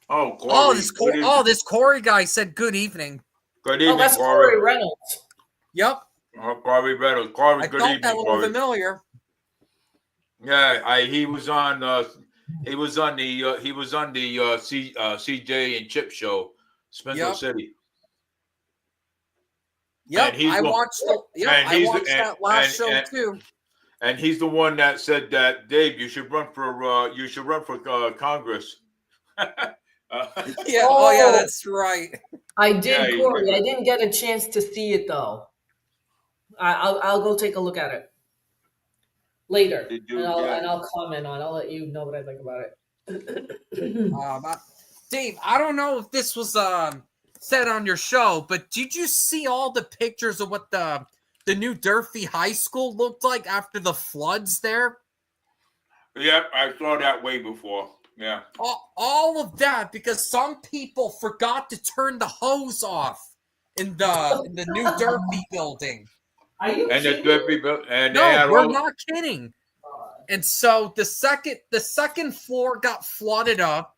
S1: Oh,
S3: Oh,
S1: Corey. Good evening.
S3: this Corey guy said good evening.
S1: Good
S2: Oh,
S1: evening,
S2: that's
S1: Corey.
S2: Corey Reynolds.
S3: Yep,
S1: Corey Reynolds. Corey,
S3: I
S1: good
S3: felt that
S1: evening,
S3: little
S1: Corey.
S3: familiar.
S1: Yeah, he was on he was on the CJ and Chip show, Spencer
S3: Yep.
S1: City.
S3: Yep,
S1: And he's
S3: I
S1: the-
S3: watched.
S1: and
S3: I
S1: he's
S3: watched that last show
S1: and-
S3: too.
S1: And he's the one that said that, Dave, you should run for Congress.
S3: Yeah. Oh, yeah,
S2: Oh.
S3: that's right.
S2: I
S1: Yeah,
S2: did,
S1: he
S2: Corey.
S1: did.
S2: I didn't get a chance to see it though. I'll go take a look at it later,
S1: Did you-
S2: and I'll
S1: yeah.
S2: and I'll comment on. I'll let you know what I think about it.
S3: Dave, I don't know if this was said on your show, but did you see all the pictures of what the new Durfee High School looked like after the floods there?
S1: Yep, I saw that way before. Yeah.
S3: All of that because some people forgot to turn the hose off in the new Durfee building.
S2: Are you
S1: And the
S2: kidding?
S1: Durfee built, and they
S3: No,
S1: had
S3: we're
S1: all,
S3: not kidding. And so the second floor got flooded up,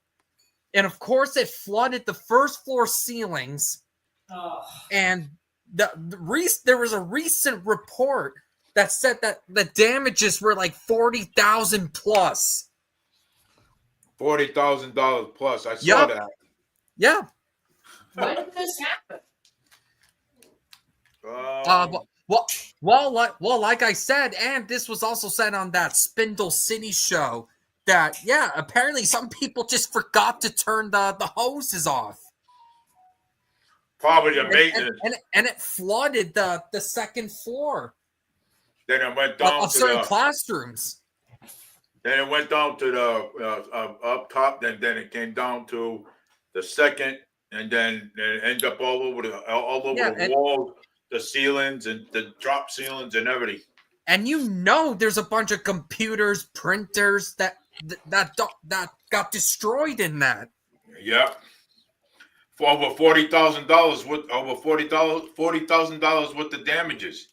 S3: and of course it flooded the first floor ceilings.
S2: Oh.
S3: And there was a recent report that said that the damages were like 40,000 plus.
S1: $40,000 plus. I saw
S3: Yup.
S1: that.
S3: Yeah.
S2: When did this happen?
S3: Like I said, and this was also said on that Spindle City show that apparently some people just forgot to turn the hoses off.
S1: Probably the maintenance.
S3: And it flooded the second floor
S1: Then it went down
S3: of
S1: to
S3: certain
S1: the.
S3: classrooms.
S1: Then it went down to the up top. Then it came down to the second, and then it ended up all over the walls, the ceilings, and the drop ceilings and everything.
S3: And there's a bunch of computers, printers that got destroyed in that.
S1: Yep. For over $40,000 worth, $40,000 worth of damages.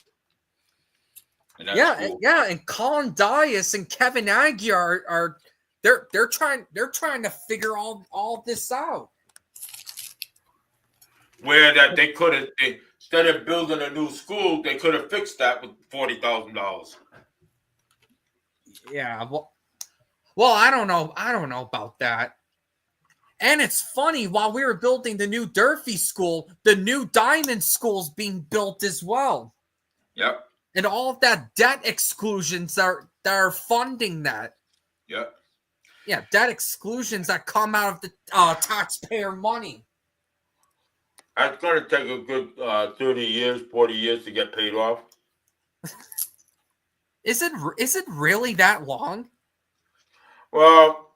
S1: And that's cool.
S3: And Colin Dias and Kevin Aguirre are they're trying to figure all this out.
S1: Where that they could have, instead of building a new school, they could have fixed that with $40,000.
S3: Yeah, well, I don't know about that. And it's funny, while we were building the new Durfee school, the new Diamond school's being built as well.
S1: Yep.
S3: And all of that debt exclusions that are funding that.
S1: Yep.
S3: Yeah, debt exclusions that come out of the taxpayer money.
S1: That's going to take a good 30 years, 40 years to get paid off.
S3: Is it really that long?
S1: Well,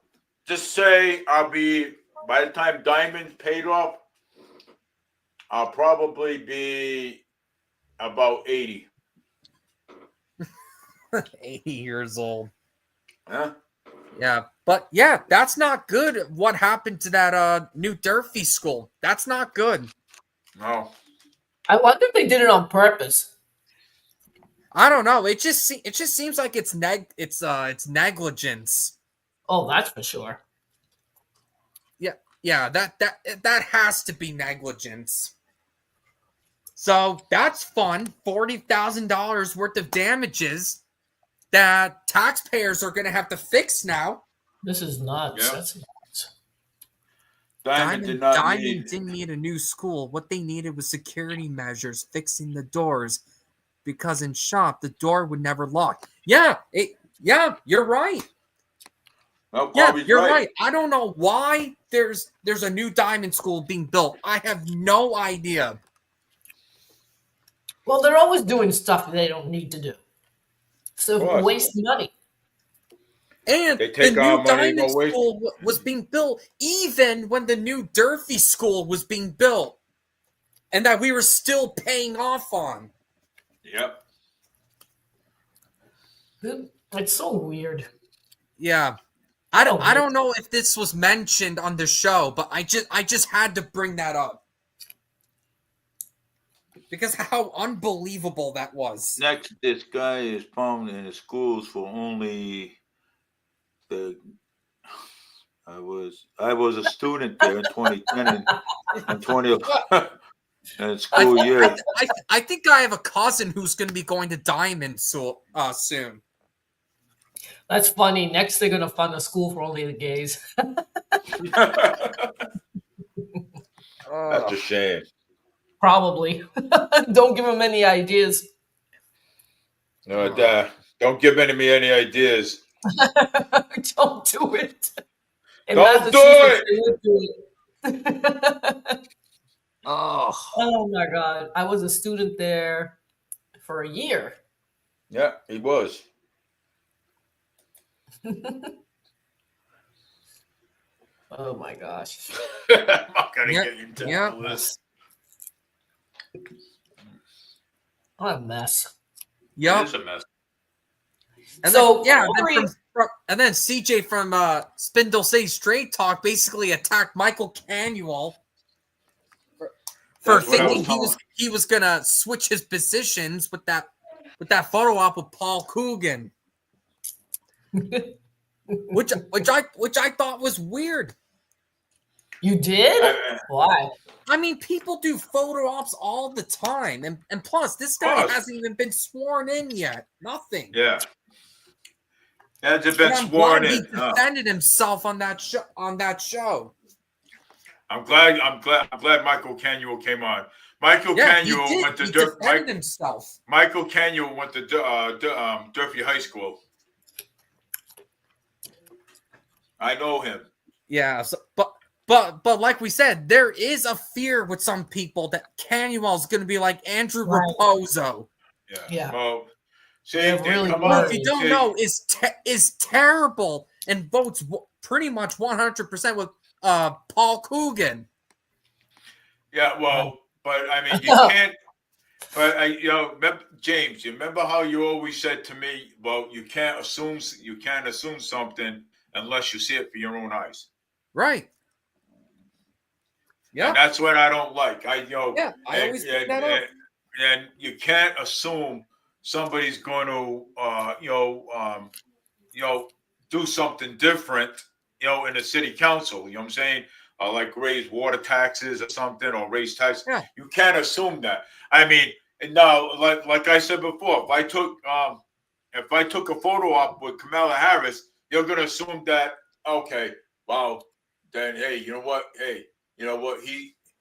S1: just say by the time Diamond's paid off, I'll probably be about 80.
S3: 80 years old.
S1: Huh?
S3: Yeah, but that's not good. What happened to that new Durfee school? That's not good.
S1: No.
S2: I wonder if they did it on purpose.
S3: I don't know. It just seems like it's negligence.
S2: Oh, that's for sure.
S3: Yeah, that has to be negligence. So that's fun. $40,000 worth of damages that taxpayers are going to have to fix now.
S2: This is nuts.
S1: Yeah.
S2: That's nuts.
S1: Diamond
S3: didn't need a new school. What they needed was security measures, fixing the doors, because in shop the door would never lock. Yeah, you're right.
S1: Well,
S3: Yeah,
S1: Bobby's
S3: you're right. I don't know why there's a new diamond school being built. I have no idea.
S2: Well, they're always doing stuff they don't need to do.
S1: Of
S2: So
S1: course.
S2: waste money.
S3: And
S1: They
S3: the
S1: take our
S3: new
S1: money,
S3: diamond
S1: go waste.
S3: school was being built even when the new Durfee school was being built, and that we were still paying off on.
S1: Yep.
S2: It's so weird.
S3: Yeah. I don't know if this was mentioned on the show, but I just had to bring that up. Because how unbelievable that was.
S1: Next, this guy is found in the schools for only the. I was a student there in 2010 and 2011 and school year.
S3: I think I have a cousin who's going to be going to Diamond soon.
S2: That's funny. Next, they're gonna fund a school for only the gays.
S1: That's a shame.
S2: Probably. Don't give them any ideas.
S1: No, don't give me any ideas.
S2: Don't do it. In
S1: Don't do
S2: Massachusetts,
S1: it!
S2: they would do it.
S3: Oh.
S2: Oh my God. I was a student there for a year.
S1: Yeah, he was.
S2: Oh my gosh.
S1: I'm not gonna
S3: Yep,
S1: get into
S3: yep.
S1: all this.
S2: What a mess.
S3: Yep.
S1: It's a mess.
S3: And
S2: So,
S3: and then CJ from Spindle City Straight Talk basically attacked Michael Canuel for
S1: That's what I
S3: thinking
S1: was
S3: he was gonna switch his positions with that photo op with Paul Coogan, which I thought was weird.
S2: You did? Why?
S3: I mean, people do photo ops all the time, and plus, this guy hasn't even been sworn in yet. Nothing.
S1: Yeah. Hasn't been
S3: And I'm
S1: sworn
S3: glad
S1: in.
S3: he defended himself on that show.
S1: I'm glad Michael Canuel came on. Michael Canuel went to
S3: himself.
S1: Michael Canuel went to Durfee High School. I know him.
S3: Yeah, but like we said, there is a fear with some people that Canuel's going to be like Andrew Raposo.
S1: Yeah. Well, see,
S2: really
S1: come
S3: who,
S1: on.
S3: if you don't know, is terrible and votes pretty much 100% with Paul Coogan.
S1: Yeah, well, but I mean, you can't. But remember, James, you remember how you always said to me, "Well, you can't assume something unless you see it for your own eyes."
S3: Right. Yeah.
S1: And that's what I don't like. I
S3: always bring that up.
S1: And you can't assume somebody's going to, do something different, in the city council. You know what I'm saying? Like raise water taxes or something, or raise taxes.
S3: Yeah.
S1: You can't assume that. I mean, no, like I said before, if I took a photo op with Kamala Harris, you're going to assume that, okay, well, then, hey, you know what? Hey, you know what?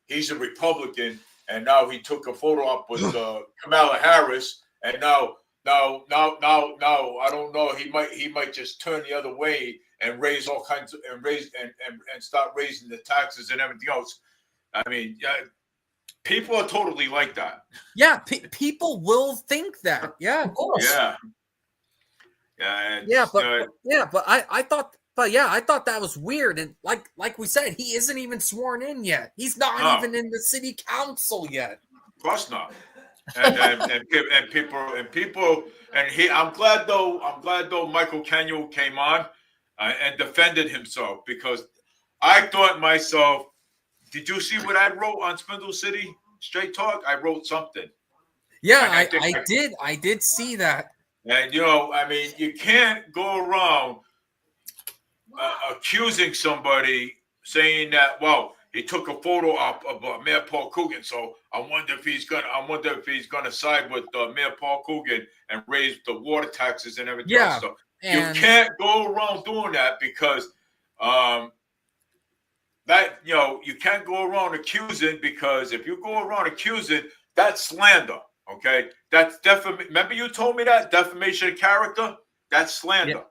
S1: He's a Republican, and now he took a photo op with Kamala Harris, and now, I don't know. He might just turn the other way and raise all kinds of, and start raising the taxes and everything else. I mean, people are totally like that.
S3: Yeah, people will think that. Yeah,
S2: of course.
S3: But I thought that was weird, and like we said, he isn't even sworn in yet. He's not even in the city council yet.
S1: Of course not. And people, I'm glad though Michael Canuel came on and defended himself, because I thought myself, did you see what I wrote on Spindle City Straight Talk? I wrote something.
S3: Yeah, I did see that.
S1: And I mean, you can't go around accusing somebody, saying that, well, he took a photo op of Mayor Paul Coogan, so I wonder if he's gonna side with Mayor Paul Coogan and raise the water taxes and everything else. So you can't go around doing that, because you can't go around accusing, because if you go around accusing, that's slander. Okay, that's remember you told me that defamation of character. That's slander.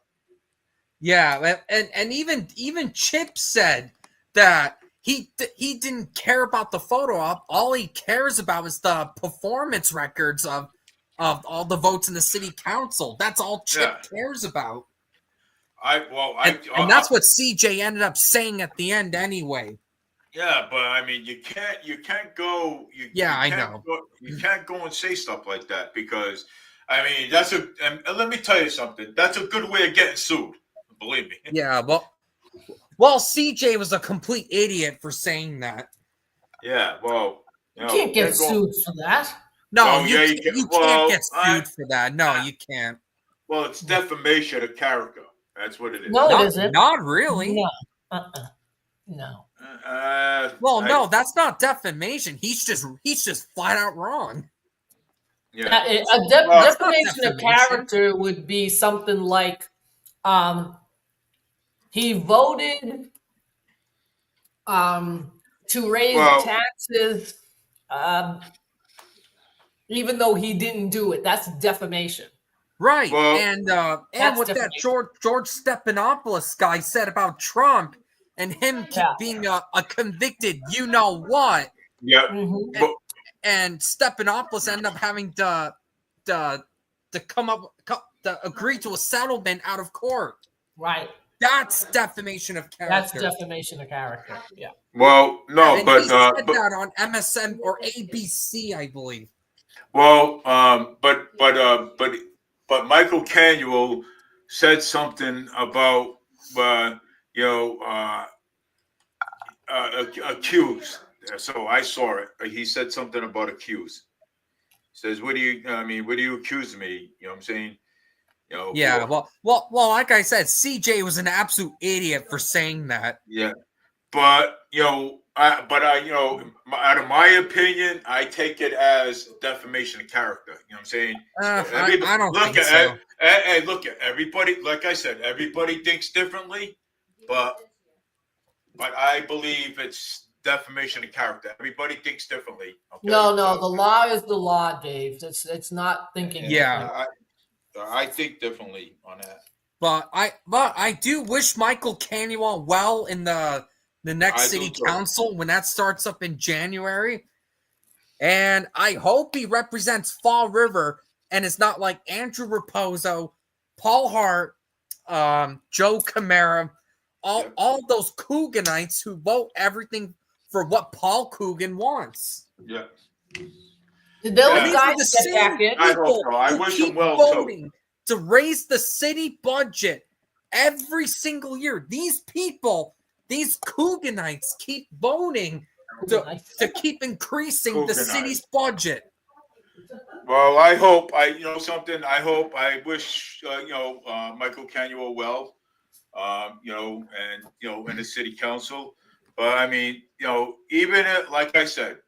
S3: Yeah, and even Chip said that he didn't care about the photo op. All he cares about is the performance records of all the votes in the city council. That's all Chip cares about. And that's what CJ ended up saying at the end anyway.
S1: Yeah, but I mean, you can't go.
S3: I know.
S1: You can't go and say stuff like that because, I mean, and let me tell you something. That's a good way of getting sued. Believe me.
S3: Yeah, well, CJ was a complete idiot for saying that.
S1: Yeah, well,
S2: you can't get sued for that.
S3: No,
S1: well,
S3: you,
S1: yeah,
S3: you can't get sued for that. No, you can't.
S1: Well, it's defamation of character. That's what it is.
S2: No, it isn't.
S3: Not really.
S2: No. No.
S3: No, that's not defamation. He's just flat out wrong.
S1: Yeah.
S2: Defamation of character would be something like, he voted to raise taxes, even though he didn't do it. That's defamation.
S3: Right. And what that George Stephanopoulos guy said about Trump and him being a convicted you know what.
S1: Yeah.
S2: Mm-hmm.
S3: And Stephanopoulos ended up having to agree to a settlement out of court.
S2: Right.
S3: That's defamation of character.
S2: That's defamation of character. Yeah.
S1: Well, no,
S3: and he said that on MSN or ABC, I believe.
S1: Well, but Michael Canuel said something about accused. So I saw it. He said something about accused. Says, what do you accuse me? You know what I'm saying?
S3: Yeah, well, like I said, CJ was an absolute idiot for saying that.
S1: Yeah, but out of my opinion, I take it as defamation of character. You know what I'm saying?
S3: I don't think
S1: so. Hey, look at everybody. Like I said, everybody thinks differently, but I believe it's defamation of character. Everybody thinks differently. Okay?
S2: No, the law is the law, Dave. It's not thinking.
S3: Yeah.
S1: I think differently on that.
S3: But I do wish Michael Canuel well in the next city council when that starts up in January. And I hope he represents Fall River and it's not like Andrew Raposo, Paul Hart, Joe Camara, all those Cooganites who vote everything for what Paul Coogan wants.
S1: Yeah.
S2: Did those guys get back in?
S1: I hope so. I wish them well
S3: voting to raise the city budget every single year. These people, these Cooganites, keep voting to keep increasing the city's budget.
S1: Well, I hope I wish Michael Canuel well, in the city council. But I mean, even like I said,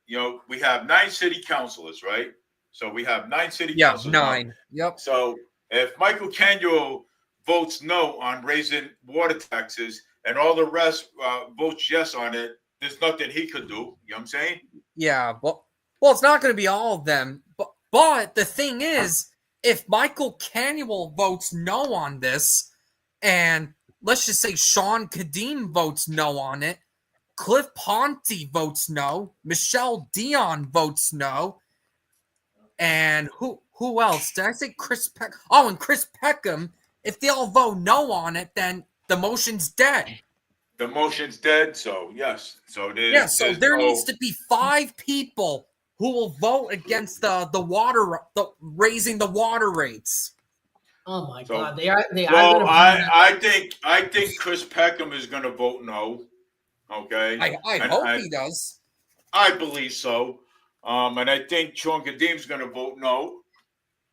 S1: we have 9 city councilors, right? So we have 9 city councilors.
S3: 9. Yep.
S1: So if Michael Canuel votes no on raising water taxes and all the rest votes yes on it, there's nothing he could do. You know what I'm saying?
S3: Yeah. Well, it's not going to be all of them. But the thing is, if Michael Canuel votes no on this, and let's just say Sean Kadim votes no on it, Cliff Ponte votes no, Michelle Dion votes no, and who else? Did I say Chris Peck? Oh, and Chris Peckham. If they all vote no on it, then the motion's dead.
S1: The motion's dead, so yes. So
S3: there needs to be 5 people who will vote against the raising the water rates.
S2: Oh my God, they are.
S1: Well, I think Chris Peckham is going to vote no. Okay,
S3: I hope he does.
S1: I believe so, and I think Sean Kadim's going to vote no.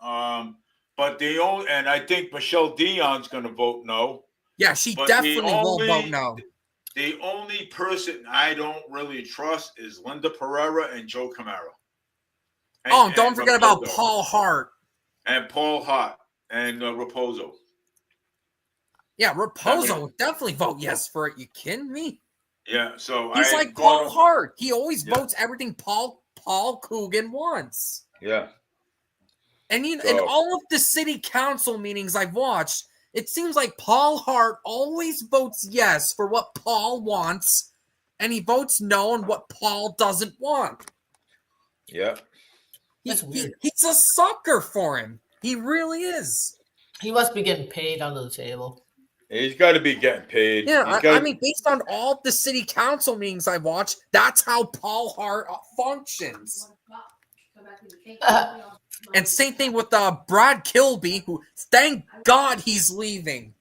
S1: But and I think Michelle Dion's going to vote no.
S3: Yeah, she definitely will vote no.
S1: The only person I don't really trust is Linda Pereira and Joe Camara.
S3: Don't forget about Paul Hart.
S1: And Paul Hart and Raposo.
S3: Yeah, Raposo would definitely vote yes for it. You kidding me?
S1: Yeah, so
S3: he's like Paul Hart. He always votes everything Paul Coogan wants.
S1: Yeah.
S3: And in all of the city council meetings I've watched, It seems like Paul Hart always votes yes for what Paul wants, and he votes no on what Paul doesn't want.
S1: Yeah.
S2: That's weird.
S3: He's a sucker for him. He really is.
S2: He must be getting paid under the table.
S1: He's got to be getting paid.
S3: Yeah, I mean, based on all the city council meetings I watched, that's how Paul Hart functions. And same thing with Brad Kilby, who, thank God he's leaving.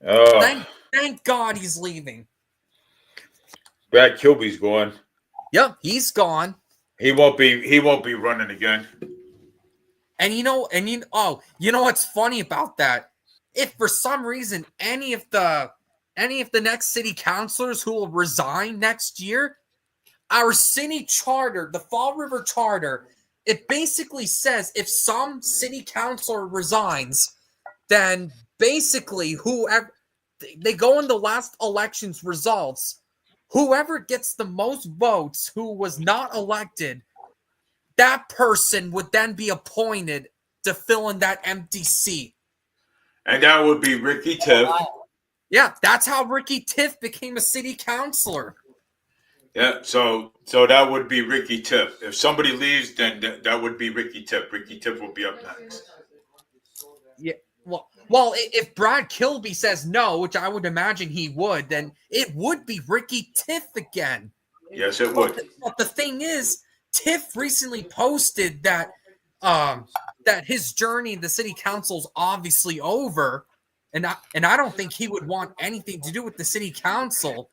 S3: Thank God he's leaving.
S1: Brad Kilby's gone.
S3: Yep, he's gone.
S1: He won't be running again.
S3: And you know what's funny about that? If for some reason any of the next city councilors who will resign next year, our city charter, the Fall River Charter, it basically says if some city councilor resigns, then basically whoever they go in the last election's results, whoever gets the most votes who was not elected, that person would then be appointed to fill in that empty seat.
S1: And that would be Ricky Tiff.
S3: Yeah, that's how Ricky Tiff became a city councilor.
S1: Yeah, so that would be Ricky Tiff. If somebody leaves, then that would be Ricky Tiff. Ricky Tiff will be up next.
S3: Yeah, well, if Brad Kilby says no, which I would imagine he would, then it would be Ricky Tiff again.
S1: Yes, it would.
S3: But the thing is, Tiff recently posted that that his journey in the city council's obviously over, and I don't think he would want anything to do with the city council.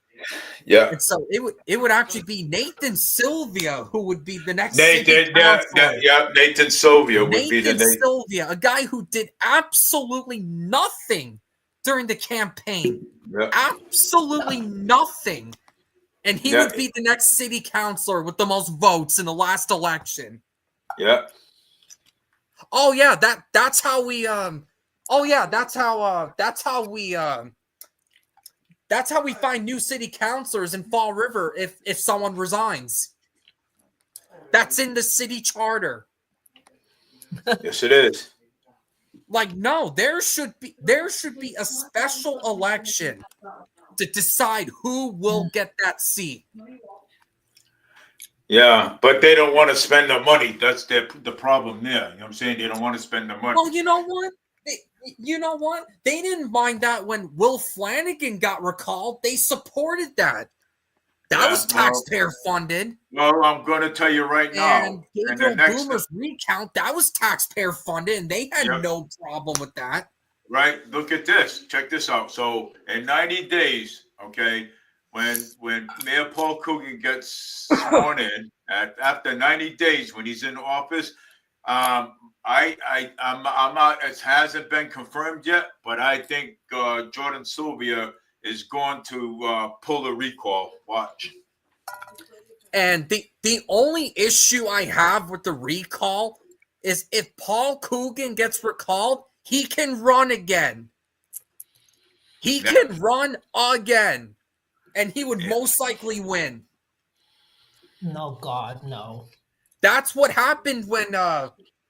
S1: Yeah.
S3: And so it would actually be Nathan Sylvia who would be the next
S1: Nathan Sylvia would be the
S3: Nathan Sylvia, a guy who did absolutely nothing during the campaign.
S1: Yeah.
S3: Absolutely nothing. And he would be the next city councilor with the most votes in the last election.
S1: Yeah.
S3: Oh yeah, that's how we that's how we find new city councilors in Fall River if someone resigns. That's in the city charter.
S1: Yes, it is.
S3: Like, no, there should be a special election to decide who will get that seat.
S1: Yeah, but they don't want to spend the money. That's the problem there. You know what I'm saying? They don't want to spend the money.
S3: Well, you know what? They didn't mind that when Will Flanagan got recalled. They supported that. That was taxpayer funded.
S1: Well, I'm going to tell you right now.
S3: And Gabriel Boomer's recount, that was taxpayer funded, and they had no problem with that.
S1: Right? Look at this. Check this out. So in 90 days, okay, when Mayor Paul Coogan gets sworn in, after 90 days when he's in office, I'm not. It hasn't been confirmed yet, but I think Jordan Sylvia is going to pull a recall. Watch.
S3: And the only issue I have with the recall is if Paul Coogan gets recalled, he can run again. He can run again, and he would most likely win.
S2: No, God, no.
S3: That's what happened when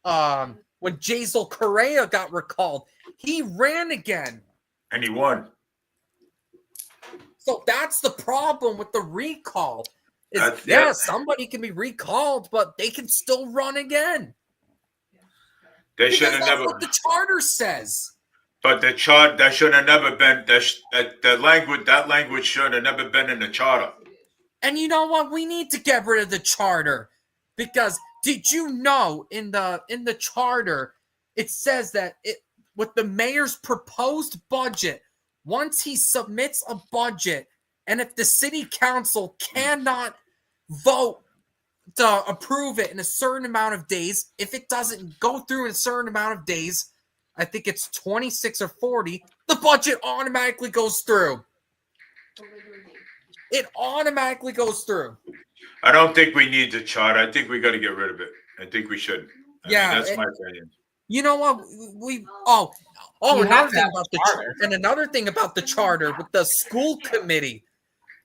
S3: Jazel Correa got recalled. He ran again.
S1: And he won.
S3: So that's the problem with the recall. Somebody can be recalled, but they can still run again.
S1: They should have never.
S3: That's what the charter says.
S1: But the chart that should have never been. That language should have never been in the charter.
S3: And you know what? We need to get rid of the charter because did you know in the charter it says that with the mayor's proposed budget, once he submits a budget, and if the city council cannot vote to approve it in a certain amount of days, if it doesn't go through in a certain amount of days, I think it's 26 or 40, the budget automatically goes through. It automatically goes through.
S1: I don't think we need the charter. I think we got to get rid of it. I think we should. That's my opinion.
S3: You know what? Another thing about the charter with the school committee,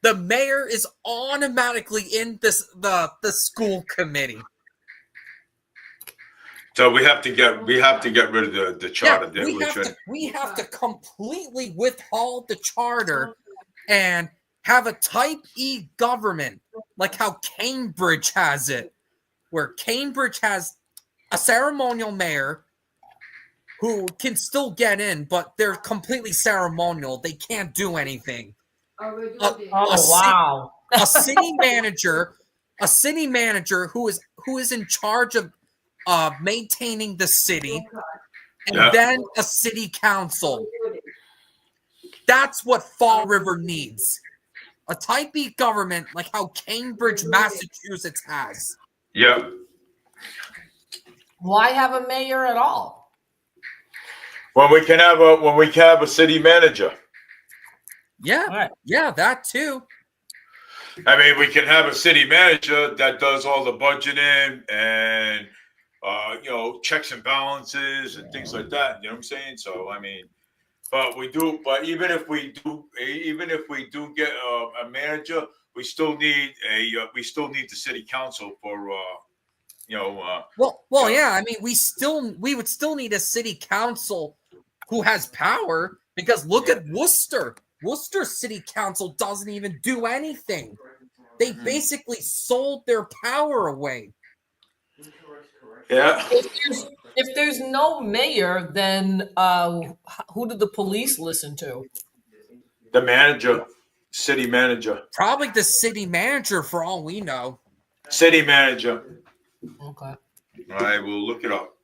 S3: the mayor is automatically in the school committee.
S1: So we have to get rid of the charter.
S3: Yeah, we have to completely withhold the charter and have a type E government, like how Cambridge has it, where Cambridge has a ceremonial mayor who can still get in, but they're completely ceremonial. They can't do anything.
S2: Oh,
S3: A
S2: wow.
S3: city manager who is in charge of maintaining the city, and
S1: Yeah.
S3: then a city council. That's what Fall River needs. A type B government like how Cambridge, Massachusetts has.
S1: Yeah.
S2: Why have a mayor at all?
S1: When we can have a city manager.
S3: Yeah,
S2: All right.
S3: yeah, that too.
S1: I mean, we can have a city manager that does all the budgeting and checks and balances and things like that. You know what I'm saying? So I mean, but even if we do get a manager, we still need the city council for
S3: Well, yeah. I mean, we would still need a city council who has power, because look at Worcester. Worcester City Council doesn't even do anything. They basically sold their power away.
S1: Yeah.
S2: If there's no mayor, then who did the police listen to?
S1: The manager, city manager,
S3: Probably the city manager, for all we know.
S1: city manager.
S2: Okay.
S1: I will look it up.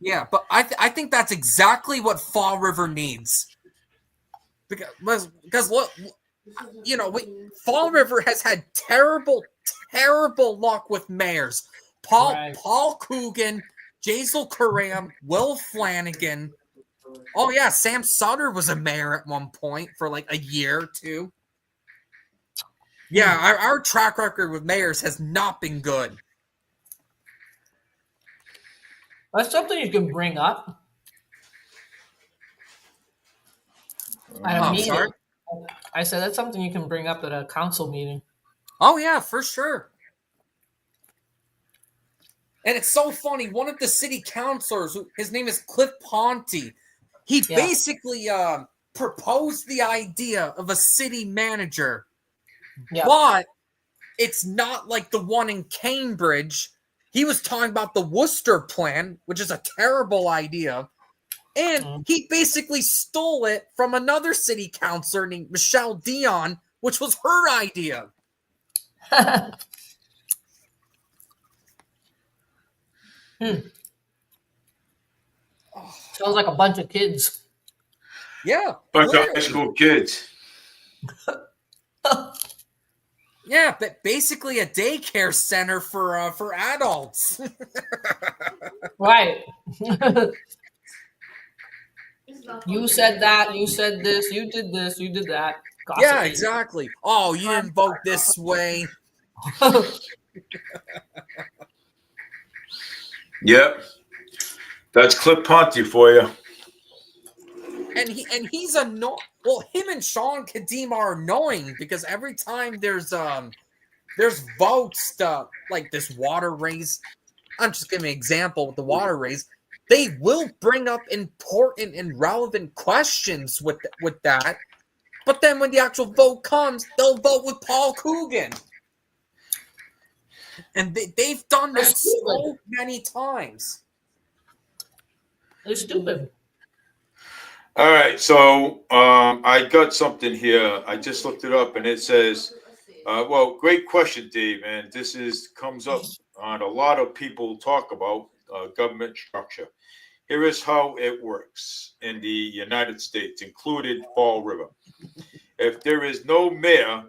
S3: Yeah, but I think that's exactly what Fall River needs. Because look, Fall River has had terrible luck with mayors. Paul Coogan, Jazel Karam, Will Flanagan. Oh yeah, Sam Sutter was a mayor at one point for like a year or two. Yeah, our track record with mayors has not been good.
S2: That's something you can bring up at a meeting.
S3: Sorry?
S2: I said that's something you can bring up at a council meeting.
S3: Oh yeah, for sure. And it's so funny. One of the city councilors, his name is Cliff Ponte, he basically proposed the idea of a city manager.
S2: Yeah.
S3: But it's not like the one in Cambridge. He was talking about the Worcester plan, which is a terrible idea. And he basically stole it from another city councilor named Michelle Dion, which was her idea.
S2: Sounds like a bunch of kids.
S3: Yeah.
S1: Bunch of high school kids.
S2: Yeah,
S3: but basically a daycare center for adults.
S2: Right. You said that, you said this, you did that. Gossip.
S3: Yeah, exactly. Oh, you didn't vote this way.
S1: Yep. That's Cliff Ponte for you.
S3: And he's annoying. Well, him and Sean Kadim are annoying because every time there's votes to like this water race. I'm just giving an example with the water race. They will bring up important and relevant questions with that. But then when the actual vote comes, they'll vote with Paul Coogan. And they've done that so many times.
S2: They're stupid.
S1: All right, so I got something here. I just looked it up, and it says, well, great question, Dave. And this comes up on a lot of people talk about government structure. Here is how it works in the United States, included Fall River. If there is no mayor,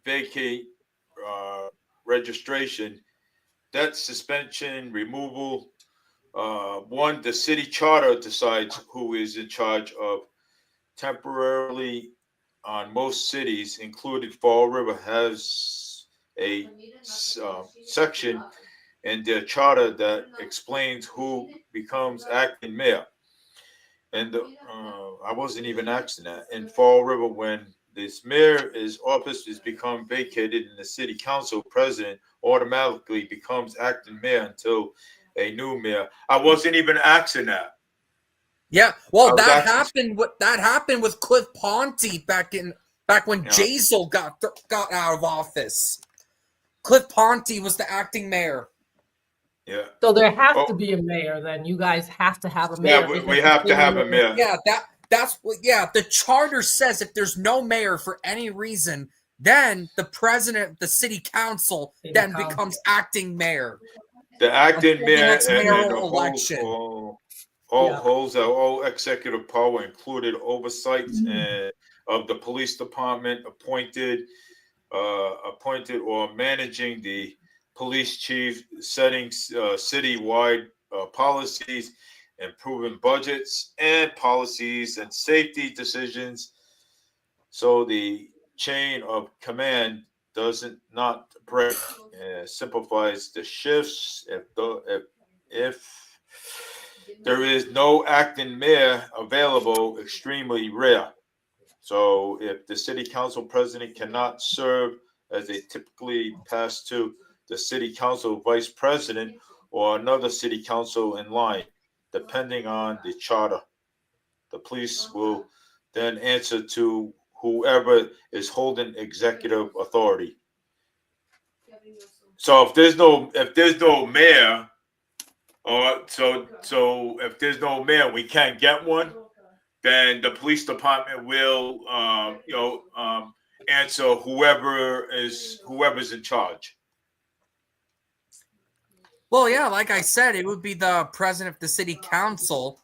S1: vacate registration, debt suspension, removal. One, the city charter decides who is in charge of temporarily on most cities, included Fall River, has a section in their charter that explains who becomes acting mayor. And I wasn't even asking that. In Fall River, when this mayor's office is become vacated and the city council president automatically becomes acting mayor until a new mayor. I wasn't even asking that.
S3: Yeah,
S1: I
S3: well,
S1: was
S3: that
S1: asking,
S3: happened with Cliff Ponte back when
S1: you know,
S3: Jazel got out of office. Cliff Ponte was the acting mayor.
S1: yeah.
S2: So there has
S1: Oh,
S2: to be a mayor. Then you guys have to have a
S1: yeah,
S2: mayor
S1: we
S2: because the
S1: have to
S2: city
S1: have a
S2: mayor.
S1: mayor.
S3: Yeah, that's what. Yeah, the charter says if there's no mayor for any reason, then the president of the city council
S2: City
S3: then
S2: council.
S3: becomes acting mayor
S1: The acting
S3: until the
S1: mayor
S3: next
S1: and the
S3: mayoral election.
S2: Yeah.
S1: holds all executive power, included oversight and of the police department, appointed or managing the police chief, setting citywide policies, improving budgets and policies and safety decisions. So the chain of command doesn't not break. Simplifies the shifts. If there is no acting mayor available, extremely rare. So if the city council president cannot serve as they typically pass to the city council vice president or another city council in line, depending on the charter, the police will then answer to whoever is holding executive authority. So if there's no mayor, or so if there's no mayor, we can't get one. Then the police department will, answer whoever's in charge.
S3: Well, yeah, like I said, it would be the president of the city council,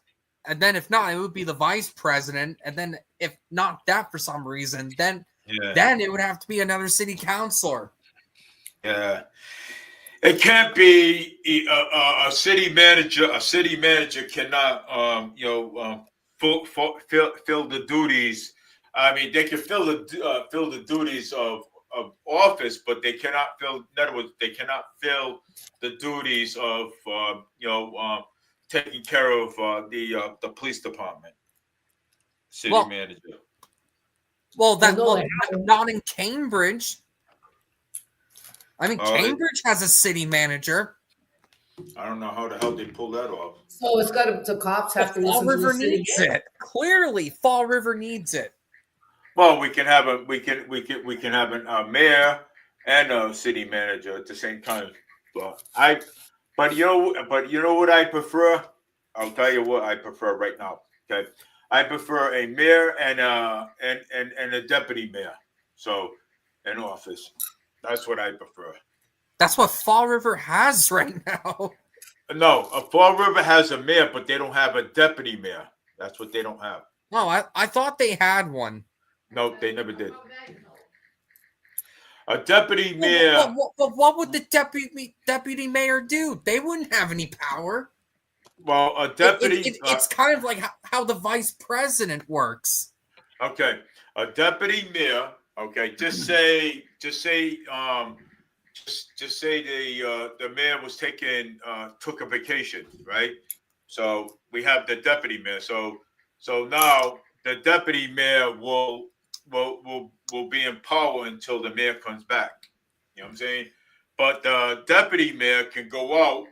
S3: and then if not, it would be the vice president, and then if not that for some reason, then
S1: Yeah,
S3: it would have to be another city councilor.
S1: yeah. It can't be a city manager. A city manager cannot, fill the duties. I mean, they can fill the duties of office, but they cannot fill. In other words, they cannot fill the duties of taking care of the police department. City
S3: Well,
S1: manager.
S3: well,
S2: Well, no, they
S3: not in Cambridge. I mean, Cambridge has a city manager.
S1: I don't know how the hell they pull that off.
S2: So it's got to. The cops have to
S3: Fall
S2: listen to
S3: River
S2: the city
S3: needs
S2: mayor.
S3: it. Clearly, Fall River needs it.
S1: Well, we can have a mayor and a city manager at the same time. But you know what I prefer. I'll tell you what I prefer right now. Okay, I prefer a mayor and a deputy mayor. So, in office, that's what I prefer.
S3: That's what Fall River has right now.
S1: No, Fall River has a mayor, but they don't have a deputy mayor. That's what they don't have.
S3: Oh, I thought they had one.
S1: No, they never did. A deputy mayor.
S3: But what would the deputy mayor do? They wouldn't have any power.
S1: Well, a deputy.
S3: It's kind of like how the vice president works.
S1: Okay, a deputy mayor. Okay, just say the mayor was took a vacation, right? So we have the deputy mayor. So now the deputy mayor will be in power until the mayor comes back. You know what I'm saying? But the deputy mayor can go out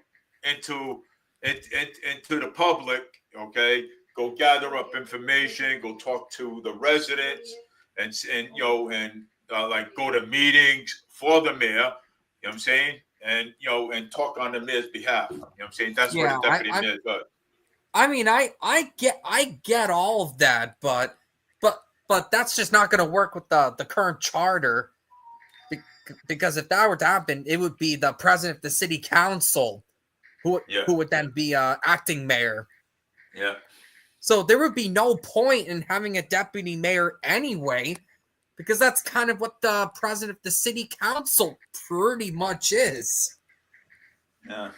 S1: into the public. Okay, go gather up information, go talk to the residents, and like go to meetings for the mayor. You know what I'm saying? And and talk on the mayor's behalf. You know what I'm saying? That's what a deputy mayor does.
S3: I mean, I get all of that, but that's just not going to work with the current charter. Because if that were to happen, it would be the president of the city council who would then be acting mayor.
S1: Yeah.
S3: So there would be no point in having a deputy mayor anyway, because that's kind of what the president of the city council pretty much is.
S1: Yeah.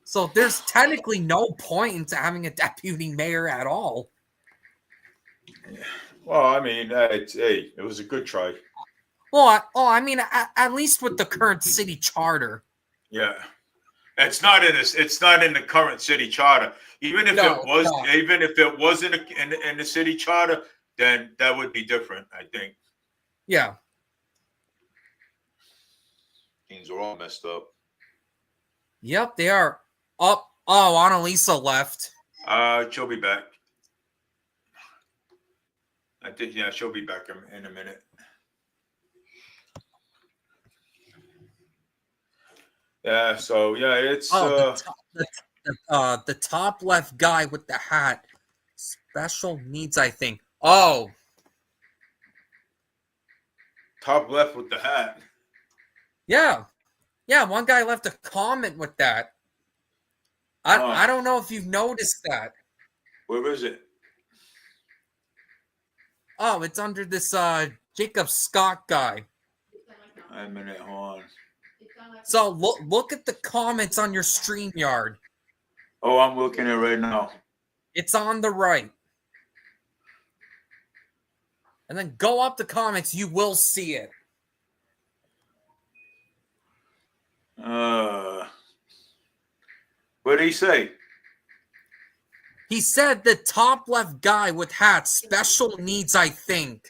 S3: So there's technically no point into having a deputy mayor at all.
S1: Yeah. Well, I mean, it was a good try.
S3: Well, I mean, at least with the current city charter.
S1: Yeah. It's not in this. It's not in the current city charter. Even if it was in the city charter, then that would be different. I think.
S3: Yeah.
S1: Things are all messed up.
S3: Yep, they are Oh, Annalisa left.
S1: She'll be back. I think, yeah, she'll be back in a minute. Yeah, so yeah, it's
S3: Oh, the top left guy with the hat. Special needs, I think. Oh,
S1: top left with the hat.
S3: yeah. Yeah, one guy left a comment with that. I don't know if you've noticed that.
S1: Where is it?
S3: Oh, it's under this Jacob Scott guy.
S1: Wait a minute, hold on.
S3: So look at the comments on your StreamYard.
S1: Oh, I'm looking at it right now.
S3: It's on the right. And then go up the comments, you will see it.
S1: What did he say?
S3: He said the top left guy with hat, special needs, I think.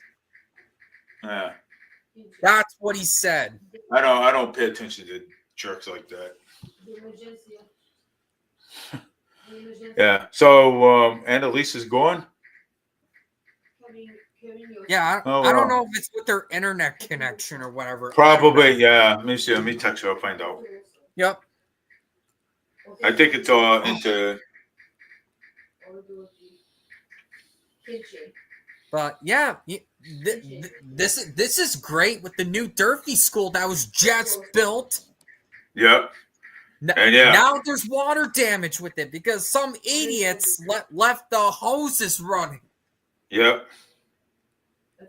S1: Yeah.
S3: That's what he said.
S1: I don't pay attention to jerks like that. Yeah. So Annalisa's gone?
S3: Yeah,
S1: Oh,
S3: I don't
S1: wow.
S3: know if it's with their internet connection or whatever.
S1: Probably, yeah. Let me see. Let me text her. I'll find out.
S3: Yep.
S1: I think it's into.
S3: But yeah, this is great with the new Durfee school that was just built.
S1: Yep. And yeah.
S3: Now there's water damage with it because some idiots left the hoses running.
S1: Yep.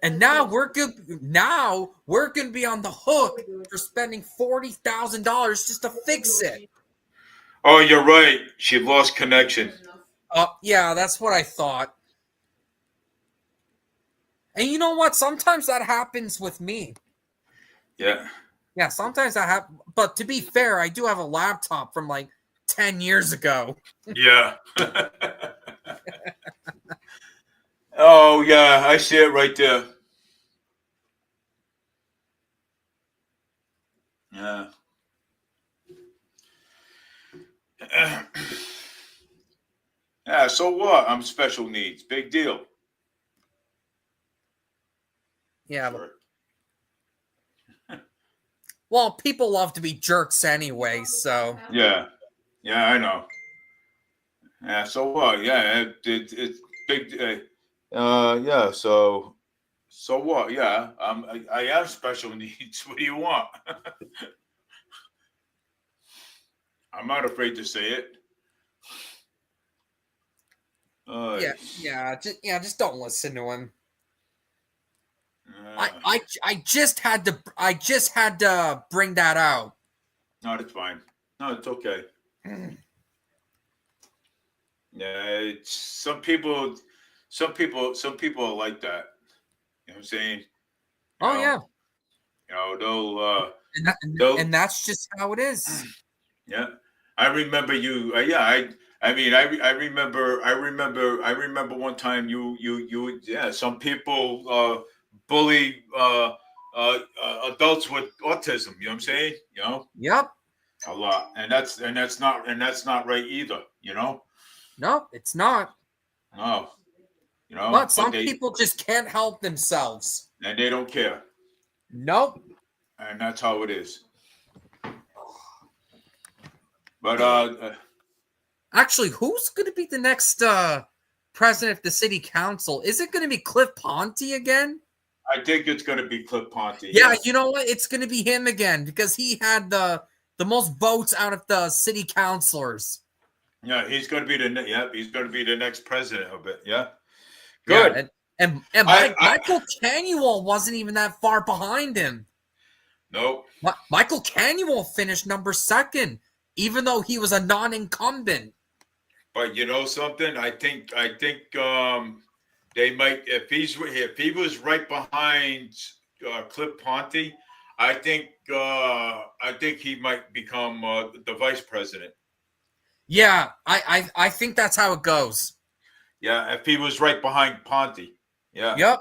S3: And now we're good. Now we're gonna be on the hook for spending $40,000 just to fix it.
S1: Oh, you're right. She lost connection.
S3: Yeah, that's what I thought. And you know what? Sometimes that happens with me.
S1: Yeah.
S3: Yeah, sometimes I have. But to be fair, I do have a laptop from like 10 years ago.
S1: Yeah. Oh, yeah. I see it right there. Yeah. Yeah, so what? I'm special needs. Big deal.
S3: Yeah.
S1: Sure.
S3: Well, people love to be jerks anyway, so.
S1: Yeah. Yeah, I know. Yeah, so what? Yeah, it's big. Yeah, so what? Yeah, I have special needs. What do you want? I'm not afraid to say it.
S3: Just don't listen to him. I just had to bring that out.
S1: No, it's fine. No, it's okay. Yeah, it's some people are like that. You know what I'm saying?
S3: Yeah.
S1: You know, they'll
S3: and that's just how it is.
S1: Yeah, I remember you. I mean, I remember one time you. Yeah, some people bully adults with autism. You know what I'm saying? You know.
S3: Yep.
S1: A lot, and that's not right either. You know.
S3: No, it's not.
S1: No. You know.
S3: But some people just can't help themselves,
S1: and they don't care.
S3: Nope.
S1: And that's how it is. But
S3: actually, who's going to be the next president of the city council? Is it going to be Cliff Ponte again?
S1: I think it's going to be Cliff Ponte.
S3: Yeah, you know what? It's going to be him again because he had the most votes out of the city councilors.
S1: Yeah, he's going to be the next president of it. Yeah, good.
S3: Yeah, and Michael Canuel wasn't even that far behind him.
S1: Nope.
S3: Michael Canuel finished number 2, even though he was a non-incumbent.
S1: But you know something? I think they might if he was right behind Cliff Ponte, I think he might become the vice president.
S3: Yeah, I think that's how it goes.
S1: Yeah, if he was right behind Ponte. Yeah.
S3: Yep.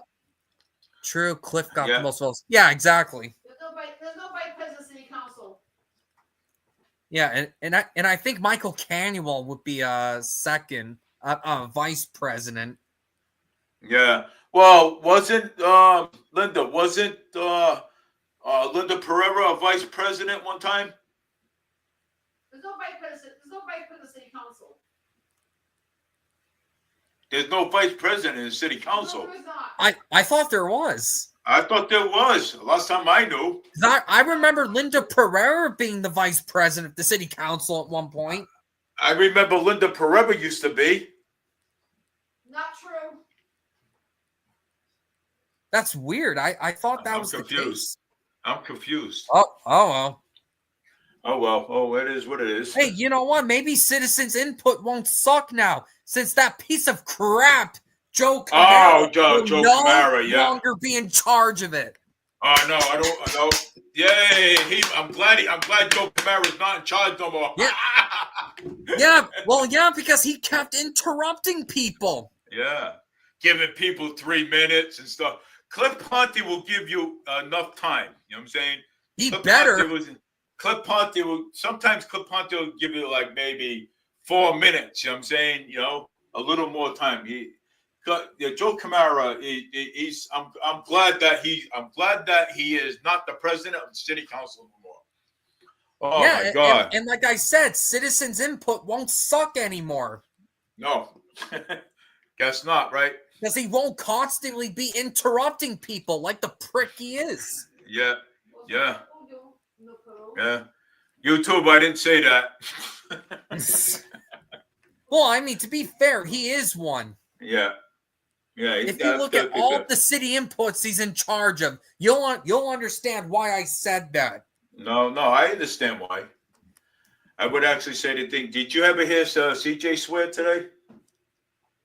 S3: True. Cliff got the most votes. Yeah, exactly.
S4: There's no vice president of city council.
S3: Yeah, and I think Michael Canuel would be second, vice president.
S1: Yeah. Well, wasn't Linda? Wasn't Linda Pereira a vice president one time?
S2: There's no vice president. There's no vice president of city council.
S1: There's no vice president in the city council.
S2: No, there is not.
S3: I thought there was.
S1: I thought there was. Last time I knew.
S3: I remember Linda Pereira being the vice president of the city council at one point.
S1: I remember Linda Pereira used to be.
S2: Not true.
S3: That's weird. I thought that
S1: I'm
S3: was
S1: confused.
S3: the case.
S1: I'm confused.
S3: Oh well.
S1: Oh well. Oh, it is what it is.
S3: Hey, you know what? Maybe citizens' input won't suck now, since that piece of crap Joe Camara will
S1: Joe
S3: no
S1: Camara, yeah.
S3: longer be in charge of it.
S1: Oh no, I don't. No. Yay! I'm glad Joe Camara's not in charge no more.
S3: Yeah. Yeah. Well, yeah, because he kept interrupting people.
S1: Yeah, giving people 3 minutes and stuff. Cliff Ponte will give you enough time. You know what I'm saying?
S3: Cliff Ponte will give you like maybe 4 minutes. You know what I'm saying? You know, a little more time. Joe Camara, I'm glad that he is not the president of the city council anymore. Oh yeah,
S1: my God!
S3: And like I said, citizens' input won't suck anymore.
S1: No, guess not, right?
S3: Because he won't constantly be interrupting people like the prick he is.
S1: Yeah. YouTube, I didn't say that.
S3: Well, I mean, to be fair, he is one.
S1: Yeah.
S3: If you look at all of the city inputs he's in charge of, you'll understand why I said that.
S1: No, I understand why. I would actually say the thing. Did you ever hear CJ swear today?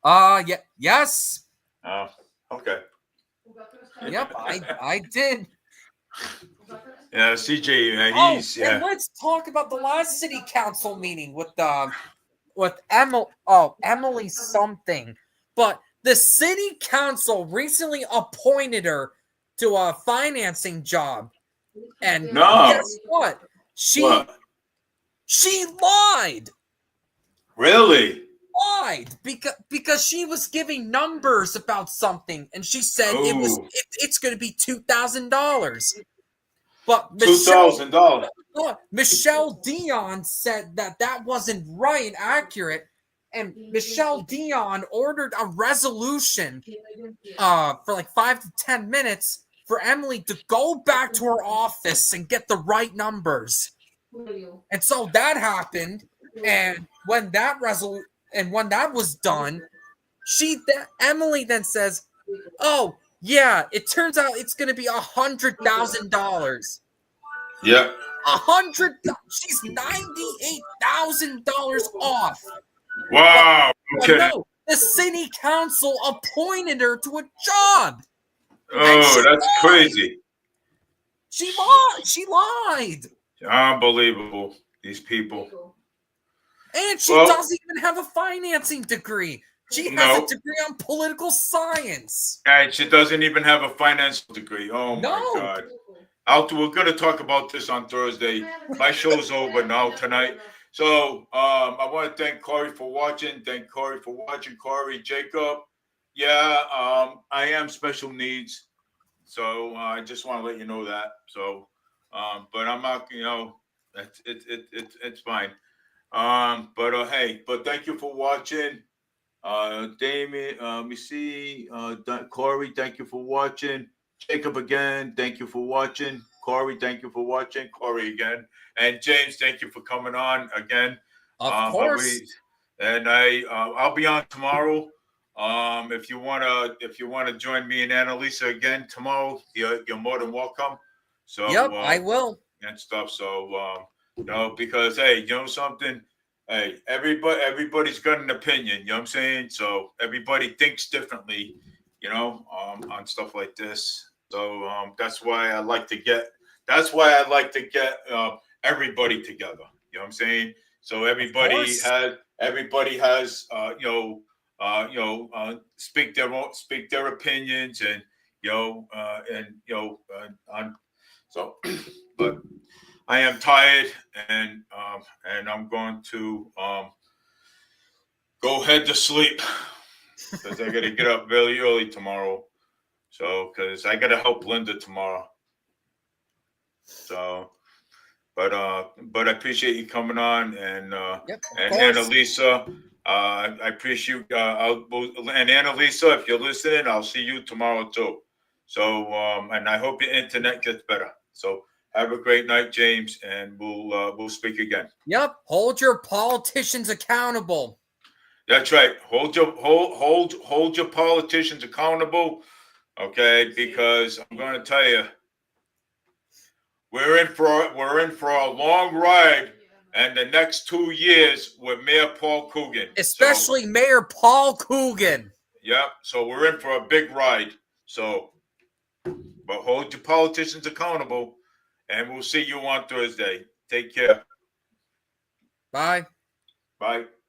S3: Yeah, yes.
S1: Oh, okay.
S3: Yep, I did.
S1: Yeah, CJ, he's
S3: and let's talk about the last city council meeting with Emily something. But the city council recently appointed her to a financing job. And guess what? She lied.
S1: Really?
S3: Lied because she was giving numbers about something, and she said it's going to be $2,000. But
S1: $2,000.
S3: Michelle Dion said that wasn't right and accurate, and Michelle Dion ordered a resolution for like 5 to 10 minutes for Emily to go back to her office and get the right numbers. And so that happened, and when that was done, Emily then says, "Oh yeah, it turns out it's going to be $100,000."
S1: Yeah.
S3: She's $98,000 off.
S1: Wow. Okay.
S3: No, the city council appointed her to a job.
S1: Oh, that's crazy.
S3: She lied.
S1: Unbelievable. These people.
S3: And she doesn't even have a financing degree. She has a degree on political science.
S1: And she doesn't even have a financial degree. Oh my God. We're going to talk about this on Thursday. My show's over now tonight. So I want to thank Corey for watching. Corey, Jacob. Yeah, I am special needs. So I just want to let you know that. So, but I'm not, it's fine. But thank you for watching. Damien, let me see. Corey, thank you for watching. Jacob again, thank you for watching. Corey, thank you for watching. Corey again, and James, thank you for coming on again.
S3: Of course.
S1: And I'll be on tomorrow. If you wanna join me and Annalisa again tomorrow, you're more than welcome. So
S3: yep, I will.
S1: And stuff. So because hey, you know something. Hey, everybody's got an opinion, you know what I'm saying? So everybody thinks differently, on stuff like this. So that's why I like to get everybody together. You know what I'm saying? So everybody has speak their opinions and but I am tired, and I'm going to go head to sleep because I got to get up really early tomorrow. So, because I got to help Linda tomorrow. So, but I appreciate you coming on, and
S3: Yep, of
S1: and
S3: course.
S1: Annalisa, I appreciate and Annalisa, if you're listening, I'll see you tomorrow too. So, and I hope your internet gets better. So, have a great night, James, and we'll speak again.
S3: Yep, hold your politicians accountable.
S1: That's right. Hold your politicians accountable, okay? Because I'm going to tell you, we're in for a long ride, and the next 2 years with Mayor Paul Coogan.
S3: Especially Mayor Paul Coogan.
S1: Yeah, so we're in for a big ride. So, but hold your politicians accountable, and we'll see you on Thursday. Take care.
S3: Bye.
S1: Bye.